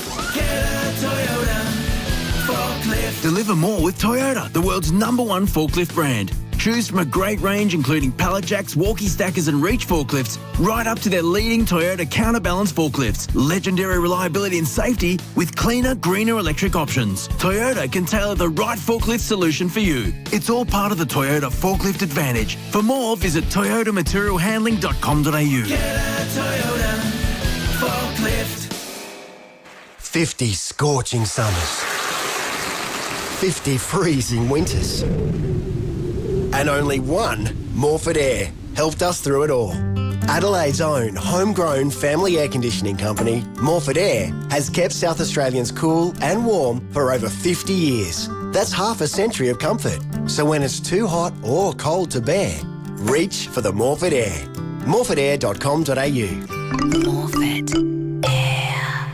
Deliver more with Toyota, the world's #1 forklift brand. Choose from a great range including pallet jacks, walkie stackers and reach forklifts, right up to their leading Toyota counterbalance forklifts. Legendary reliability and safety with cleaner, greener electric options. Toyota can tailor the right forklift solution for you. It's all part of the Toyota Forklift Advantage. For more, visit toyotamaterialhandling.com.au. Get a Toyota forklift. 50 scorching summers. 50 freezing winters. And only one Morford Air helped us through it all. Adelaide's own homegrown family air conditioning company, Morford Air, has kept South Australians cool and warm for over 50 years. That's half a century of comfort. So when it's too hot or cold to bear, reach for the Morford Air. morfordair.com.au. Morford Air.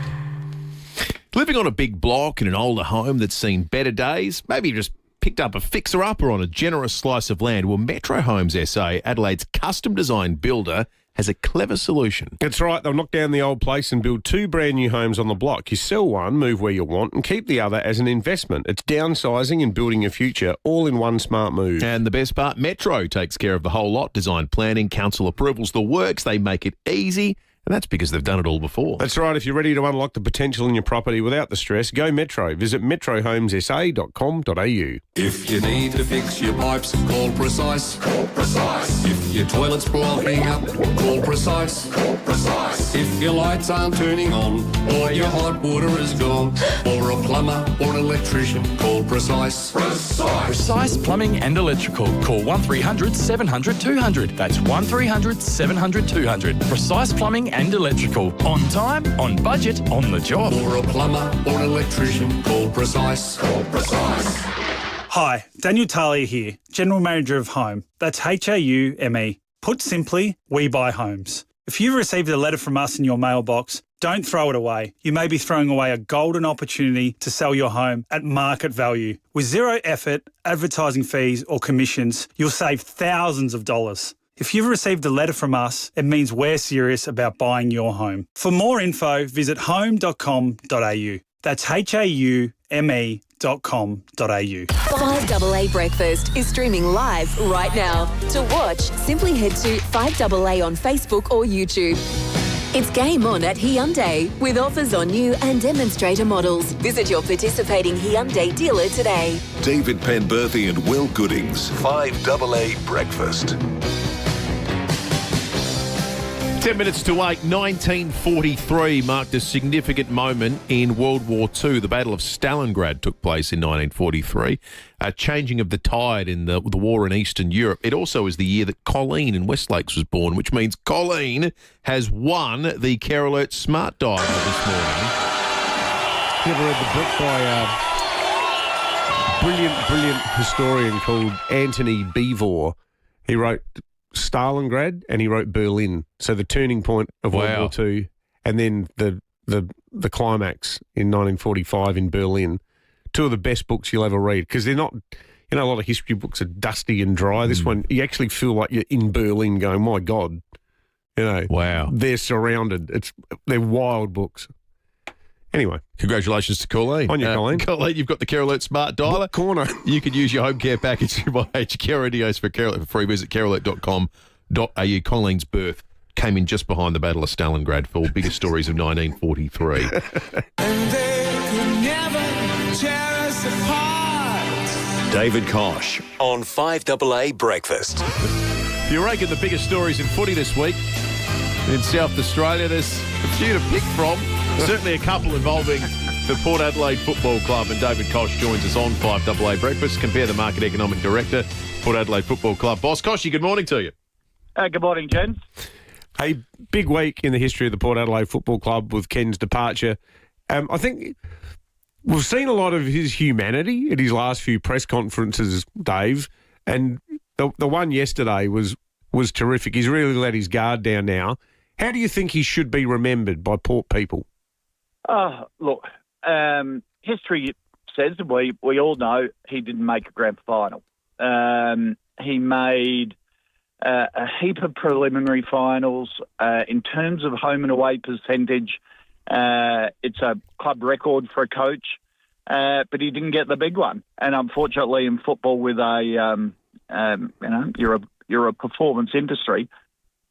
Living on a big block in an older home that's seen better days, maybe just picked up a fixer-upper on a generous slice of land. Well, Metro Homes SA, Adelaide's custom-designed builder, has a clever solution. That's right. They'll knock down the old place and build 2 brand new homes on the block. You sell one, move where you want, and keep the other as an investment. It's downsizing and building your future all in one smart move. And the best part, Metro takes care of the whole lot. Design planning, council approvals, the works. They make it easy. And that's because they've done it all before. That's right. If you're ready to unlock the potential in your property without the stress, go Metro. Visit metrohomesa.com.au. If you need to fix your pipes, call Precise. Call Precise. If your toilet's blocking up, call Precise. Call Precise. If your lights aren't turning on or your hot water is gone or a plumber or an electrician, call Precise. Precise Plumbing and Electrical. Call 1300 700 200. That's 1300 700 200. Precise Plumbing and Electrical. On time, on budget, on the job. Or a plumber or an electrician, call Precise. Hi, Daniel Talia here, General Manager of Home. That's HAUME. Put simply, we buy homes. If you've received a letter from us in your mailbox, don't throw it away. You may be throwing away a golden opportunity to sell your home at market value. With zero effort, advertising fees or commissions, you'll save thousands of dollars. If you've received a letter from us, it means we're serious about buying your home. For more info, visit home.com.au. That's HAUME.com.au. 5AA Breakfast is streaming live right now. To watch, simply head to 5AA on Facebook or YouTube. It's game on at Hyundai with offers on new and demonstrator models. Visit your participating Hyundai dealer today. David Penberthy and Will Goodings, 5AA Breakfast. 10 minutes to 8, 1943 marked a significant moment in World War II. The Battle of Stalingrad took place in 1943, a changing of the tide in the war in Eastern Europe. It also is the year that Colleen in West Lakes was born, which means Colleen has won the Care Alert Smart Dial this morning. You ever read the book by a brilliant historian called Anthony Beevor? He wrote Stalingrad and he wrote Berlin. So the turning point of World War II, and then the climax in 1945 in Berlin. Two of the best books you'll ever read, because they're not, a lot of history books are dusty and dry. This one, you actually feel like you're in Berlin going, my God, wow, they're surrounded. They're wild books. Anyway, congratulations to Colleen. On you, Colleen. Colleen, you've got the Care Alert Smart Dialer. Book corner. You could use your home care package to buy Care Radios for Care Alert for free. Visit carealert.com.au. Colleen's birth came in just behind the Battle of Stalingrad for biggest stories of 1943. And they could never tear us apart. David Kosh on 5AA Breakfast. If you're ranking the biggest stories in footy this week in South Australia, there's a few to pick from. Certainly a couple involving the Port Adelaide Football Club, and David Kosh joins us on 5AA Breakfast. Compare the Market Economic Director, Port Adelaide Football Club. Boss Koshy, good morning to you. Good morning, gents. Hey, big week in the history of the Port Adelaide Football Club with Ken's departure. I think we've seen a lot of his humanity at his last few press conferences, Dave, and the one yesterday was terrific. He's really let his guard down now. How do you think he should be remembered by Port people? Look, history says, we all know he didn't make a grand final. He made a heap of preliminary finals. In terms of home and away percentage, it's a club record for a coach, but he didn't get the big one. And unfortunately, in football, with you're a performance industry.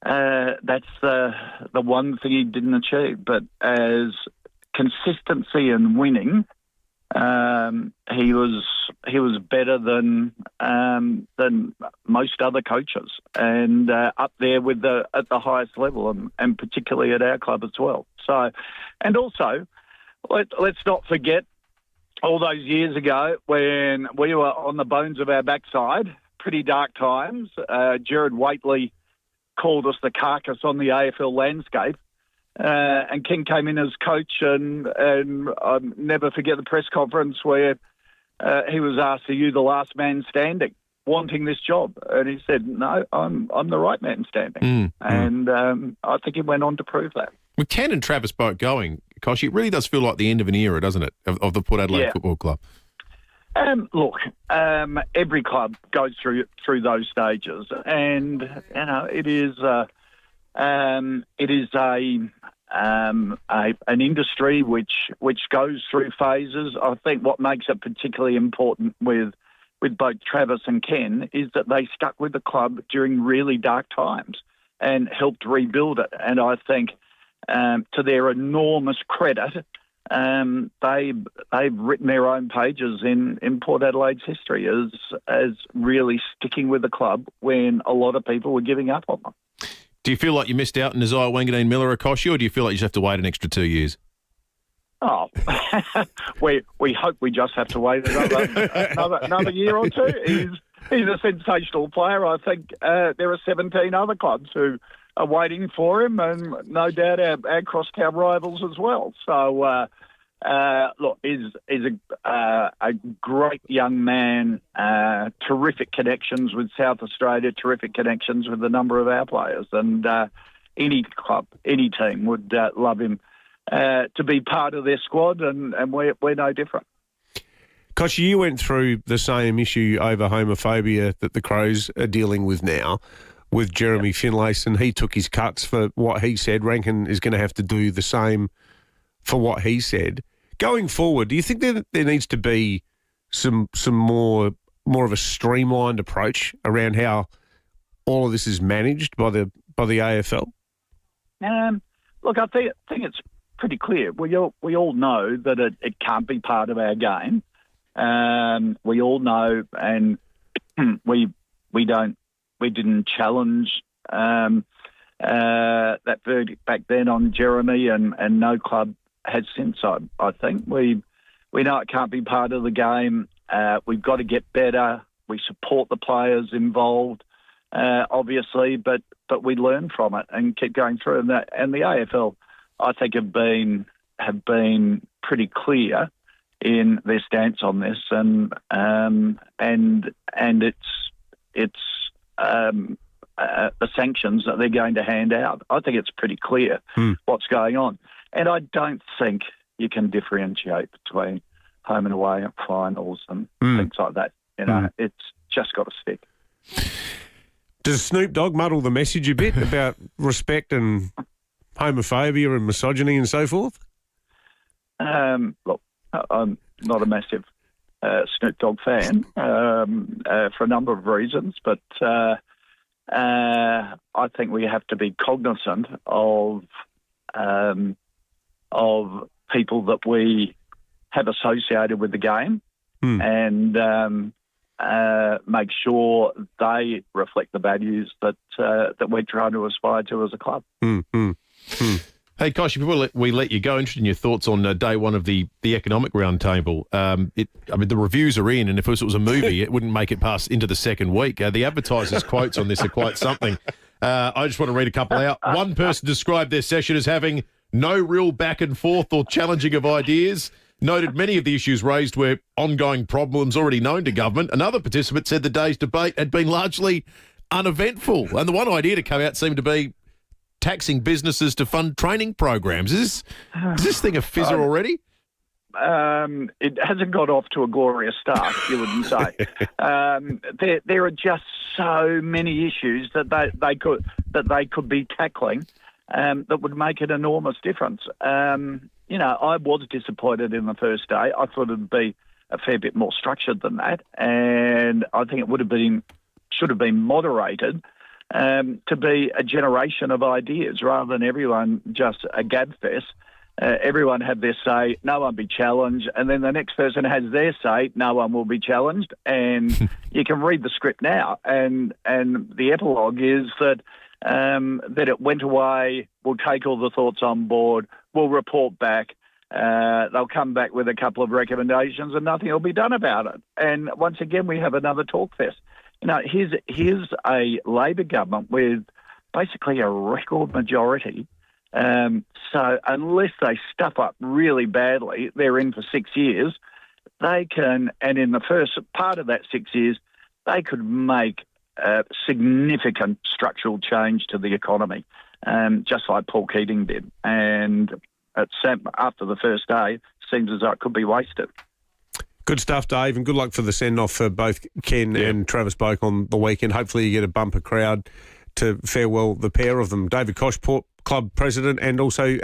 That's the one thing he didn't achieve. But as consistency and winning, he was better than most other coaches, and up there at the highest level, and particularly at our club as well. So, and also, let's not forget all those years ago when we were on the bones of our backside, pretty dark times. Gerard Whateley called us the carcass on the AFL landscape. And King came in as coach, and I'll never forget the press conference where he was asked, "Are you the last man standing, wanting this job?" And he said, "No, I'm the right man standing." And I think he went on to prove that. With Ken and Travis both going, Kosh, it really does feel like the end of an era, doesn't it, of the Port Adelaide Football Club? Look, every club goes through those stages, and it is an industry which goes through phases. I think what makes it particularly important with both Travis and Ken is that they stuck with the club during really dark times and helped rebuild it. And I think, to their enormous credit, they've written their own pages in Port Adelaide's history as really sticking with the club when a lot of people were giving up on them. Do you feel like you missed out on Isaiah Wangadeen Miller, Akoshi, or do you feel like you just have to wait an extra 2 years? Oh, we hope we just have to wait another year or two. He's a sensational player. I think there are 17 other clubs who are waiting for him, and no doubt our crosstown rivals as well. So, look, he's a great young man, terrific connections with South Australia, terrific connections with a number of our players, and any club, any team would love him to be part of their squad, and we're no different. Kosh, you went through the same issue over homophobia that the Crows are dealing with now with Jeremy Finlayson, and he took his cuts for what he said. Ranken is going to have to do the same for what he said. Going forward, do you think there needs to be some more of a streamlined approach around how all of this is managed by the AFL? Look, I think it's pretty clear. We all know that it can't be part of our game. We all know, and we didn't challenge that verdict back then on Jeremy, and no club has since. I think we know it can't be part of the game. We've got to get better. We support the players involved, obviously, but we learn from it and keep going through. And the AFL, I think, have been pretty clear in their stance on this, and it's the sanctions that they're going to hand out. I think it's pretty clear what's going on, and I don't think you can differentiate between home and away at finals and things like that. You know, it's just got to stick. Does Snoop Dogg muddle the message a bit about respect and homophobia and misogyny and so forth? Look, I'm not a massive Snoop Dogg fan for a number of reasons, but I think we have to be cognizant of people that we have associated with the game and make sure they reflect the values that we're trying to aspire to as a club. Hey, Kosh, before we let you go, interested in your thoughts on day one of the economic roundtable. The reviews are in, and if it was a movie, it wouldn't make it past into the second week. The advertisers' quotes on this are quite something. I just want to read a couple out. One person described their session as having no real back and forth or challenging of ideas. Noted many of the issues raised were ongoing problems already known to government. Another participant said the day's debate had been largely uneventful, and the one idea to come out seemed to be taxing businesses to fund training programs. Is this thing a fizzer already? It hasn't got off to a glorious start, you wouldn't say. There are just so many issues that they could be tackling that would make an enormous difference. I was disappointed in the first day. I thought it'd be a fair bit more structured than that, and I think it should have been moderated to be a generation of ideas rather than everyone just a gab fest. Everyone had their say, no one be challenged, and then the next person has their say, no one will be challenged. And you can read the script now, and the epilogue is that it went away, we'll take all the thoughts on board, we'll report back, they'll come back with a couple of recommendations and nothing will be done about it. And once again, we have another talk fest. Here's a Labor government with basically a record majority. So unless they stuff up really badly, they're in for 6 years. They can, and in the first part of that 6 years, they could make significant structural change to the economy, just like Paul Keating did. And after the first day, it seems as though it could be wasted. Good stuff, Dave, and good luck for the send-off for both Ken and Travis Boak on the weekend. Hopefully you get a bumper crowd to farewell the pair of them. David Koch, Port Club President, and also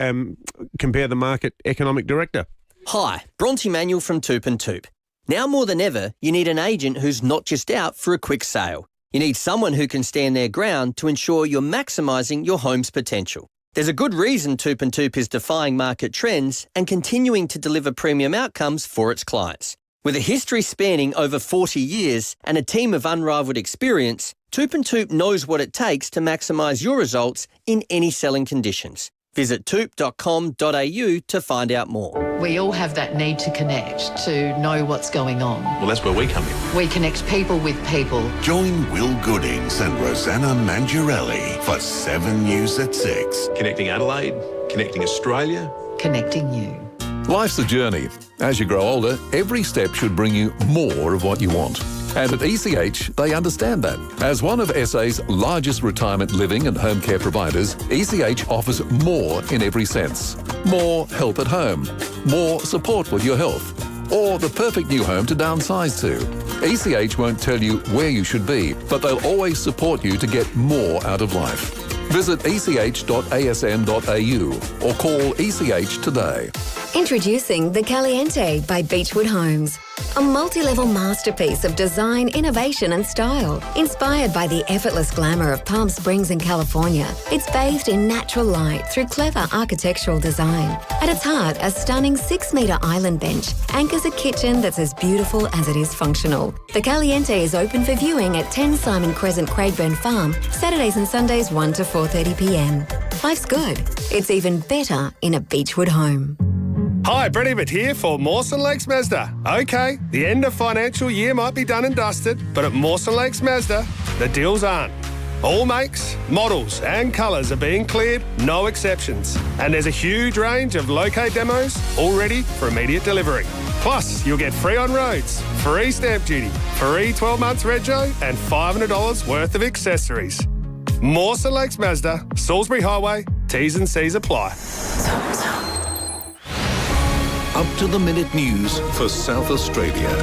Compare the Market Economic Director. Hi, Bronte Manuel from Toop and Toop. Now more than ever, you need an agent who's not just out for a quick sale. You need someone who can stand their ground to ensure you're maximising your home's potential. There's a good reason Toop and Toop is defying market trends and continuing to deliver premium outcomes for its clients. With a history spanning over 40 years and a team of unrivalled experience, Toop and Toop knows what it takes to maximise your results in any selling conditions. Visit toop.com.au to find out more. We all have that need to connect, to know what's going on. Well, that's where we come in. We connect people with people. Join Will Goodings and Rosanna Mangiarelli for 7 News at 6. Connecting Adelaide, connecting Australia. Connecting you. Life's a journey. As you grow older, every step should bring you more of what you want. And at ECH, they understand that. As one of SA's largest retirement living and home care providers, ECH offers more in every sense. More help at home, more support with your health, or the perfect new home to downsize to. ECH won't tell you where you should be, but they'll always support you to get more out of life. Visit ech.asn.au or call ECH today. Introducing The Caliente by Beechwood Homes. A multi-level masterpiece of design, innovation and style. Inspired by the effortless glamour of Palm Springs in California, it's bathed in natural light through clever architectural design. At its heart, a stunning 6-metre island bench anchors a kitchen that's as beautiful as it is functional. The Caliente is open for viewing at 10 Simon Crescent, Craigburn Farm, Saturdays and Sundays 1 to 4:30pm. Life's good. It's even better in a Beechwood home. Hi, Brett Ibbott here for Mawson Lakes Mazda. OK, the end of financial year might be done and dusted, but at Mawson Lakes Mazda, the deals aren't. All makes, models and colours are being cleared, no exceptions. And there's a huge range of low-K demos all ready for immediate delivery. Plus, you'll get free on roads, free stamp duty, free 12 months rego and $500 worth of accessories. Mawson Lakes Mazda, Salisbury Highway, T's and C's apply. Up-to-the-minute news for South Australia.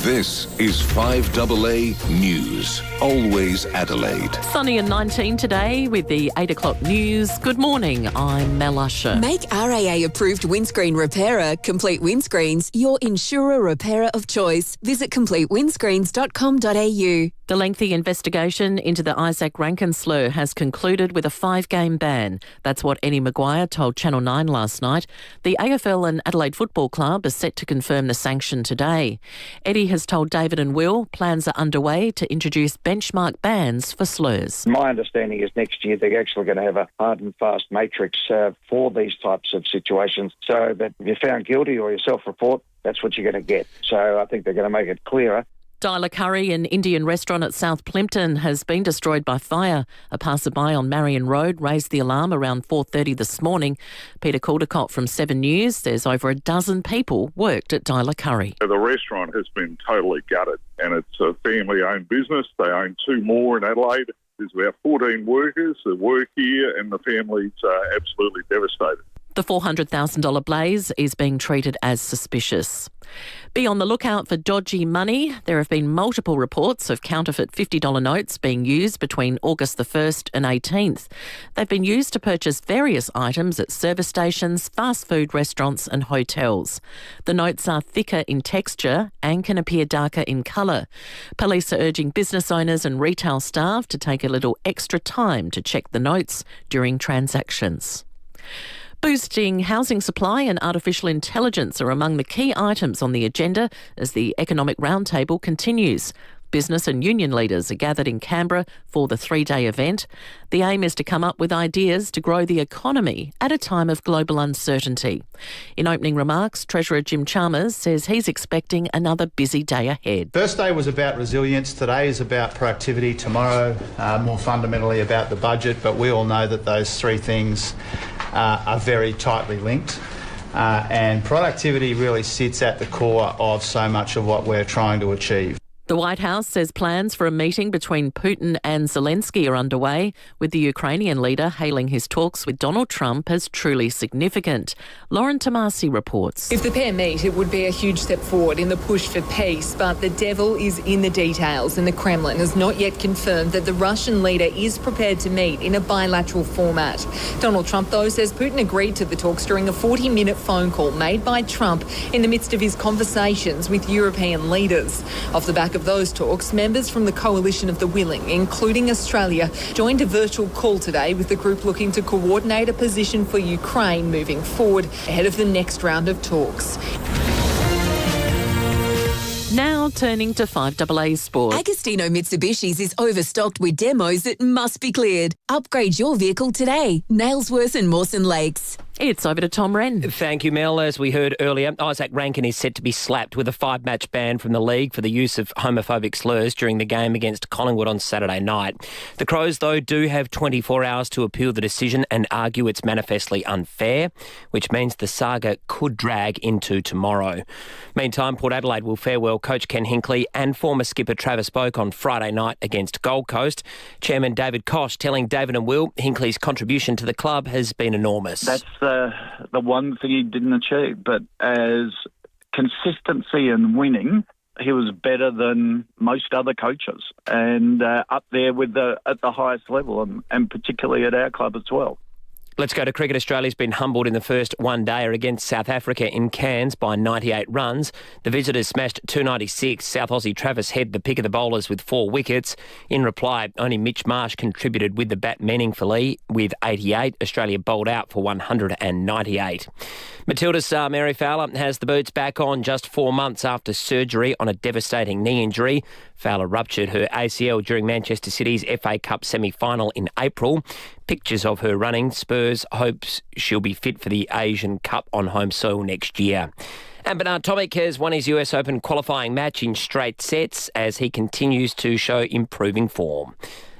This is 5AA News. Always Adelaide. Sunny and 19 today with the 8 o'clock news. Good morning, I'm Mel Usher. Make RAA-approved windscreen repairer, Complete Windscreens, your insurer repairer of choice. Visit completewindscreens.com.au. The lengthy investigation into the Isaac Ranken slur has concluded with a 5-game ban. That's what Eddie Maguire told Channel 9 last night. The AFL and Adelaide Football Club are set to confirm the sanction today. Eddie has told David and Will plans are underway to introduce benchmark bans for slurs. My understanding is next year they're actually going to have a hard and fast matrix for these types of situations, so that if you're found guilty or you self-report, that's what you're going to get. So I think they're going to make it clearer. Dyla Curry, an Indian restaurant at South Plympton, has been destroyed by fire. A passerby on Marion Road raised the alarm around 4:30 this morning. Peter Caldecott from 7 News says over a dozen people worked at Dyla Curry. The restaurant has been totally gutted, and it's a family-owned business. They own 2 more in Adelaide. There's about 14 workers that work here, and the families are absolutely devastated. The $400,000 blaze is being treated as suspicious. Be on the lookout for dodgy money. There have been multiple reports of counterfeit $50 notes being used between August the 1st and 18th. They've been used to purchase various items at service stations, fast food restaurants and hotels. The notes are thicker in texture and can appear darker in colour. Police are urging business owners and retail staff to take a little extra time to check the notes during transactions. Boosting housing supply and artificial intelligence are among the key items on the agenda as the economic roundtable continues. Business and union leaders are gathered in Canberra for the 3-day event. The aim is to come up with ideas to grow the economy at a time of global uncertainty. In opening remarks, Treasurer Jim Chalmers says he's expecting another busy day ahead. First day was about resilience. Today is about productivity. Tomorrow, more fundamentally about the budget. But we all know that those 3 things are very tightly linked. And productivity really sits at the core of so much of what we're trying to achieve. The White House says plans for a meeting between Putin and Zelensky are underway, with the Ukrainian leader hailing his talks with Donald Trump as truly significant. Lauren Tomasi reports. If the pair meet, it would be a huge step forward in the push for peace, but the devil is in the details, and the Kremlin has not yet confirmed that the Russian leader is prepared to meet in a bilateral format. Donald Trump, though, says Putin agreed to the talks during a 40-minute phone call made by Trump in the midst of his conversations with European leaders. Off the back of those talks, members from the Coalition of the Willing, including Australia, joined a virtual call today with the group looking to coordinate a position for Ukraine moving forward ahead of the next round of talks. Now turning to 5AA Sport. Agostino Mitsubishi's is overstocked with demos that must be cleared. Upgrade your vehicle today. Nailsworth and Mawson Lakes. It's over to Tom Wren. Thank you, Mel. As we heard earlier, Isaac Ranken is set to be slapped with a 5-match ban from the league for the use of homophobic slurs during the game against Collingwood on Saturday night. The Crows, though, do have 24 hours to appeal the decision and argue it's manifestly unfair, which means the saga could drag into tomorrow. Meantime, Port Adelaide will farewell coach Ken Hinkley and former skipper Travis Boak on Friday night against Gold Coast. Chairman David Koch telling David and Will Hinkley's contribution to the club has been enormous. That's the one thing he didn't achieve, but as consistency and winning, he was better than most other coaches and up there with at the highest level and particularly at our club as well. Let's go to cricket. Australia's been humbled in the first one-dayer against South Africa in Cairns by 98 runs. The visitors smashed 296. South Aussie Travis Head, the pick of the bowlers, with 4 wickets. In reply, only Mitch Marsh contributed with the bat meaningfully with 88. Australia bowled out for 198. Matilda's star Mary Fowler has the boots back on just 4 months after surgery on a devastating knee injury. Fowler ruptured her ACL during Manchester City's FA Cup semi-final in April. Pictures of her running Spurs hopes she'll be fit for the Asian Cup on home soil next year. And Bernard Tomic has won his US Open qualifying match in straight sets as he continues to show improving form.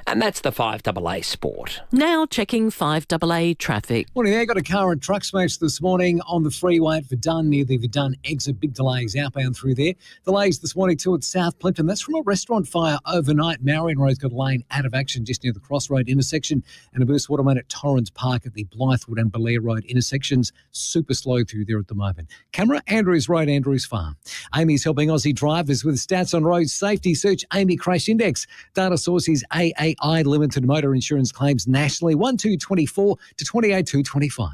And that's the 5AA Sport. Now checking 5AA traffic. Morning there. Got a car and truck smash this morning on the freeway at Verdun near the Verdun exit. Big delays outbound through there. Delays this morning too at South Plimpton. That's from a restaurant fire overnight. Marion Road's got a lane out of action just near the Crossroad intersection. And a burst water main at Torrens Park at the Blythewood and Belair Road intersections. Super slow through there at the moment. Camera, Andrews Road, Andrews Farm. Amy's helping Aussie drivers with stats on road safety. Search Amy Crash Index. Data source is AAI Limited Motor Insurance claims nationally 1/2/24 to 28/2/25.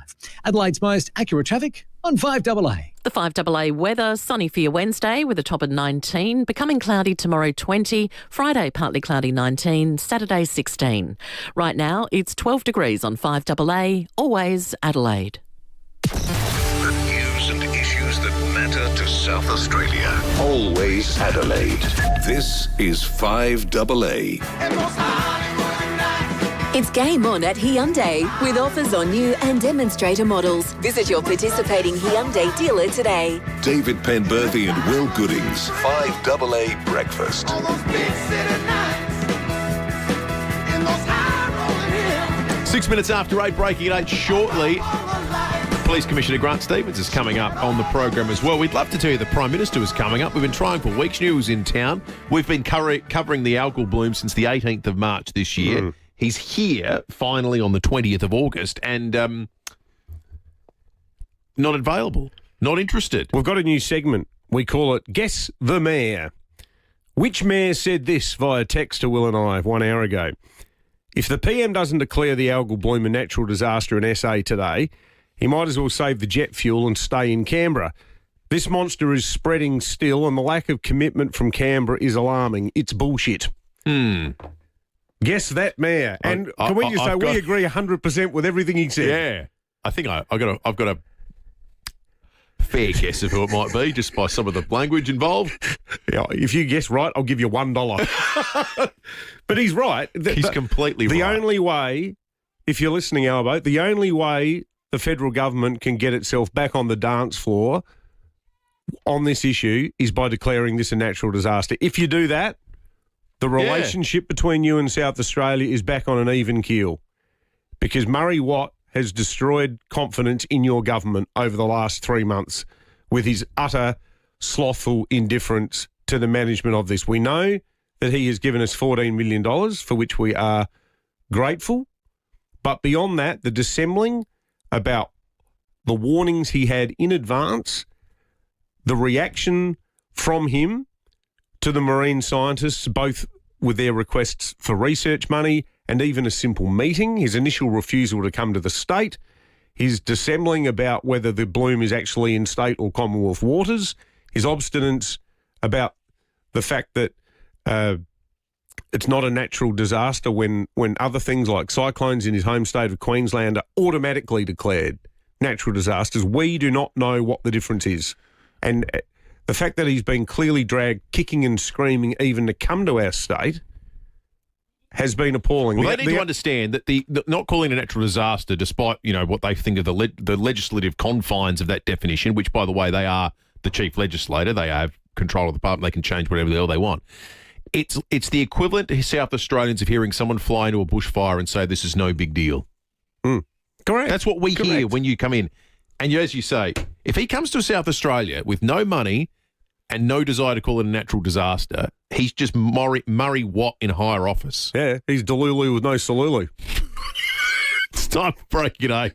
Adelaide's most accurate traffic on 5AA. The 5AA weather, sunny for your Wednesday with a top of 19, becoming cloudy tomorrow 20, Friday partly cloudy 19, Saturday 16. Right now it's 12 degrees on 5AA, always Adelaide. The news and issues that matter to South Australia. Always Adelaide. This is 5AA. It's game on at Hyundai with offers on new and demonstrator models. Visit your participating Hyundai dealer today. David Penberthy and Will Goodings. 5AA Breakfast. 6 minutes after 8, breaking at 8 shortly. Police Commissioner Grant Stevens is coming up on the program as well. We'd love to tell you the Prime Minister was coming up. We've been trying for weeks. Knew he was in town. We've been covering the algal bloom since the 18th of March this year. He's here finally on the 20th of August and not available, not interested. We've got a new segment. We call it Guess the Mayor. Which mayor said this via text to Will and I 1 hour ago? If the PM doesn't declare the algal bloom a natural disaster in SA today, he might as well save the jet fuel and stay in Canberra. This monster is spreading still and the lack of commitment from Canberra is alarming. It's bullshit. Guess that mayor. And can we just say we agree 100% with everything he said? Yeah. I think I've got a fair guess of who it might be just by some of the language involved. Yeah, if you guess right, I'll give you $1. But he's right. He's completely right. The only way, if you're listening, Albo, the only way the federal government can get itself back on the dance floor on this issue is by declaring this a natural disaster. If you do that, the relationship between you and South Australia is back on an even keel because Murray Watt has destroyed confidence in your government over the last 3 months with his utter slothful indifference to the management of this. We know that he has given us $14 million, for which we are grateful. But beyond that, the dissembling about the warnings he had in advance, the reaction from him to the marine scientists, both with their requests for research money and even a simple meeting, his initial refusal to come to the state, his dissembling about whether the bloom is actually in state or Commonwealth waters, his obstinance about the fact that it's not a natural disaster when other things like cyclones in his home state of Queensland are automatically declared natural disasters. We do not know what the difference is. And The fact that he's been clearly dragged kicking and screaming even to come to our state has been appalling. Well, they need to understand that the not calling a natural disaster, despite what they think of the legislative confines of that definition, which, by the way, they are the chief legislator. They have control of the parliament. They can change whatever the hell they want. It's the equivalent to South Australians of hearing someone fly into a bushfire and say this is no big deal. Correct. That's what we hear when you come in. And as you say, if he comes to South Australia with no money and no desire to call it a natural disaster, he's just Murray Watt in higher office. Yeah, he's Delulu with no Salulu. It's time for break, g'day.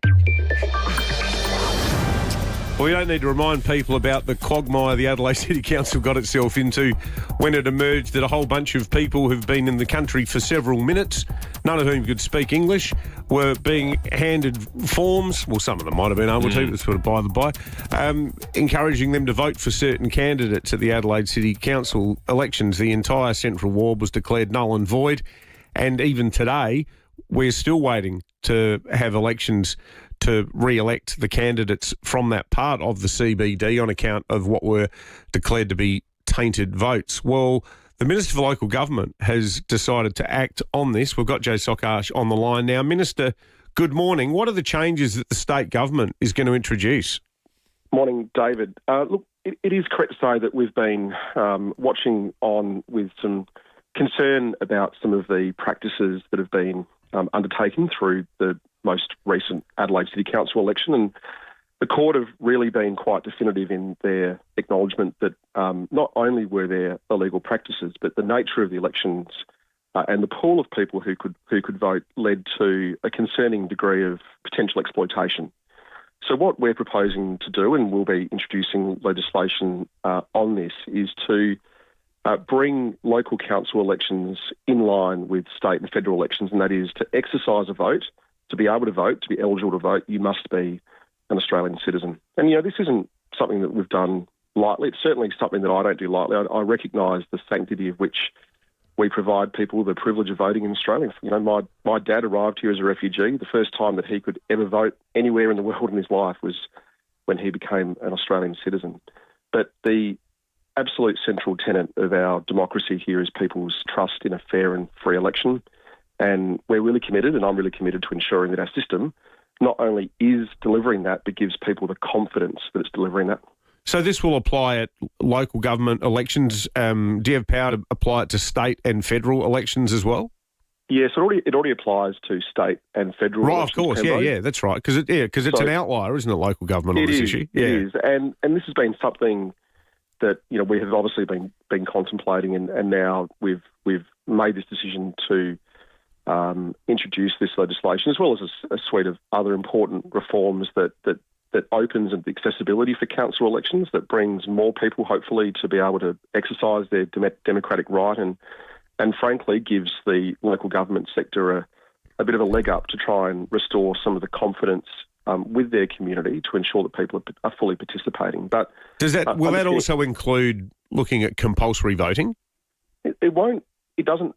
We don't need to remind people about the quagmire the Adelaide City Council got itself into when it emerged that a whole bunch of people who've been in the country for several minutes, none of whom could speak English, were being handed forms. Well, some of them might have been able to, that's sort of by the by, encouraging them to vote for certain candidates at the Adelaide City Council elections. The entire central ward was declared null and void, and even today we're still waiting to have elections to re-elect the candidates from that part of the CBD on account of what were declared to be tainted votes. Well, the Minister for Local Government has decided to act on this. We've got Joe Sockash on the line now. Minister, good morning. What are the changes that the state government is going to introduce? Morning, David. Look, it is correct to say that we've been watching on with some concern about some of the practices that have been undertaken through the most recent Adelaide City Council election, and the court have really been quite definitive in their acknowledgement that not only were there illegal practices, but the nature of the elections and the pool of people who could vote led to a concerning degree of potential exploitation. So what we're proposing to do, and we'll be introducing legislation on this, is to bring local council elections in line with state and federal elections, and that is to exercise a vote. To be able to vote, to be eligible to vote, you must be an Australian citizen. And, this isn't something that we've done lightly. It's certainly something that I don't do lightly. I recognise the sanctity of which we provide people the privilege of voting in Australia. My dad arrived here as a refugee. The first time that he could ever vote anywhere in the world in his life was when he became an Australian citizen. But the absolute central tenet of our democracy here is people's trust in a fair and free election. And we're really committed, and I'm really committed to ensuring that our system not only is delivering that, but gives people the confidence that it's delivering that. So this will apply at local government elections. Do you have power to apply it to state and federal elections as well? Yes, it already applies to state and federal elections. Right, of course, yeah, that's right. Because it's an outlier, isn't it, local government on this issue? Yeah. It is, and this has been something that we have obviously been contemplating, and now we've made this decision to introduce this legislation, as well as a suite of other important reforms that opens the accessibility for council elections, that brings more people, hopefully, to be able to exercise their democratic right, and frankly gives the local government sector a bit of a leg up to try and restore some of the confidence with their community to ensure that people are fully participating. But will that also include looking at compulsory voting? It won't. It doesn't.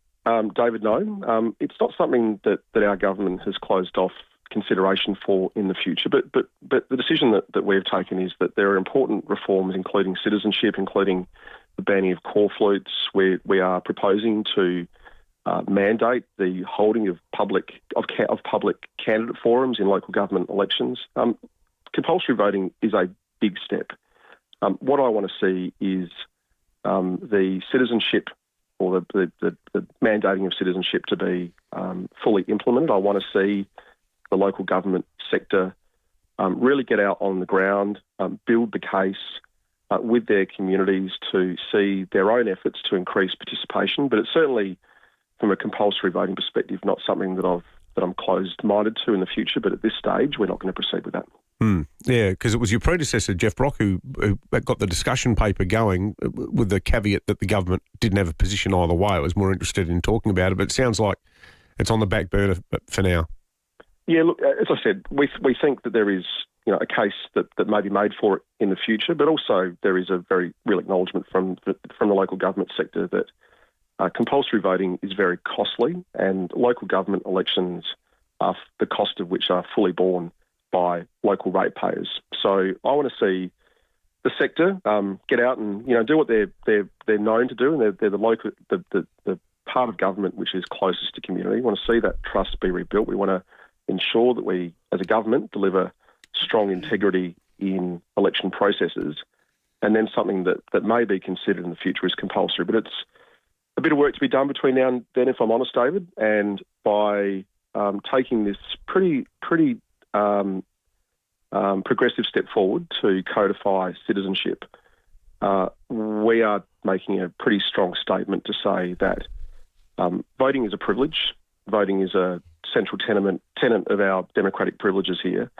David, no. It's not something that our government has closed off consideration for in the future. But the decision that we've taken is that there are important reforms, including citizenship, including the banning of core flutes. We are proposing to mandate the holding of public candidate forums in local government elections. Compulsory voting is a big step. What I want to see is the citizenship, or the mandating of citizenship, to be fully implemented. I want to see the local government sector really get out on the ground, build the case with their communities to see their own efforts to increase participation. But it's certainly, from a compulsory voting perspective, not something that I'm closed-minded to in the future. But at this stage, we're not going to proceed with that. Yeah, because it was your predecessor, Jeff Brock, who got the discussion paper going with the caveat that the government didn't have a position either way. I was more interested in talking about it, but it sounds like it's on the back burner for now. Yeah, look, as I said, we think that there is a case that may be made for it in the future, but also there is a very real acknowledgement from the local government sector that compulsory voting is very costly, and local government elections, the cost of which are fully borne by local ratepayers. So I want to see the sector get out and do what they're known to do, and they're the local the part of government which is closest to community. We want to see that trust be rebuilt. We want to ensure that we, as a government, deliver strong integrity in election processes, and then something that may be considered in the future is compulsory. But it's a bit of work to be done between now and then, if I'm honest, David. And by taking this pretty progressive step forward to codify citizenship, we are making a pretty strong statement to say that voting is a privilege. Voting is a central tenet of our democratic privileges here,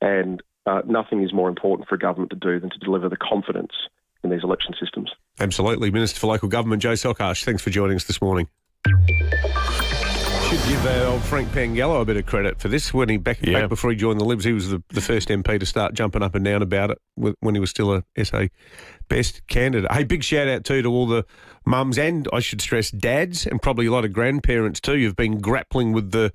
and nothing is more important for a government to do than to deliver the confidence in these election systems. Absolutely. Minister for Local Government, Joe Selkarsh, thanks for joining us this morning. Should give old Frank Pangallo a bit of credit for this. When he back before he joined the Libs, he was the first MP to start jumping up and down about it when he was still a SA best candidate. Hey, big shout out to all the mums and, I should stress, dads, and probably a lot of grandparents too. You've been grappling with the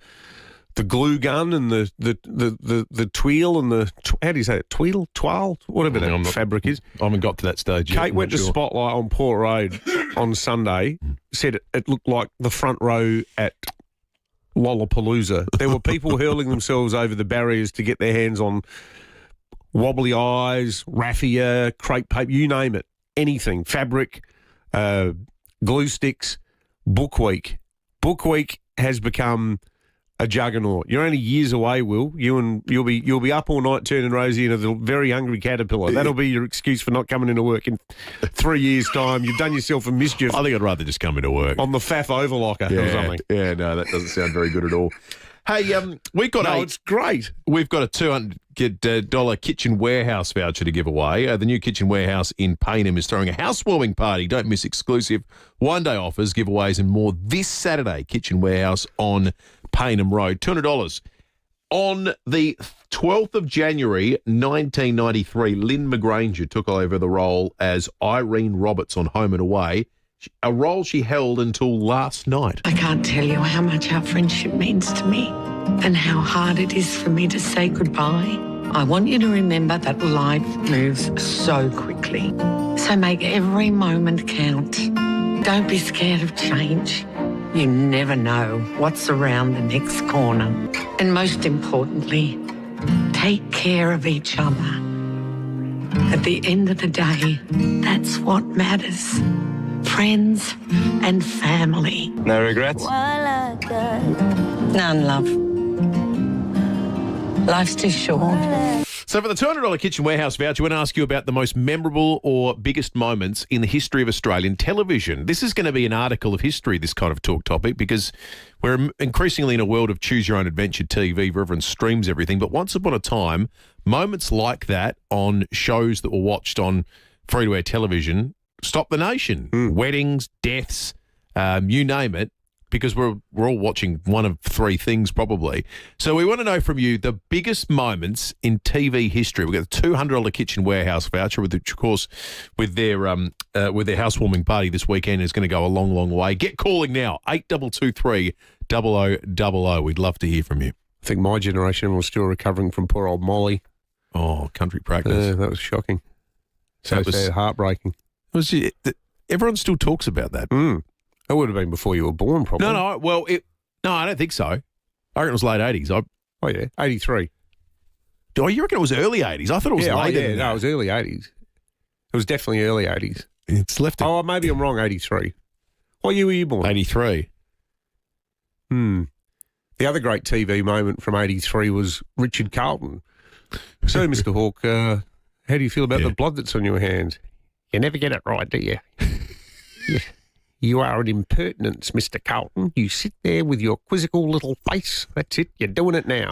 glue gun and the tweel and the how do you say it? Twile, whatever that fabric is. I haven't got to that stage yet. Kate went to Spotlight on Port Road on Sunday. Said it looked like the front row at Lollapalooza. There were people hurling themselves over the barriers to get their hands on wobbly eyes, raffia, crepe paper, you name it, anything, fabric, glue sticks. Book Week has become a juggernaut. You're only years away, Will. You'll be up all night turning Rosie into the very hungry caterpillar. That'll be your excuse for not coming into work in 3 years' time. You've done yourself a mischief. I think I'd rather just come into work on the faff overlocker or something. Yeah, no, that doesn't sound very good at all. Hey, we've got it's great. We've got a $200 kitchen warehouse voucher to give away. The new kitchen warehouse in Payneham is throwing a housewarming party. Don't miss exclusive one-day offers, giveaways and more this Saturday. Kitchen warehouse on Payneham Road, $200. On the 12th of January, 1993, Lynn McGranger took over the role as Irene Roberts on Home and Away, a role she held until last night. I can't tell you how much our friendship means to me and how hard it is for me to say goodbye. I want you to remember that life moves so quickly. So make every moment count. Don't be scared of change. You never know what's around the next corner. And most importantly, take care of each other. At the end of the day, that's what matters. Friends and family. No regrets? None, love. Life's too short. So for the $200 kitchen warehouse voucher, we want to ask you about the most memorable or biggest moments in the history of Australian television. This is going to be an article of history, this kind of talk topic, because we're increasingly in a world of choose-your-own-adventure TV where everyone streams everything. But once upon a time, moments like that on shows that were watched on free-to-air television stopped the nation. Weddings, deaths, you name it, because we're all watching one of three things probably. So we want to know from you the biggest moments in TV history. We've got a $200 kitchen warehouse voucher, which of course with their housewarming party this weekend is going to go a long, long way. Get calling now, 8223 0000. We'd love to hear from you. I think my generation was still recovering from poor old Molly. Oh, country practice. That was shocking. So sad, heartbreaking. Everyone still talks about that. It would have been before you were born, probably. No, well, no, I don't think so. I reckon it was late 80s. Oh, yeah, 83. Oh, you reckon it was early 80s? I thought it was later than that. No, it was early 80s. It was definitely early 80s. It's left. Oh, maybe I'm wrong, 83. What year were you born? 83. The other great TV moment from 83 was Richard Carlton. So, Mr. Hawke, how do you feel about the blood that's on your hands? You never get it right, do you? Yeah. You are an impertinence, Mr. Carlton. You sit there with your quizzical little face. That's it. You're doing it now.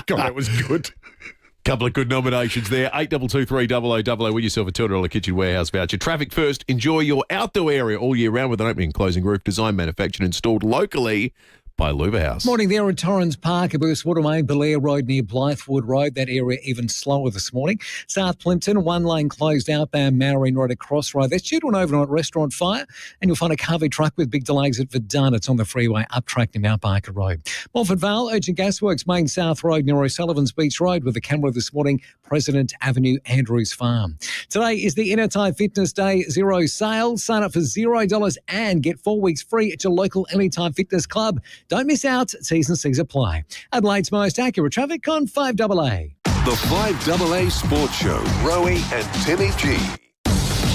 God, that was good. Couple of good nominations there. 8223 0000. Win yourself a $200 kitchen warehouse voucher. Traffic first. Enjoy your outdoor area all year round with an opening and closing roof. Designed, manufactured, installed locally by Luberhouse. Morning there at Torrens Park, Abuse Watermain, Belair Road near Blythewood Road. That area even slower this morning. South Plimpton, one lane closed outbound Marine Road at Crossroad. That's due to an overnight restaurant fire. And you'll find a covered truck with big delays at Verdun. It's on the freeway up track near Mount Barker Road. Moffat Vale, Urgent Gasworks, Main South Road near O'Sullivan's Beach Road with a camera this morning, President Avenue, Andrews Farm. Today is the Anytime Fitness Day Zero sale. Sign up for $0 and get 4 weeks free at your local Anytime Fitness Club. Don't miss out. T's and C's apply. Adelaide's most accurate traffic on 5AA. The 5AA Sports Show. Rowie and Timmy G.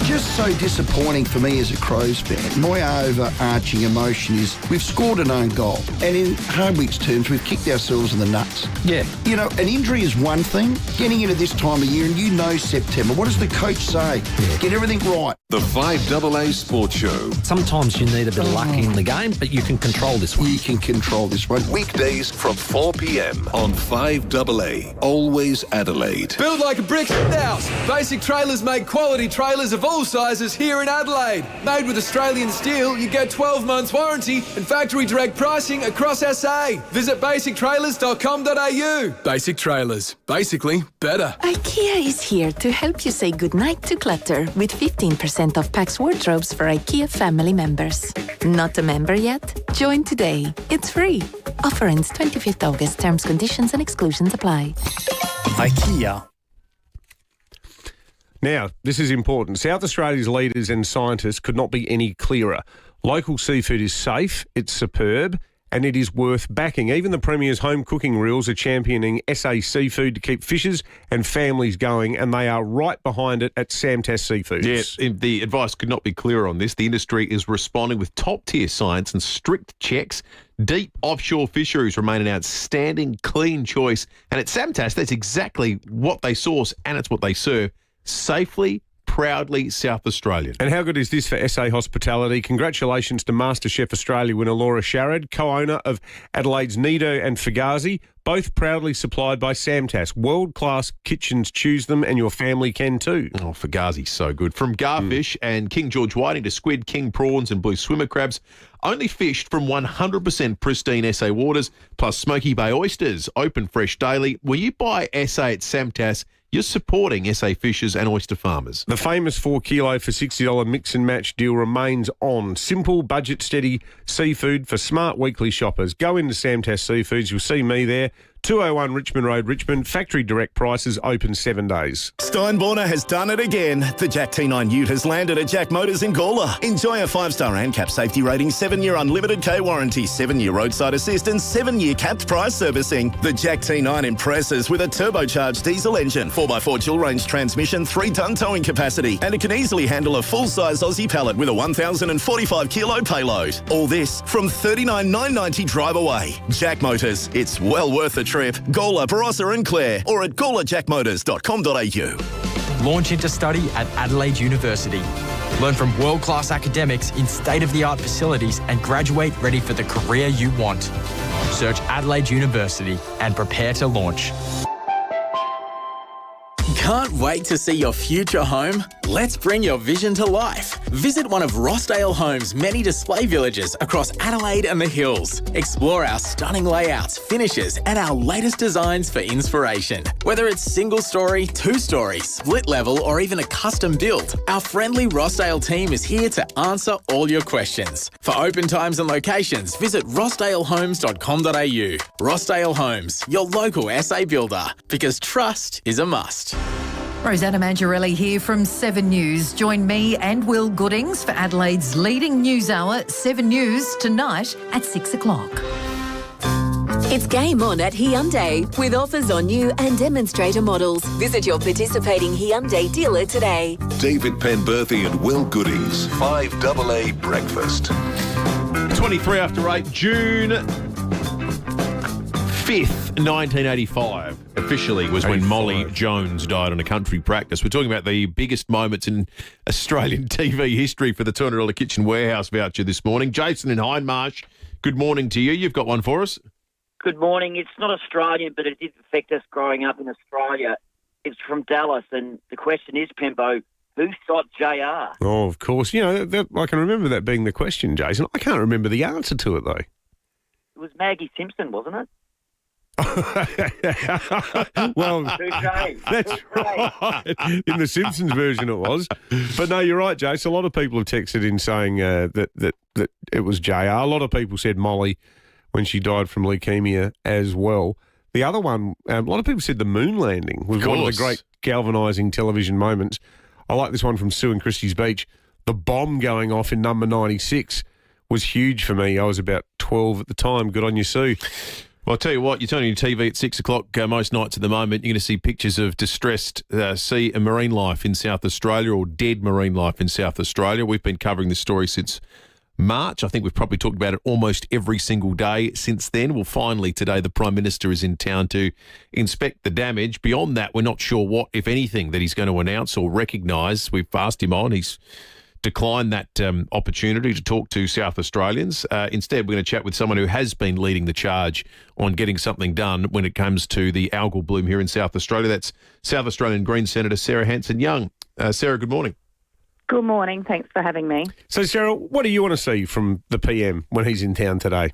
Just so disappointing for me as a Crows fan. My overarching emotion is we've scored an own goal. And in Hardwick's terms, we've kicked ourselves in the nuts. Yeah. You know, an injury is one thing. Getting into this time of year, and you know September, what does the coach say? Yeah. Get everything right. The 5AA Sports Show. Sometimes you need a bit of luck in the game, but you can control this one. You can control this one. Weekdays from 4 p.m. on 5AA. Always Adelaide. Build like a brick house. Basic Trailers make quality trailers of all sizes here in Adelaide. Made with Australian steel, you get 12 months warranty and factory direct pricing across SA. Visit basictrailers.com.au. Basic Trailers. Basically better. IKEA is here to help you say goodnight to clutter with 15% off Pax wardrobes for IKEA family members. Not a member yet? Join today. It's free. Offer ends 25th August. Terms, conditions and exclusions apply. IKEA. Now, this is important. South Australia's leaders and scientists could not be any clearer. Local seafood is safe, it's superb, and it is worth backing. Even the Premier's home cooking rules are championing SA seafood to keep fishers and families going, and they are right behind it at Samtas Seafoods. Yeah, the advice could not be clearer on this. The industry is responding with top-tier science and strict checks. Deep offshore fisheries remain an outstanding, clean choice. And at Samtas, that's exactly what they source, and it's what they serve. Safely, proudly South Australian. And how good is this for SA Hospitality? Congratulations to MasterChef Australia winner Laura Sharrod, co-owner of Adelaide's Nido and Fugazi, both proudly supplied by Samtas. World-class kitchens, choose them and your family can too. Oh, Fugazi's so good. From garfish and King George whiting to squid, king prawns and blue swimmer crabs, only fished from 100% pristine SA waters, plus Smoky Bay oysters, open fresh daily. When you buy SA at Samtas, you're supporting SA fishers and oyster farmers. The famous 4 kilo for $60 mix and match deal remains on. Simple, budget steady seafood for smart weekly shoppers. Go into Samtas Seafoods. You'll see me there. 201 Richmond Road, Richmond. Factory direct prices, open 7 days. Steinborner has done it again. The Jack T9 Ute has landed at Jack Motors in Gawler. Enjoy a 5-star ANCAP safety rating, 7-year unlimited K warranty, 7-year roadside assistance, 7-year capped price servicing. The Jack T9 impresses with a turbocharged diesel engine, 4x4 dual-range transmission, 3-tonne towing capacity, and it can easily handle a full-size Aussie pallet with a 1,045-kilo payload. All this from $39,990 drive away. Jack Motors. It's well worth the trip. Gawler, Barossa and Clare, or at gawlerjackmotors.com.au. Launch into study at Adelaide University. Learn from world-class academics in state-of-the-art facilities and graduate ready for the career you want. Search Adelaide University and prepare to launch. Can't wait to see your future home? Let's bring your vision to life. Visit one of Rossdale Homes' many display villages across Adelaide and the Hills. Explore our stunning layouts, finishes, and our latest designs for inspiration. Whether it's single story, 2-story, split level, or even a custom build, our friendly Rossdale team is here to answer all your questions. For open times and locations, visit rossdalehomes.com.au. Rossdale Homes, your local SA builder, because trust is a must. Rosanna Mangiarelli here from 7 News. Join me and Will Goodings for Adelaide's leading news hour, 7 News, tonight at 6 o'clock. It's game on at Hyundai with offers on new and demonstrator models. Visit your participating Hyundai dealer today. David Penberthy and Will Goodings, 5AA Breakfast. 23 after 8, June 5th, 1985, officially was when Molly Jones died on a country practice. We're talking about the biggest moments in Australian TV history for the $200 kitchen warehouse voucher this morning. Jason in Hindmarsh, good morning to you. You've got one for us. Good morning. It's not Australian, but it did affect us growing up in Australia. It's from Dallas, and the question is, Pembo, who shot JR? Oh, of course. You know, I can remember that being the question, Jason. I can't remember the answer to it, though. It was Maggie Simpson, wasn't it? Well, that's right. In the Simpsons version, it was. But no, you're right, Jace. A lot of people have texted in saying that it was JR. A lot of people said Molly when she died from leukemia as well. The other one, a lot of people said the moon landing was one of the great galvanising television moments. I like this one from Sue and Christie's Beach. The bomb going off in number 96 was huge for me. I was about 12 at the time. Good on you, Sue. Well, I'll tell you what, you turn on your TV at 6 o'clock most nights at the moment, you're going to see pictures of distressed sea and marine life in South Australia, or dead marine life in South Australia. We've been covering this story since March. I think we've probably talked about it almost every single day since then. Well, finally today the Prime Minister is in town to inspect the damage. Beyond that, we're not sure what, if anything, that he's going to announce or recognise. We've asked him on. He's declined that opportunity to talk to South Australians. Instead, we're going to chat with someone who has been leading the charge on getting something done when it comes to the algal bloom here in South Australia. That's South Australian Greens Senator Sarah Hanson-Young. Sarah, good morning. Good morning. Thanks for having me. So, Sarah, what do you want to see from the PM when he's in town today?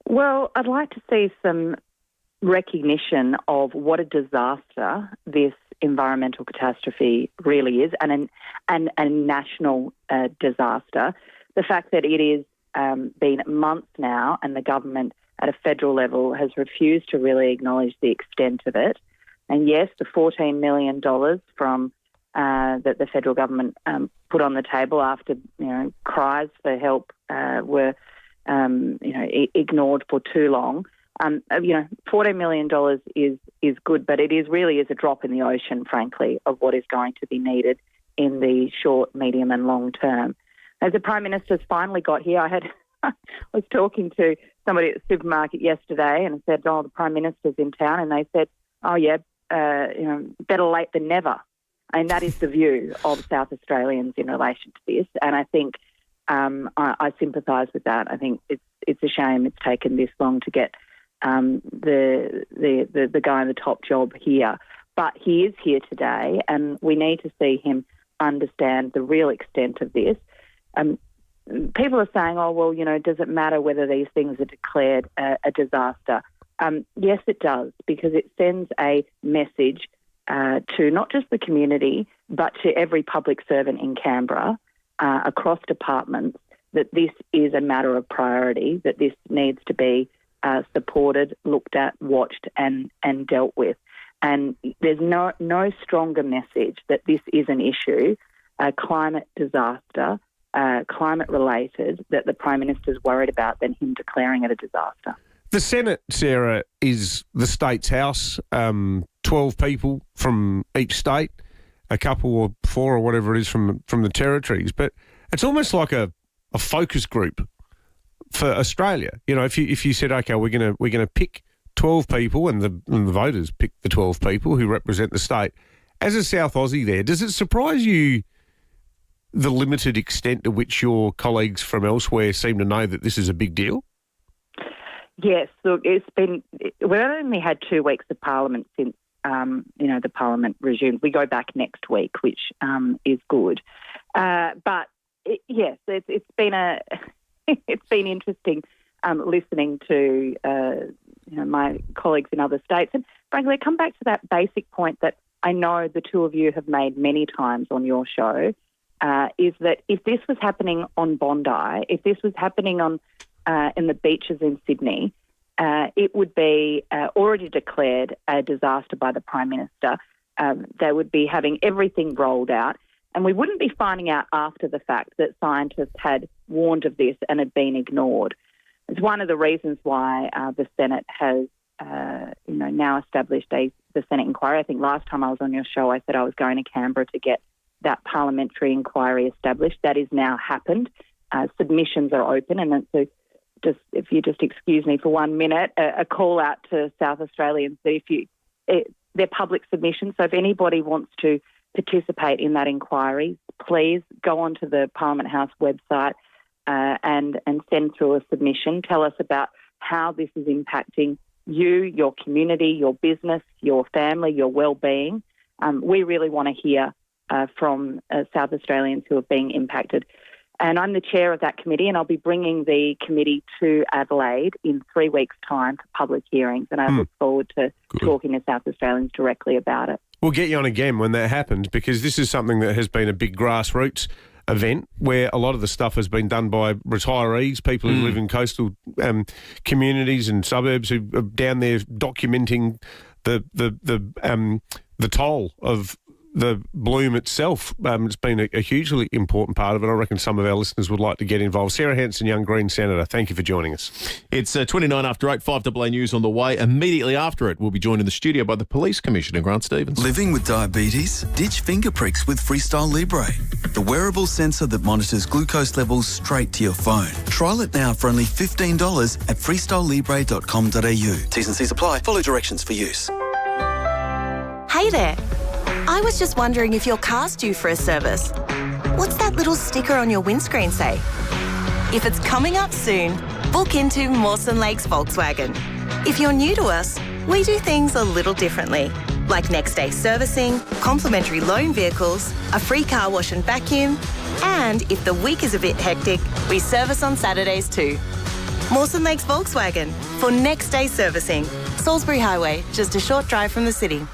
Well, I'd like to see some recognition of what a disaster this environmental catastrophe really is, and a national disaster. The fact that it is been months now and the government at a federal level has refused to really acknowledge the extent of it. And yes, the $14 million from that the federal government put on the table after cries for help were ignored for too long. $14 million is good, but it really is a drop in the ocean, frankly, of what is going to be needed in the short, medium and long term. As the Prime Minister's finally got here, I was talking to somebody at the supermarket yesterday and said, the Prime Minister's in town, and they said, better late than never. And that is the view of South Australians in relation to this. And I think I sympathise with that. I think it's a shame it's taken this long to get the guy in the top job here. But he is here today, and we need to see him understand the real extent of this. People are saying, does it matter whether these things are declared a disaster? Yes, it does, because it sends a message to not just the community, but to every public servant in Canberra, across departments, that this is a matter of priority, that this needs to be supported, looked at, watched and dealt with. And there's no stronger message that this is an issue, a climate disaster, climate-related, that the Prime Minister's worried about than him declaring it a disaster. The Senate, Sarah, is the state's house, 12 people from each state, a couple or four or whatever it is from the territories. But it's almost like a focus group for Australia. If you said, okay, we're gonna pick 12 people, and the voters pick the 12 people who represent the state. As a South Aussie there, does it surprise you the limited extent to which your colleagues from elsewhere seem to know that this is a big deal? Yes, look, we've only had 2 weeks of Parliament since the Parliament resumed. We go back next week, which is good. But yes, it's been interesting listening to my colleagues in other states, and frankly, I come back to that basic point that I know the two of you have made many times on your show. Is that if this was happening on Bondi, if this was happening on in the beaches in Sydney, it would be already declared a disaster by the Prime Minister. They would be having everything rolled out, and we wouldn't be finding out after the fact that scientists had warned of this and had been ignored. It's one of the reasons why the Senate has now established the Senate inquiry. I think last time I was on your show, I said I was going to Canberra to get that parliamentary inquiry established. That has now happened. Submissions are open, and it's if you just excuse me for 1 minute, a call out to South Australians that they're public submissions. So if anybody wants to participate in that inquiry, please go onto the Parliament House website and send through a submission. Tell us about how this is impacting you, your community, your business, your family, your well-being. We really want to hear from South Australians who are being impacted. And I'm the chair of that committee, and I'll be bringing the committee to Adelaide in 3 weeks' time for public hearings, and I look forward to talking to South Australians directly about it. We'll get you on again when that happens, because this is something that has been a big grassroots event where a lot of the stuff has been done by retirees, people who live in coastal communities and suburbs who are down there documenting the toll of the bloom itself. It's been a hugely important part of it. I reckon some of our listeners would like to get involved. Sarah Hanson-Young, Green Senator, thank you for joining us. It's 29 after 8, 5AA News on the way. Immediately after it, we'll be joined in the studio by the Police Commissioner, Grant Stevens. Living with diabetes? Ditch finger pricks with Freestyle Libre, the wearable sensor that monitors glucose levels straight to your phone. Trial it now for only $15 at freestylelibre.com.au. T's and C's apply. Follow directions for use. Hey there. I was just wondering if your car's due for a service. What's that little sticker on your windscreen say? If it's coming up soon, book into Mawson Lakes Volkswagen. If you're new to us, we do things a little differently, like next day servicing, complimentary loan vehicles, a free car wash and vacuum, and if the week is a bit hectic, we service on Saturdays too. Mawson Lakes Volkswagen for next day servicing. Salisbury Highway, just a short drive from the city.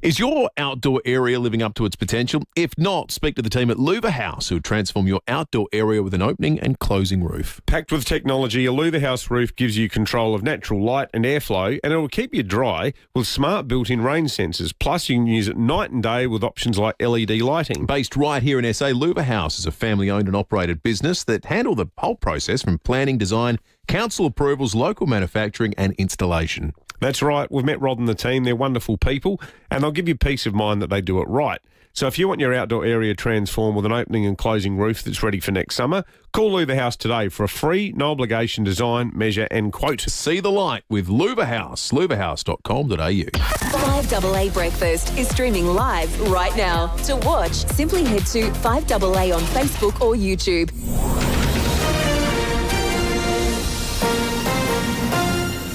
Is your outdoor area living up to its potential? If not, speak to the team at Louver House, who transform your outdoor area with an opening and closing roof. Packed with technology, a Louver House roof gives you control of natural light and airflow, and it will keep you dry with smart built-in rain sensors. Plus, you can use it night and day with options like LED lighting. Based right here in SA, Louver House is a family-owned and operated business that handle the whole process from planning, design, council approvals, local manufacturing and installation. That's right. We've met Rod and the team. They're wonderful people, and they'll give you peace of mind that they do it right. So if you want your outdoor area transformed with an opening and closing roof that's ready for next summer, call Louver House today for a free, no-obligation design, measure and quote. See the light with Louver House. louverhouse.com.au. 5AA Breakfast is streaming live right now. To watch, simply head to 5AA on Facebook or YouTube.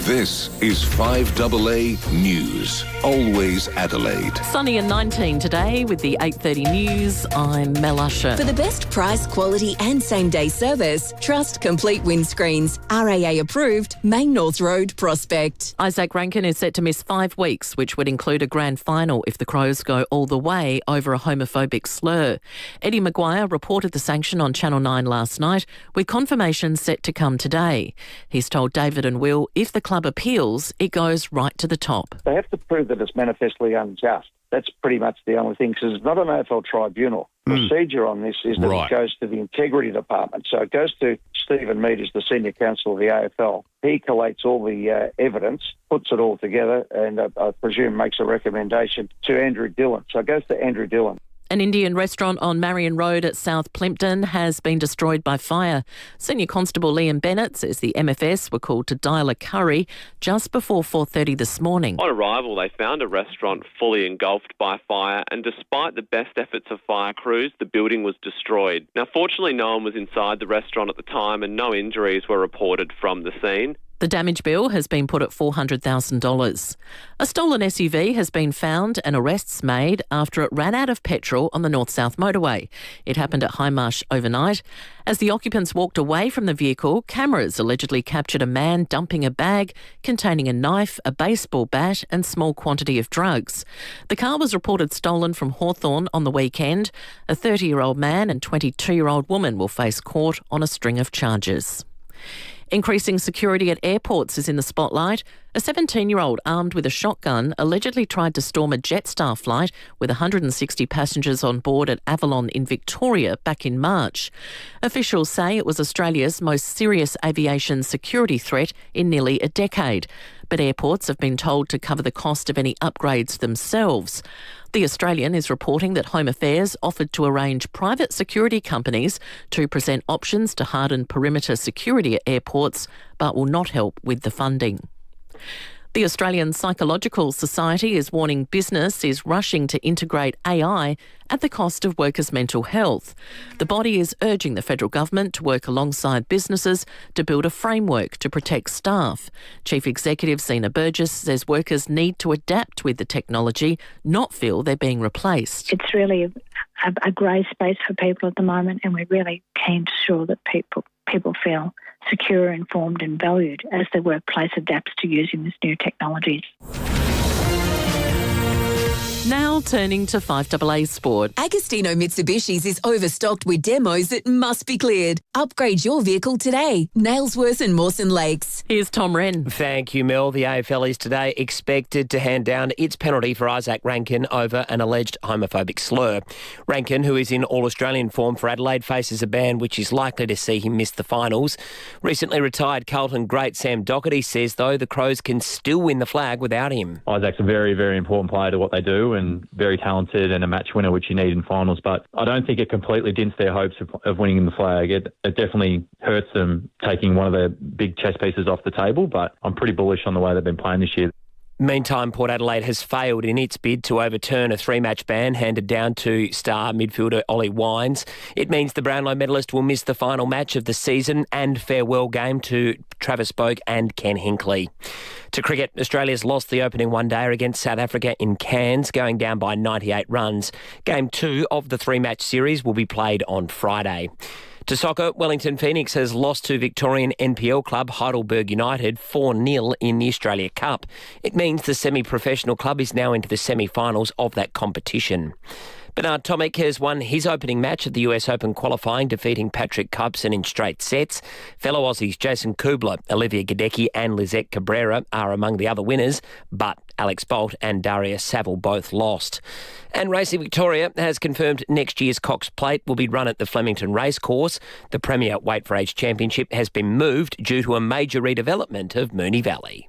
This is 5AA News. Always Adelaide. Sunny and 19 today with the 8:30 news. I'm Mel Usher. For the best price, quality and same-day service, trust Complete Windscreens. RAA approved, Main North Road, Prospect. Isaac Ranken is set to miss 5 weeks, which would include a grand final if the Crows go all the way over a homophobic slur. Eddie Maguire reported the sanction on Channel 9 last night, with confirmation set to come today. He's told David and Will if the club appeals, it goes right to the top. They have to prove that it's manifestly unjust. That's pretty much the only thing, because it's not an AFL tribunal. Procedure on this is that it goes to the Integrity Department. So it goes to Stephen Mead, as the Senior Counsel of the AFL. He collates all the evidence, puts it all together, and I presume makes a recommendation to Andrew Dillon. So it goes to Andrew Dillon. An Indian restaurant on Marion Road at South Plympton has been destroyed by fire. Senior Constable Liam Bennett says the MFS were called to dial a curry just before 4:30 this morning. On arrival, they found a restaurant fully engulfed by fire, and despite the best efforts of fire crews, the building was destroyed. Now, fortunately, no one was inside the restaurant at the time and no injuries were reported from the scene. The damage bill has been put at $400,000. A stolen SUV has been found and arrests made after it ran out of petrol on the north-south motorway. It happened at Highmarsh overnight. As the occupants walked away from the vehicle, cameras allegedly captured a man dumping a bag containing a knife, a baseball bat and small quantity of drugs. The car was reported stolen from Hawthorn on the weekend. A 30-year-old man and 22-year-old woman will face court on a string of charges. Increasing security at airports is in the spotlight. A 17-year-old armed with a shotgun allegedly tried to storm a Jetstar flight with 160 passengers on board at Avalon in Victoria back in March. Officials say it was Australia's most serious aviation security threat in nearly a decade, but airports have been told to cover the cost of any upgrades themselves. The Australian is reporting that Home Affairs offered to arrange private security companies to present options to harden perimeter security at airports, but will not help with the funding. The Australian Psychological Society is warning business is rushing to integrate AI at the cost of workers' mental health. The body is urging the federal government to work alongside businesses to build a framework to protect staff. Chief Executive Zena Burgess says workers need to adapt with the technology, not feel they're being replaced. It's really a grey space for people at the moment, and we're really keen to ensure that people feel secure, informed and valued as the workplace adapts to using these new technologies. Now turning to 5AA Sport. Agostino Mitsubishi's is overstocked with demos that must be cleared. Upgrade your vehicle today. Nailsworth and Mawson Lakes. Here's Tom Wren. Thank you, Mel. The AFL is today expected to hand down its penalty for Isaac Ranken over an alleged homophobic slur. Ranken, who is in all-Australian form for Adelaide, faces a ban which is likely to see him miss the finals. Recently retired Carlton great Sam Docherty says, though, the Crows can still win the flag without him. Isaac's a very, very important player to what they do and very talented and a match winner, which you need in finals. But I don't think it completely dints their hopes of winning the flag. It definitely hurts them taking one of the big chess pieces off the table, but I'm pretty bullish on the way they've been playing this year. Meantime, Port Adelaide has failed in its bid to overturn a three-match ban handed down to star midfielder Ollie Wines. It means the Brownlow medalist will miss the final match of the season and farewell game to Travis Boak and Ken Hinkley. To cricket, Australia's lost the opening one-dayer against South Africa in Cairns, going down by 98 runs. Game 2 of the three-match series will be played on Friday. To soccer, Wellington Phoenix has lost to Victorian NPL club Heidelberg United 4-0 in the Australia Cup. It means the semi-professional club is now into the semi-finals of that competition. Bernard Tomic has won his opening match at the US Open qualifying, defeating Patrick Cubson in straight sets. Fellow Aussies Jason Kubler, Olivia Gadecki and Lizette Cabrera are among the other winners, but Alex Bolt and Daria Saville both lost. And Racing Victoria has confirmed next year's Cox Plate will be run at the Flemington Racecourse. The Premier Weight for Age Championship has been moved due to a major redevelopment of Moonee Valley.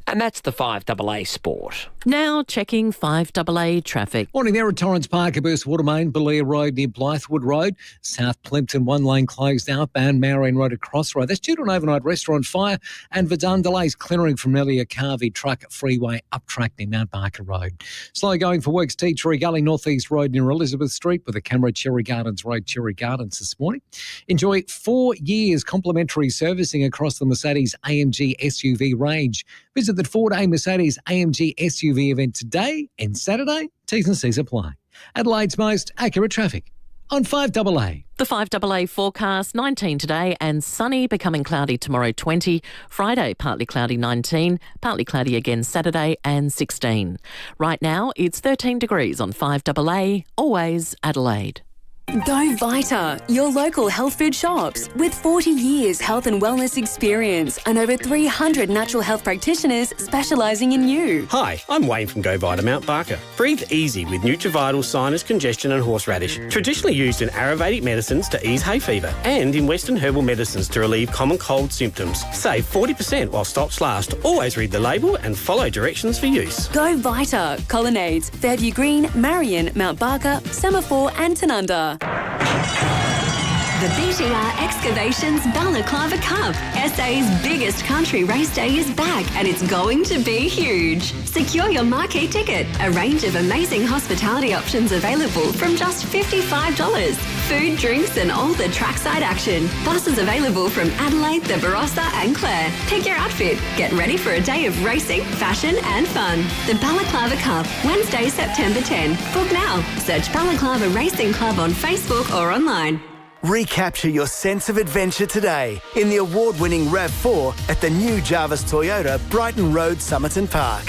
And that's the 5AA Sport. Now checking 5AA traffic. Morning there at Torrens Park, Burst Watermain, Belair Road near Blythewood Road. South Plimpton, one lane closed outbound, Marion Road at Crossroad. That's due to an overnight restaurant fire. And Verdun delays clearing from Nelia Carvey Truck Freeway up track near Mount Barker Road. Slow going for works, Tea Tree Gully, North East Road near Elizabeth Street with a camera Cherry Gardens Road, Cherry Gardens this morning. Enjoy 4 years complimentary servicing across the Mercedes AMG SUV range. Visit the four-day Mercedes AMG SUV event today and Saturday. T's and C's apply. Adelaide's most accurate traffic on 5AA. The 5AA forecast, 19 today and sunny, becoming cloudy tomorrow 20. Friday, partly cloudy 19, partly cloudy again Saturday and 16. Right now, it's 13 degrees on 5AA, always Adelaide. Go Vita, your local health food shops. With 40 years health and wellness experience and over 300 natural health practitioners specialising in you. Hi, I'm Wayne from Go Vita Mount Barker. Breathe easy with Nutrivital, sinus congestion and horseradish. Traditionally used in Ayurvedic medicines to ease hay fever and in Western herbal medicines to relieve common cold symptoms. Save 40% while stocks last. Always read the label and follow directions for use. Go Vita, Colonnades, Fairview Green, Marion, Mount Barker, Semaphore and Tanunda. The BTR Excavations Balaclava Cup. SA's biggest country race day is back and it's going to be huge. Secure your marquee ticket. A range of amazing hospitality options available from just $55. Food, drinks and all the trackside action. Buses available from Adelaide, the Barossa and Clare. Pick your outfit. Get ready for a day of racing, fashion and fun. The Balaclava Cup, Wednesday, September 10. Book now. Search Balaclava Racing Club on Facebook or online. Recapture your sense of adventure today in the award-winning RAV4 at the new Jarvis Toyota Brighton Road, Somerton Park.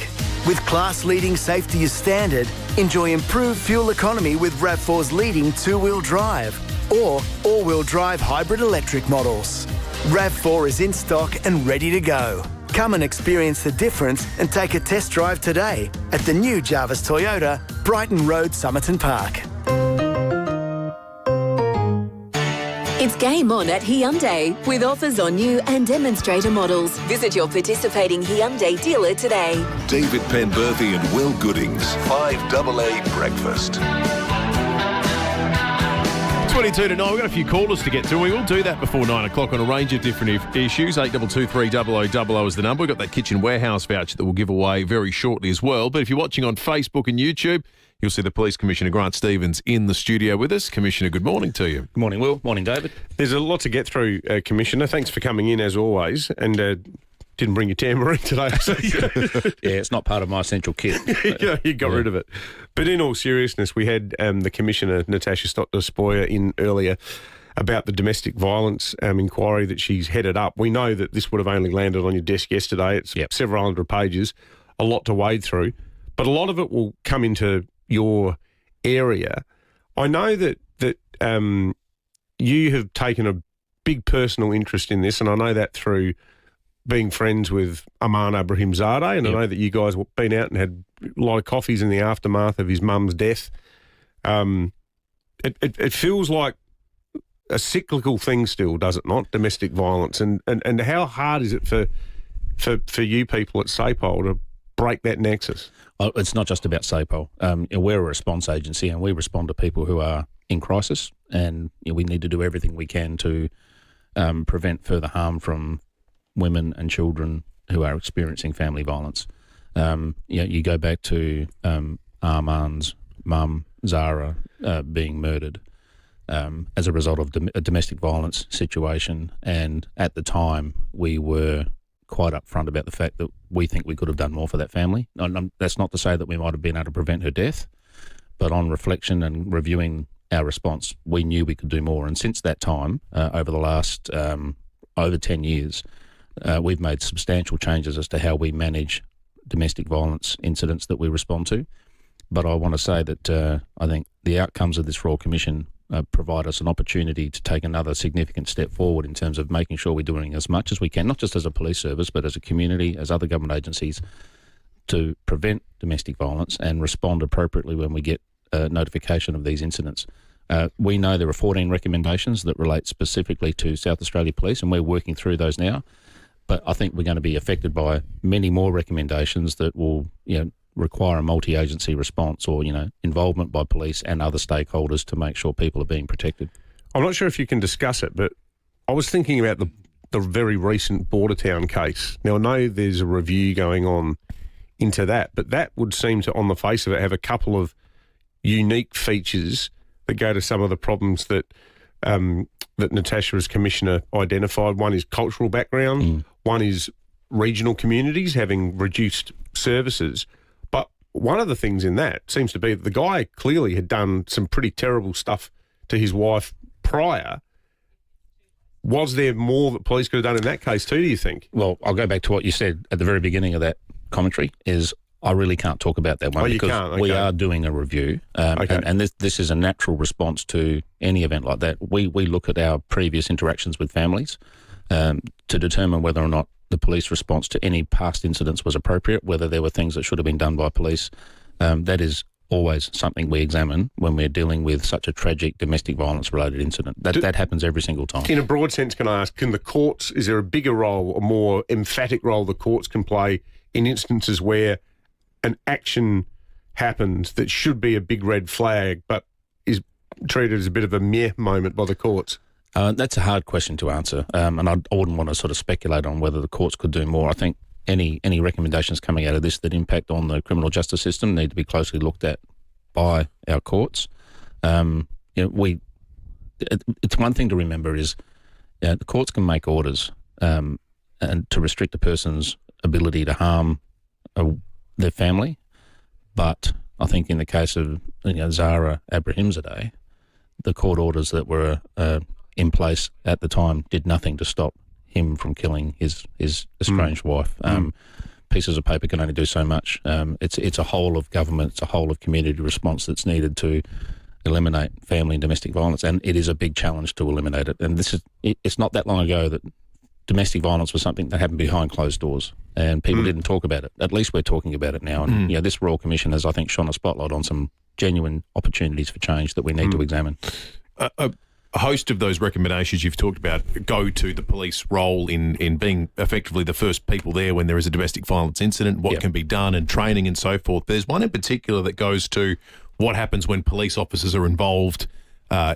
With class-leading safety as standard, enjoy improved fuel economy with RAV4's leading two-wheel drive or all-wheel drive hybrid electric models. RAV4 is in stock and ready to go. Come and experience the difference and take a test drive today at the new Jarvis Toyota Brighton Road, Somerton Park. It's game on at Hyundai with offers on new and demonstrator models. Visit your participating Hyundai dealer today. David Penberthy and Will Goodings, 5AA Breakfast. 22 to 9. We've got a few callers to get to. We will do that before 9 o'clock on a range of different issues. 8223 is the number. We've got that kitchen warehouse voucher that we'll give away very shortly as well. But if you're watching on Facebook and YouTube, you'll see the Police Commissioner Grant Stevens in the studio with us. Commissioner, good morning to you. Good morning, Will. Morning, David. There's a lot to get through, Commissioner. Thanks for coming in as always. And didn't bring your tambourine today. Yeah, it's not part of my essential kit. You got rid of it. But in all seriousness, we had the Commissioner, Natasha Stott, in earlier about the domestic violence inquiry that she's headed up. We know that this would have only landed on your desk yesterday. It's several hundred pages, a lot to wade through. But a lot of it will come into your area. I know that you have taken a big personal interest in this, and I know that through being friends with Aman Abrahimzadeh, and I know that you guys have been out and had a lot of coffees in the aftermath of his mum's death. It feels like a cyclical thing still, does it not, domestic violence? And how hard is it for you people at SAPOL to break that nexus? It's not just about SAPOL. We're a response agency, and we respond to people who are in crisis, and we need to do everything we can to prevent further harm from women and children who are experiencing family violence. You go back to Arman's mum, Zara, being murdered as a result of a domestic violence situation, and at the time we were quite upfront about the fact that we think we could have done more for that family. That's not to say that we might have been able to prevent her death, but on reflection and reviewing our response, we knew we could do more. And since that time, over the last over 10 years, we've made substantial changes as to how we manage domestic violence incidents that we respond to. But I want to say that I think the outcomes of this Royal Commission provide us an opportunity to take another significant step forward in terms of making sure we're doing as much as we can, not just as a police service, but as a community, as other government agencies, to prevent domestic violence and respond appropriately when we get notification of these incidents. We know there are 14 recommendations that relate specifically to South Australia Police, and we're working through those now. But I think we're going to be affected by many more recommendations that will, require a multi-agency response or, involvement by police and other stakeholders to make sure people are being protected. I'm not sure if you can discuss it, but I was thinking about the very recent Bordertown case. Now, I know there's a review going on into that, but that would seem to, on the face of it, have a couple of unique features that go to some of the problems that that Natasha as Commissioner identified. One is cultural background, one is regional communities having reduced services. But one of the things in that seems to be that the guy clearly had done some pretty terrible stuff to his wife prior. Was there more that police could have done in that case too, do you think? Well, I'll go back to what you said at the very beginning of that commentary, is I really can't talk about that one because we are doing a review, and this is a natural response to any event like that. We look at our previous interactions with families to determine whether or not the police response to any past incidents was appropriate, whether there were things that should have been done by police. That is always something we examine when we're dealing with such a tragic domestic violence-related incident. That happens every single time. In a broad sense, can I ask, can the courts, is there a bigger role, a more emphatic role the courts can play in instances where an action happens that should be a big red flag but is treated as a bit of a meh moment by the courts? That's a hard question to answer, and I wouldn't want to sort of speculate on whether the courts could do more. I think any recommendations coming out of this that impact on the criminal justice system need to be closely looked at by our courts. It's one thing to remember is the courts can make orders and to restrict a person's ability to harm their family, but I think in the case of Zara Abrahimzadeh, the court orders that were in place at the time did nothing to stop him from killing his estranged wife. Pieces of paper can only do so much. It's a whole of government, it's a whole of community response that's needed to eliminate family and domestic violence, and it is a big challenge to eliminate it. And it's not that long ago that domestic violence was something that happened behind closed doors and people didn't talk about it. At least we're talking about it now. And this Royal Commission has, I think, shone a spotlight on some genuine opportunities for change that we need to examine. A host of those recommendations you've talked about go to the police role in being effectively the first people there when there is a domestic violence incident, what can be done and training and so forth. There's one in particular that goes to what happens when police officers are involved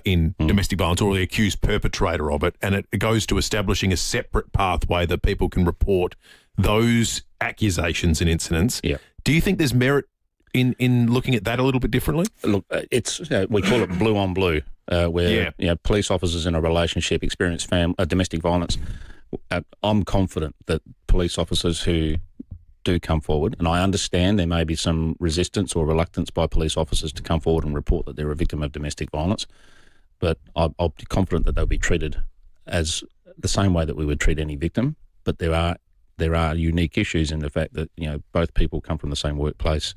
in domestic violence or the accused perpetrator of it, and it goes to establishing a separate pathway that people can report those accusations and incidents. Do you think there's merit in looking at that a little bit differently? Look, it's we call it blue on blue, where police officers in a relationship experience domestic violence. I'm confident that police officers who do come forward, and I understand there may be some resistance or reluctance by police officers to come forward and report that they're a victim of domestic violence, but I'll be confident that they'll be treated as the same way that we would treat any victim. But there are unique issues in the fact that, you know, both people come from the same workplace.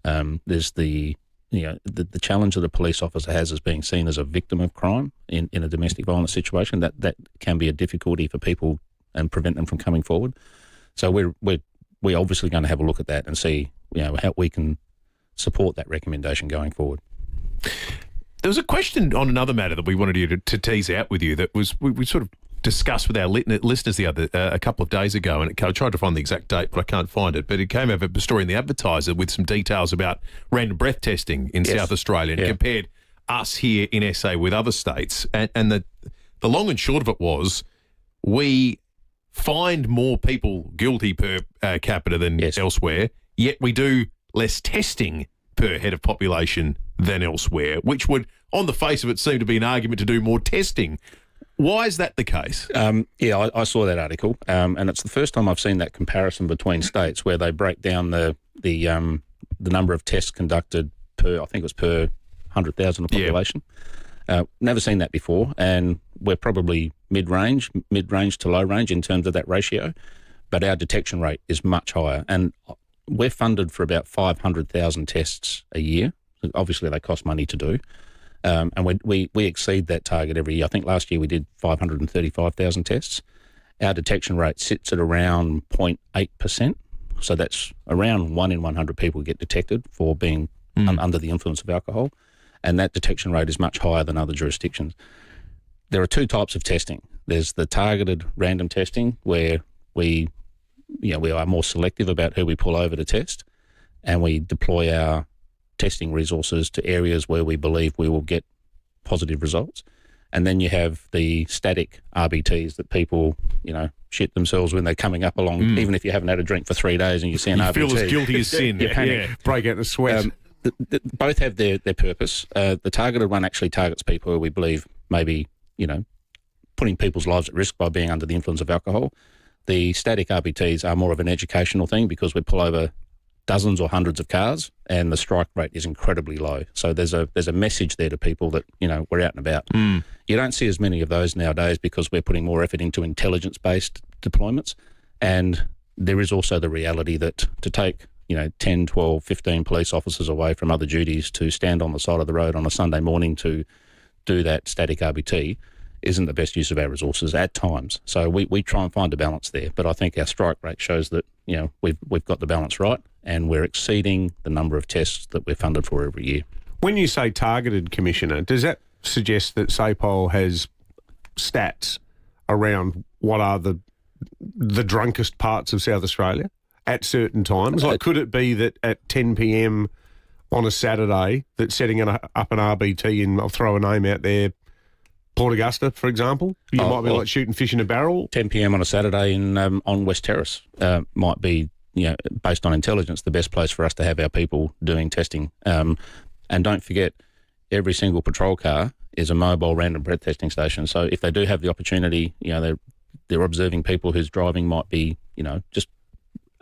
There's the challenge that a police officer has as being seen as a victim of crime in a domestic violence situation. That can be a difficulty for people and prevent them from coming forward. So we're obviously going to have a look at that and see, you know, how we can support that recommendation going forward. There was a question on another matter that we wanted you to tease out with you that was we sort of discussed with our listeners a couple of days ago, and I tried to find the exact date, but I can't find it. But it came out of a story in the Advertiser with some details about random breath testing in South Australia, and compared us here in SA with other states. And the long and short of it was, we find more people guilty per capita than elsewhere, yet we do less testing per head of population than elsewhere, which would, on the face of it, seem to be an argument to do more testing. Why is that the case? I saw that article, and it's the first time I've seen that comparison between states where they break down the number of tests conducted per 100,000 of population. Never seen that before, and we're probably mid-range to low range in terms of that ratio, but our detection rate is much higher, and we're funded for about 500,000 tests a year. Obviously, they cost money to do. And we exceed that target every year. I think last year we did 535,000 tests. Our detection rate sits at around 0.8%. So that's around 1 in 100 people get detected for being under the influence of alcohol. And that detection rate is much higher than other jurisdictions. There are two types of testing. There's the targeted random testing where we are more selective about who we pull over to test, and we deploy our testing resources to areas where we believe we will get positive results. And then you have the static RBTs that people, shit themselves when they're coming up along, even if you haven't had a drink for 3 days and you see an RBT. You feel as guilty as sin. Break out the sweat. Both have their purpose. The targeted one actually targets people who we believe maybe, putting people's lives at risk by being under the influence of alcohol. The static RBTs are more of an educational thing because we pull over dozens or hundreds of cars, and the strike rate is incredibly low. So there's a message there to people that, we're out and about. You don't see as many of those nowadays because we're putting more effort into intelligence-based deployments. And there is also the reality that to take, 10, 12, 15 police officers away from other duties to stand on the side of the road on a Sunday morning to do that static RBT isn't the best use of our resources at times. So we try and find a balance there. But I think our strike rate shows that, we've got the balance right, and we're exceeding the number of tests that we're funded for every year. When you say targeted, Commissioner, does that suggest that SAPOL has stats around what are the drunkest parts of South Australia at certain times? Like, could it be that at 10 p.m. on a Saturday that setting up an RBT, and I'll throw a name out there, Port Augusta, for example, you might be like shooting fish in a barrel? 10 p.m. on a Saturday on West Terrace might be, based on intelligence, the best place for us to have our people doing testing. And don't forget, every single patrol car is a mobile random breath testing station. So if they do have the opportunity, they're observing people whose driving might be, just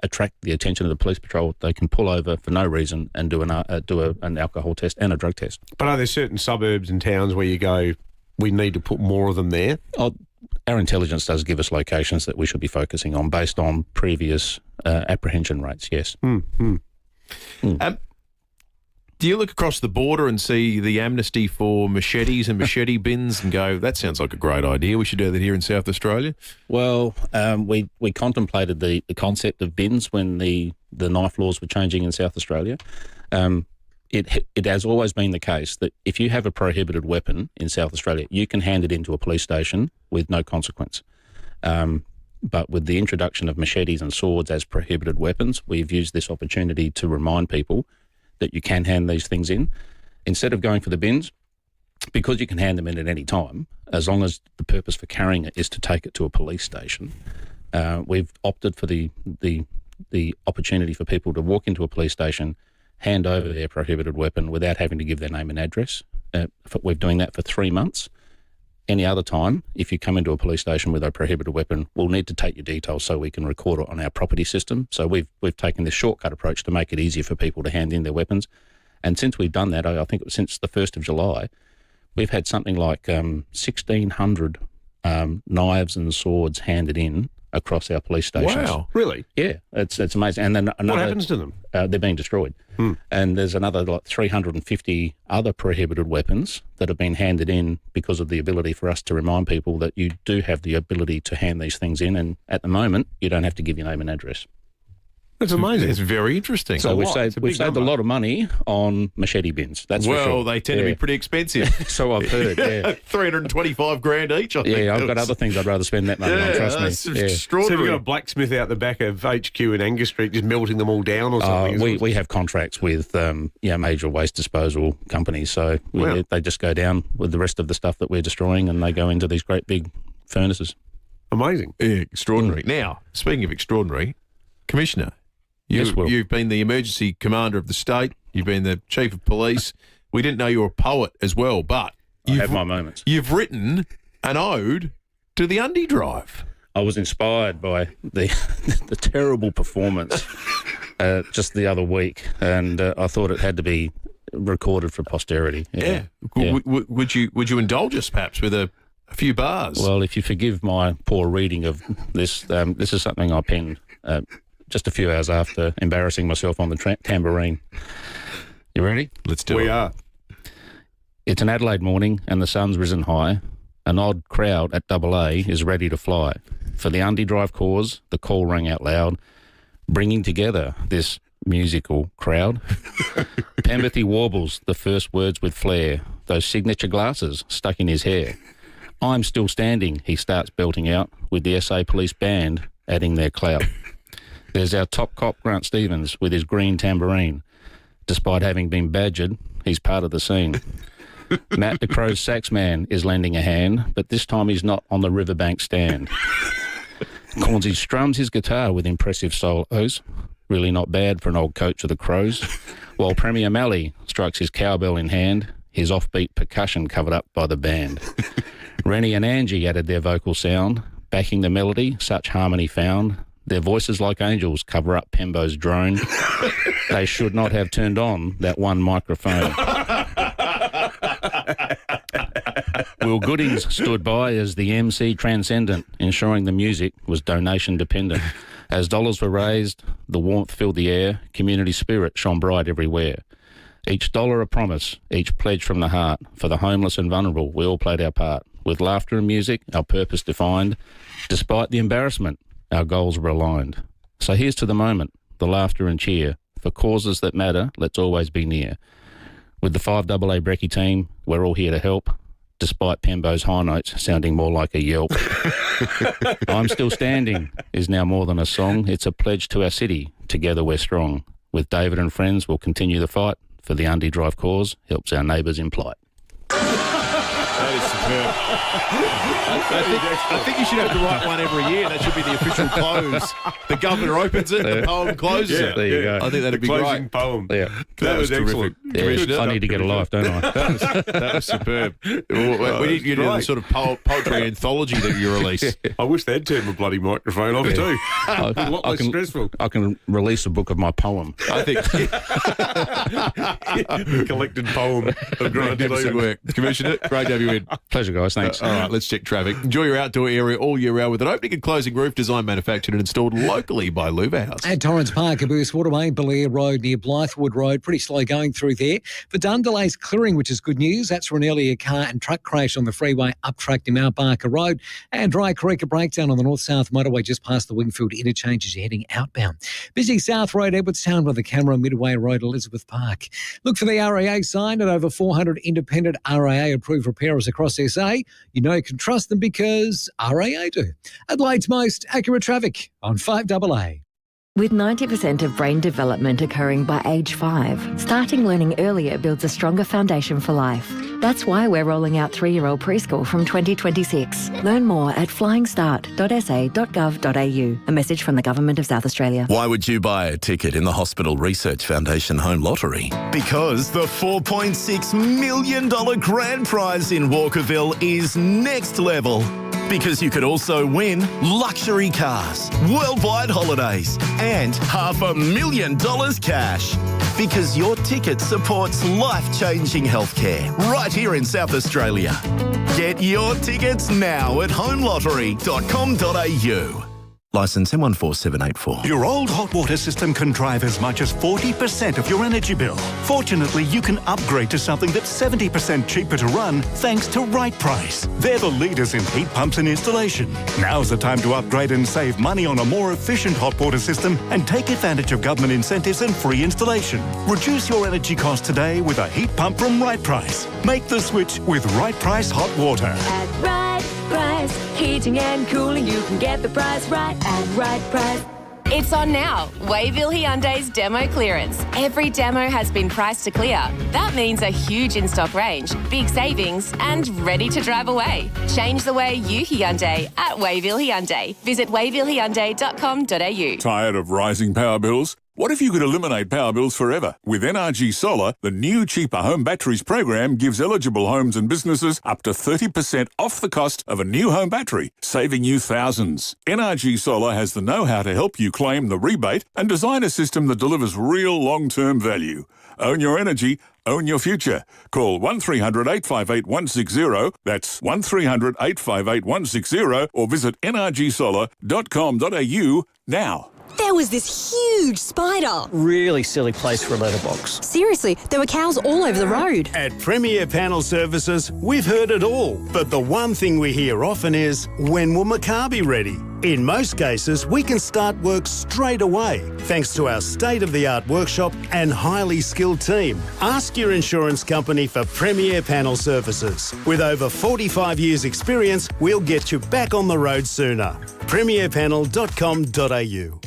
attract the attention of the police patrol, they can pull over for no reason and do an alcohol test and a drug test. But are there certain suburbs and towns where you go, we need to put more of them there? Our intelligence does give us locations that we should be focusing on based on previous apprehension rates, yes. Do you look across the border and see the amnesty for machetes and machete bins and go, that sounds like a great idea, we should do that here in South Australia? Well, we contemplated the concept of bins when the knife laws were changing in South Australia. It has always been the case that if you have a prohibited weapon in South Australia, you can hand it into a police station with no consequence. But with the introduction of machetes and swords as prohibited weapons, we've used this opportunity to remind people that you can hand these things in. Instead of going for the bins, because you can hand them in at any time, as long as the purpose for carrying it is to take it to a police station, we've opted for the opportunity for people to walk into a police station, hand over their prohibited weapon without having to give their name and address. We're doing that for 3 months. any other time, if you come into a police station with a prohibited weapon, we'll need to take your details so we can record it on our property system. So we've taken this shortcut approach to make it easier for people to hand in their weapons. And since we've done that, I think it was since the 1st of July, we've had something like 1,600 knives and swords handed in across our police stations. Wow, really? Yeah, it's amazing. And then another, what happens to them? They're being destroyed. And there's another like 350 other prohibited weapons that have been handed in because of the ability for us to remind people that you do have the ability to hand these things in, and at the moment you don't have to give your name and address. That's amazing. It's very interesting. So we've saved a lot of money on machete bins. That's for sure. Well, they tend to be pretty expensive. So I've heard, yeah. 325 grand each, I think. Yeah, I've got other things I'd rather spend that money on, trust me. That's extraordinary. So we've got a blacksmith out the back of HQ in Angus Street just melting them all down or something? We have contracts with major waste disposal companies, so they just go down with the rest of the stuff that we're destroying and they go into these great big furnaces. Amazing. Yeah, extraordinary. Now, speaking of extraordinary, Commissioner, you've been the emergency commander of the state. You've been the chief of police. We didn't know you were a poet as well, but I have my moments. You've written an ode to the Undie Drive. I was inspired by the terrible performance just the other week, and I thought it had to be recorded for posterity. Yeah. Would you indulge us perhaps with a few bars? Well, if you forgive my poor reading of this, this is something I penned just a few hours after embarrassing myself on the tambourine. You ready? Let's do it. We are. It's an Adelaide morning and the sun's risen high. An odd crowd at AA is ready to fly. For the Undie Drive cause, the call rang out loud, bringing together this musical crowd. Pemberthy warbles the first words with flair, those signature glasses stuck in his hair. I'm still standing, he starts belting out, with the SA Police Band adding their clout. There's our top cop, Grant Stevens, with his green tambourine. Despite having been badgered, he's part of the scene. Matt DeCroe's sax man is lending a hand, but this time he's not on the riverbank stand. Cornsey strums his guitar with impressive solos, really not bad for an old coach of the Crows, while Premier Malley strikes his cowbell in hand, his offbeat percussion covered up by the band. Rennie and Angie added their vocal sound, backing the melody, such harmony found. Their voices like angels cover up Pembo's drone. They should not have turned on that one microphone. Will Goodings stood by as the MC transcendent, ensuring the music was donation dependent. As dollars were raised, the warmth filled the air, community spirit shone bright everywhere. Each dollar a promise, each pledge from the heart. For the homeless and vulnerable, we all played our part. With laughter and music, our purpose defined. Despite the embarrassment, our goals were aligned. So here's to the moment, the laughter and cheer. For causes that matter, let's always be near. With the FIVEAA Brekkie team, we're all here to help, despite Pembo's high notes sounding more like a yelp. I'm Still Standing is now more than a song. It's a pledge to our city. Together we're strong. With David and friends, we'll continue the fight for the Undie Drive cause, helps our neighbours in plight. That is superb. I think you should have to write one every year. That should be the official close. The governor opens it, the poem closes it. There you go. I think that'd be closing great. Poem. Yeah. That was excellent. Yeah, I need to get a life, don't I? That was superb. We need to do the sort of poetry anthology that you release. I wish they'd turn my bloody microphone off too. A lot less stressful. I can release a book of my poem. I think collected poem of magnificent work. Commissioner, great to have you in. Pleasure, guys. Thanks. All right, let's check traffic. Enjoy your outdoor area all year round with an opening and closing roof designed, manufactured and installed locally by Louva House. At Torrens Park, Abuse Waterway, Belair Road near Blythewood Road. Pretty slow going through there. For Dun, delays clearing, which is good news. That's for an earlier car and truck crash on the freeway up track to Mount Barker Road. And Dry Creek, a breakdown on the north-south motorway just past the Wingfield interchange as you're heading outbound. Busy South Road, Edwardstown by the Camera, Midway Road, Elizabeth Park. Look for the RAA sign at over 400 independent RAA-approved repairers across SA. You know you can trust them because RAA do. Adelaide's most accurate traffic on 5AA. With 90% of brain development occurring by age 5, starting learning earlier builds a stronger foundation for life. That's why we're rolling out 3-year-old preschool from 2026. Learn more at flyingstart.sa.gov.au. A message from the Government of South Australia. Why would you buy a ticket in the Hospital Research Foundation Home Lottery? Because the $4.6 million grand prize in Walkerville is next level. Because you could also win luxury cars, worldwide holidays, and $500,000 cash. Because your ticket supports life-changing healthcare right here in South Australia. Get your tickets now at homelottery.com.au. Licence M14784. Your old hot water system can drive as much as 40% of your energy bill. Fortunately, you can upgrade to something that's 70% cheaper to run thanks to Right Price. They're the leaders in heat pumps and installation. Now's the time to upgrade and save money on a more efficient hot water system and take advantage of government incentives and free installation. Reduce your energy costs today with a heat pump from Right Price. Make the switch with Right Price Hot Water. At Right Price, heating and cooling, you can get the price right at Right Price. It's on now. Wayville Hyundai's demo clearance. Every demo has been priced to clear. That means a huge in-stock range, big savings, and ready to drive away. Change the way you Hyundai at Wayville Hyundai. Visit wayvillehyundai.com.au. Tired of rising power bills? What if you could eliminate power bills forever? With NRG Solar, the new cheaper home batteries program gives eligible homes and businesses up to 30% off the cost of a new home battery, saving you thousands. NRG Solar has the know-how to help you claim the rebate and design a system that delivers real long-term value. Own your energy, own your future. Call 1300 858 160, that's 1300 858 160, or visit nrgsolar.com.au now. There was this huge spider. Really silly place for a letterbox. Seriously, there were cows all over the road. At Premier Panel Services, we've heard it all. But the one thing we hear often is, when will my car be ready? In most cases, we can start work straight away, thanks to our state-of-the-art workshop and highly skilled team. Ask your insurance company for Premier Panel Services. With over 45 years' experience, we'll get you back on the road sooner. premierpanel.com.au.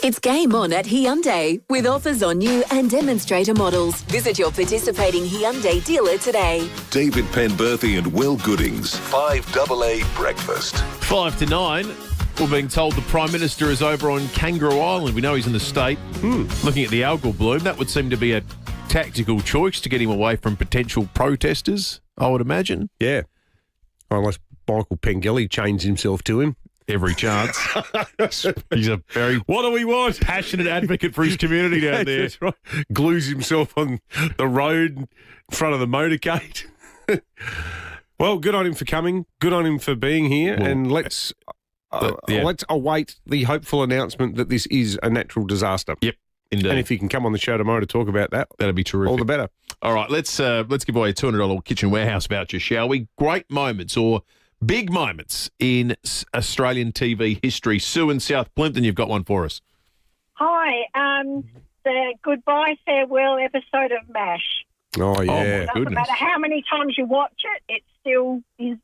It's game on at Hyundai with offers on new and demonstrator models. Visit your participating Hyundai dealer today. David Penberthy and Will Goodings, 5AA Breakfast. 5 to 9. We're being told the Prime Minister is over on Kangaroo Island. We know he's in the state. Looking at the algal bloom, that would seem to be a tactical choice to get him away from potential protesters, I would imagine. Yeah. Unless Michael Pengelly chains himself to him. Every chance. He's a very what do we want? Passionate advocate for his community down there. That's right. Glues himself on the road in front of the motorcade. Well, good on him for coming. Good on him for being here. Well, and let's await the hopeful announcement that this is a natural disaster. Yep. Indeed. And if you can come on the show tomorrow to talk about that, that'd be terrific. All the better. All right, let's give away a $200 kitchen warehouse voucher, shall we? Great moments or big moments in Australian TV history. Sue in South Plimpton, you've got one for us. Hi. The goodbye, farewell episode of MASH. Oh, yeah. Doesn't matter how many times you watch it, it still is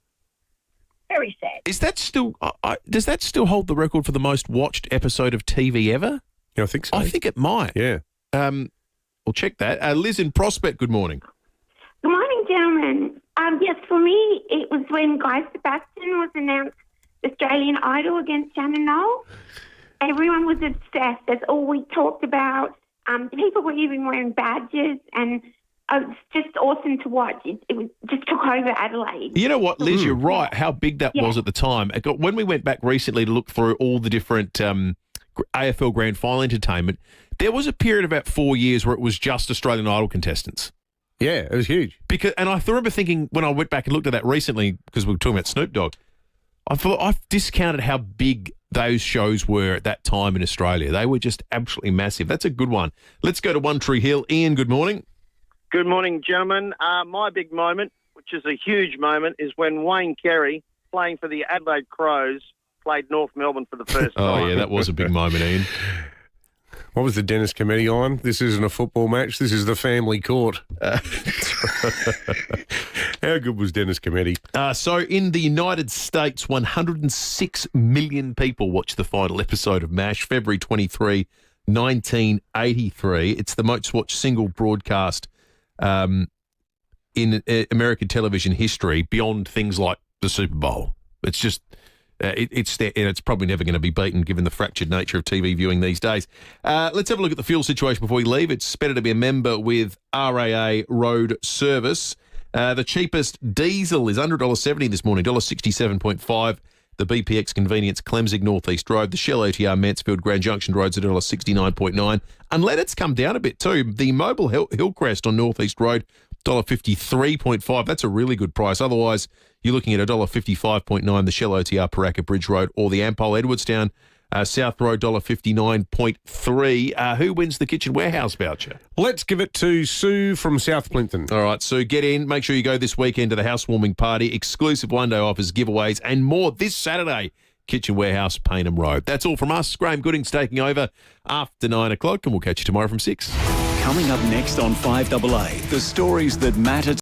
very sad. Is that still... does that still hold the record for the most watched episode of TV ever? Yeah, I think so. I think it might. Yeah. We'll check that. Liz in Prospect, good morning. Good morning, gentlemen. Yes, for me, it was when Guy Sebastian was announced Australian Idol against Shannon Knoll. Everyone was obsessed. That's all we talked about. People were even wearing badges, and it was just awesome to watch. It just took over Adelaide. You know what, Liz, you're right, how big that was at the time. When we went back recently to look through all the different AFL Grand Final entertainment, there was a period of about 4 years where it was just Australian Idol contestants. Yeah, it was huge. And I remember thinking when I went back and looked at that recently, because we were talking about Snoop Dogg, I've discounted how big those shows were at that time in Australia. They were just absolutely massive. That's a good one. Let's go to One Tree Hill. Ian, good morning. Good morning, gentlemen. My big moment, which is a huge moment, is when Wayne Carey, playing for the Adelaide Crows, played North Melbourne for the first time. Oh, yeah, that was a big moment, Ian. What was the Dennis committee on? This isn't a football match. This is the family court. How good was Dennis Cometti? So in the United States, 106 million people watched the final episode of MASH, February 23, 1983. It's the most watched single broadcast in American television history, beyond things like the Super Bowl. It's just... It's probably never going to be beaten given the fractured nature of TV viewing these days. Let's have a look at the fuel situation before we leave. It's better to be a member with RAA Road Service. The cheapest diesel is under $1.70 this morning, $1.67.5. The BPX Convenience Clemzig North East Road. The Shell OTR Mansfield Grand Junction Road's at $1.69.9. And let it's come down a bit too. The Mobile Hillcrest on North East Road, $1.53.5. That's a really good price. Otherwise, you're looking at $1.55.9, the Shell OTR Paraka Bridge Road, or the Ampol Edwardstown South Road, $1.59.3. Who wins the Kitchen Warehouse voucher? Let's give it to Sue from South Plympton. All right, Sue, get in. Make sure you go this weekend to the housewarming party, exclusive one-day offers, giveaways, and more this Saturday. Kitchen Warehouse, Paynham Road. That's all from us. Graham Gooding's taking over after 9 o'clock, and we'll catch you tomorrow from 6. Coming up next on 5AA, the stories that matter